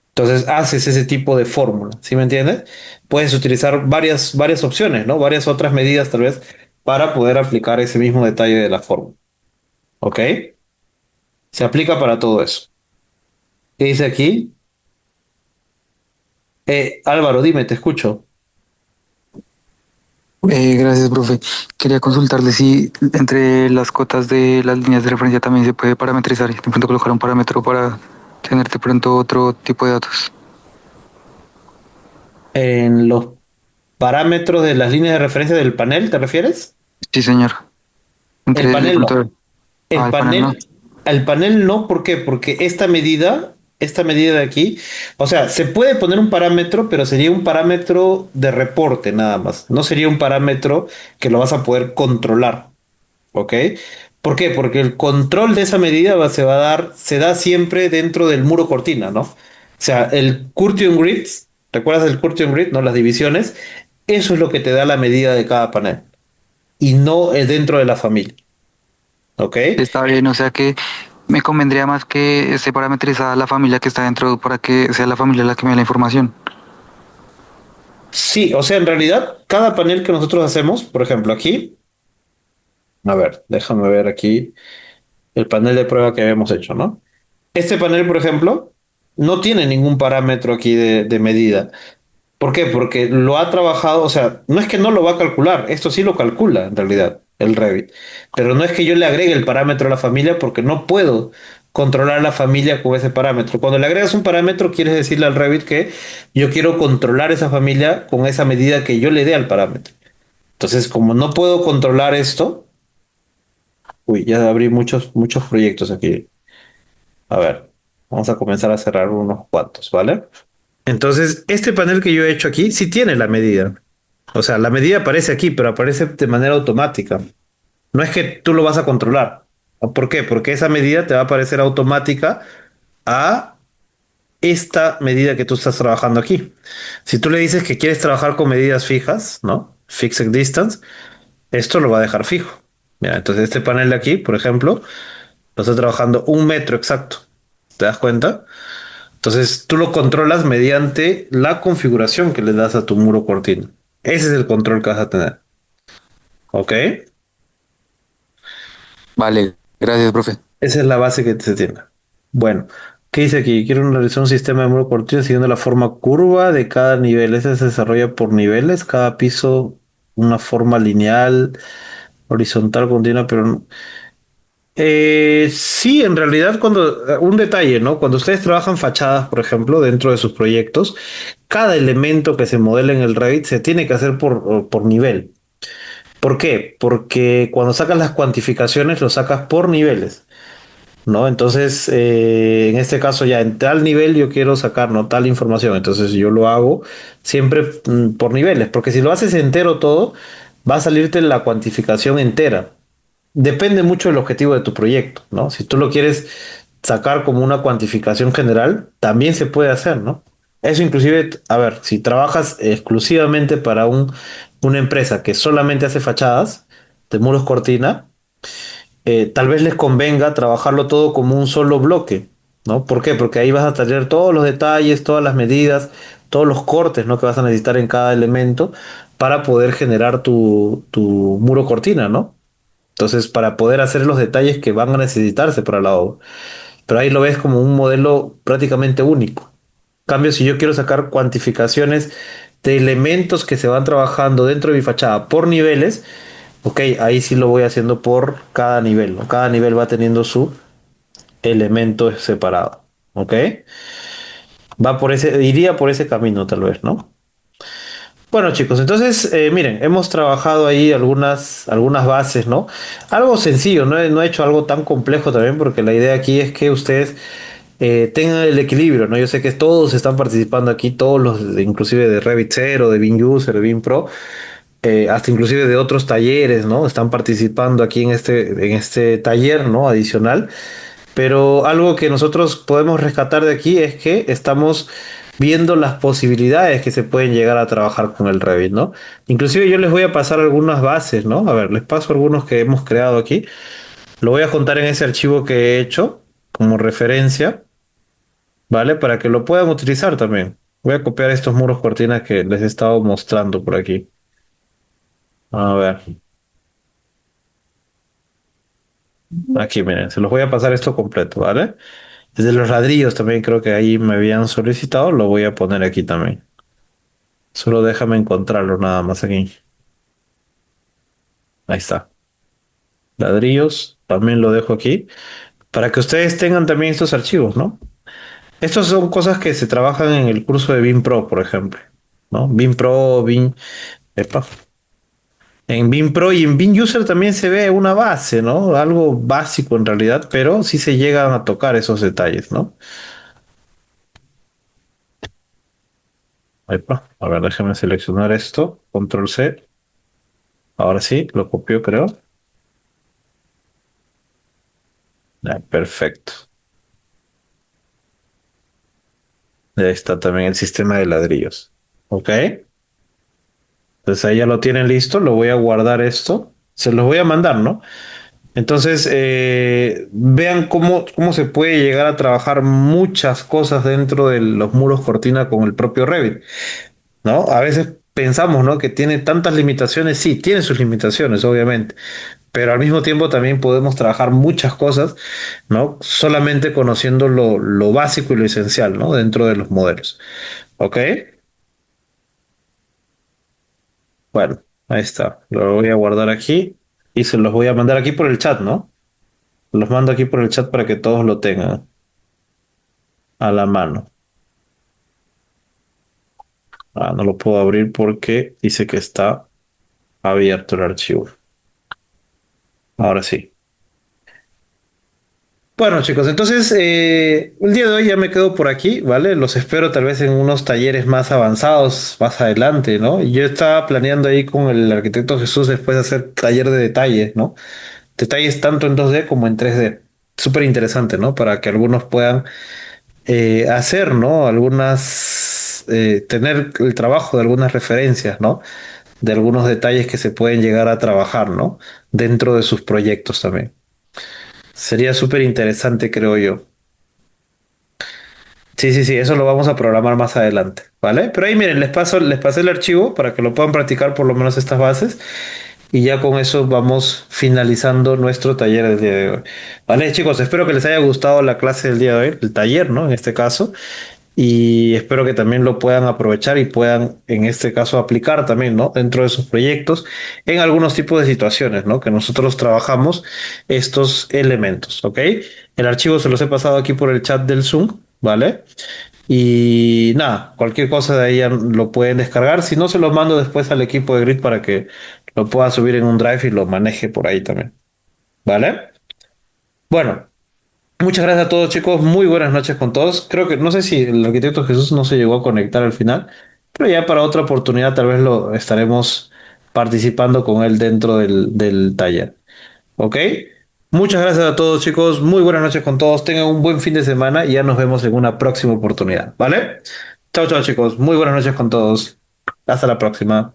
Entonces haces ese tipo de fórmula, ¿sí me entiendes? Puedes utilizar varias opciones, ¿no? Varias otras medidas tal vez para poder aplicar ese mismo detalle de la fórmula, ¿ok? Se aplica para todo eso. ¿Qué dice aquí? Álvaro, dime, te escucho. Gracias, profe. Quería consultarle si entre las cotas de las líneas de referencia también se puede parametrizar y de pronto colocar un parámetro para tener de pronto otro tipo de datos. En los parámetros de las líneas de referencia del panel, ¿te refieres? Sí, señor. El Entre de panel no. pronto, El el panel no. panel no, ¿por qué? Porque esta medida de aquí, o sea, se puede poner un parámetro, pero sería un parámetro de reporte nada más. No sería un parámetro que lo vas a poder controlar, ¿ok? ¿Por qué? Porque el control de esa medida se va a dar, se da siempre dentro del muro cortina, ¿no? O sea, el Curtion Grid, ¿recuerdas el Curtion Grid, no? Las divisiones, eso es lo que te da la medida de cada panel y no el dentro de la familia, ¿ok? Está bien, o sea que me convendría más que esté parametrizada la familia que está dentro para que sea la familia la que me dé la información. Sí, o sea, en realidad, cada panel que nosotros hacemos, por ejemplo, aquí, a ver, déjame ver aquí el panel de prueba que habíamos hecho, ¿no? Este panel, por ejemplo, no tiene ningún parámetro aquí de medida. ¿Por qué? Porque lo ha trabajado, o sea, no es que no lo va a calcular, esto sí lo calcula en realidad, el Revit, pero no es que yo le agregue el parámetro a la familia porque no puedo controlar la familia con ese parámetro. Cuando le agregas un parámetro, quieres decirle al Revit que yo quiero controlar esa familia con esa medida que yo le dé al parámetro. Entonces, como no puedo controlar esto, uy, ya abrí muchos proyectos aquí. A ver, vamos a comenzar a cerrar unos cuantos, ¿vale? Entonces, este panel que yo he hecho aquí sí tiene la medida. O sea, la medida aparece aquí, pero aparece de manera automática. No es que tú lo vas a controlar. ¿Por qué? Porque esa medida te va a aparecer automática a esta medida que tú estás trabajando aquí. Si tú le dices que quieres trabajar con medidas fijas, ¿no? Fixed distance, esto lo va a dejar fijo. Mira, entonces este panel de aquí, por ejemplo, lo está trabajando un metro exacto. ¿Te das cuenta? Entonces tú lo controlas mediante la configuración que le das a tu muro cortina. Ese es el control que vas a tener. ¿Ok? Vale, gracias, profe. Esa es la base que se tiene. Bueno, ¿qué dice aquí? Quiero realizar un sistema de muro cortina siguiendo la forma curva de cada nivel. Ese se desarrolla por niveles, cada piso una forma lineal, horizontal, continua, pero no. Sí, en realidad, un detalle, ¿no? Cuando ustedes trabajan fachadas, por ejemplo, dentro de sus proyectos, cada elemento que se modela en el Revit se tiene que hacer por nivel. ¿Por qué? Porque cuando sacas las cuantificaciones, lo sacas por niveles, ¿no? Entonces, en este caso, ya en tal nivel yo quiero sacar, ¿no? Tal información. Entonces, yo lo hago siempre por niveles, porque si lo haces entero todo, va a salirte la cuantificación entera. Depende mucho del objetivo de tu proyecto, ¿no? Si tú lo quieres sacar como una cuantificación general, también se puede hacer, ¿no? Eso inclusive, a ver, si trabajas exclusivamente para una empresa que solamente hace fachadas de muros cortina, tal vez les convenga trabajarlo todo como un solo bloque, ¿no? ¿Por qué? Porque ahí vas a tener todos los detalles, todas las medidas, todos los cortes, ¿no? Que vas a necesitar en cada elemento para poder generar tu muro cortina, ¿no? Entonces, para poder hacer los detalles que van a necesitarse para la obra. Pero ahí lo ves como un modelo prácticamente único. En cambio, si yo quiero sacar cuantificaciones de elementos que se van trabajando dentro de mi fachada por niveles, ok, ahí sí lo voy haciendo por cada nivel, ¿no? Cada nivel va teniendo su elemento separado, ¿ok? Va por ese, iría por ese camino tal vez, ¿no? Bueno, chicos, entonces, miren, hemos trabajado ahí algunas bases, ¿no? Algo sencillo, no he hecho algo tan complejo también, porque la idea aquí es que ustedes tengan el equilibrio, ¿no? Yo sé que todos están participando aquí, todos los, inclusive de Revit Zero, de Beam User, de Beam Pro, hasta inclusive de otros talleres, ¿no? Están participando aquí en este taller, ¿no? Adicional. Pero algo que nosotros podemos rescatar de aquí es que estamos viendo las posibilidades que se pueden llegar a trabajar con el Revit, ¿no? Inclusive yo les voy a pasar algunas bases, ¿no? A ver, les paso algunos que hemos creado aquí. Lo voy a juntar en ese archivo que he hecho como referencia, ¿vale? Para que lo puedan utilizar también. Voy a copiar estos muros cortinas que les he estado mostrando por aquí. A ver, aquí miren, se los voy a pasar esto completo, ¿vale? Desde los ladrillos también creo que ahí me habían solicitado, lo voy a poner aquí también. Solo déjame encontrarlo nada más aquí. Ahí está. Ladrillos, también lo dejo aquí. Para que ustedes tengan también estos archivos, ¿no? Estos son cosas que se trabajan en el curso de BIM Pro, por ejemplo, ¿no? BIM Pro, BIM... Epa. En BIM Pro y en BIM User también se ve una base, ¿no? Algo básico en realidad, pero sí se llegan a tocar esos detalles, ¿no? Epa. A ver, déjame seleccionar esto. Control C. Ahora sí, lo copio, creo. Perfecto. Ahí está también el sistema de ladrillos. ¿Ok? Entonces ahí ya lo tienen listo. Lo voy a guardar esto. Se los voy a mandar, ¿no? Entonces, vean cómo se puede llegar a trabajar muchas cosas dentro de los muros cortina con el propio Revit, ¿no? A veces pensamos, ¿no? Que tiene tantas limitaciones. Sí, tiene sus limitaciones, obviamente. Pero al mismo tiempo también podemos trabajar muchas cosas, ¿no? Solamente conociendo lo básico y lo esencial, ¿no? Dentro de los modelos. ¿Ok? Bueno, ahí está. Lo voy a guardar aquí y se los voy a mandar aquí por el chat, ¿no? Los mando aquí por el chat para que todos lo tengan a la mano. Ah, no lo puedo abrir porque dice que está abierto el archivo. Ahora sí. Bueno, chicos, entonces el día de hoy ya me quedo por aquí, ¿vale? Los espero tal vez en unos talleres más avanzados más adelante, ¿no? Yo estaba planeando ahí con el arquitecto Jesús después hacer taller de detalles, ¿no? Detalles tanto en 2D como en 3D. Súper interesante, ¿no? Para que algunos puedan hacer, ¿no? Tener el trabajo de algunas referencias, ¿no? De algunos detalles que se pueden llegar a trabajar, ¿no? Dentro de sus proyectos también. Sería súper interesante, creo yo. Sí, sí, sí, eso lo vamos a programar más adelante, ¿vale? Pero ahí miren, les pasé el archivo para que lo puedan practicar por lo menos estas bases y ya con eso vamos finalizando nuestro taller del día de hoy. Vale, chicos, espero que les haya gustado la clase del día de hoy, el taller, ¿no? En este caso. Y espero que también lo puedan aprovechar y puedan, en este caso, aplicar también, ¿no? Dentro de sus proyectos en algunos tipos de situaciones, ¿no? Que nosotros trabajamos estos elementos, ¿ok? El archivo se los he pasado aquí por el chat del Zoom, ¿vale? Y nada, cualquier cosa de ahí ya lo pueden descargar. Si no, se los mando después al equipo de Grid para que lo pueda subir en un drive y lo maneje por ahí también, ¿vale? Bueno. Muchas gracias a todos, chicos. Muy buenas noches con todos. Creo que no sé si el arquitecto Jesús no se llegó a conectar al final, pero ya para otra oportunidad tal vez lo estaremos participando con él dentro del taller. ¿Ok? Muchas gracias a todos, chicos. Muy buenas noches con todos. Tengan un buen fin de semana y ya nos vemos en una próxima oportunidad. ¿Vale? Chao, chao, chicos. Muy buenas noches con todos. Hasta la próxima.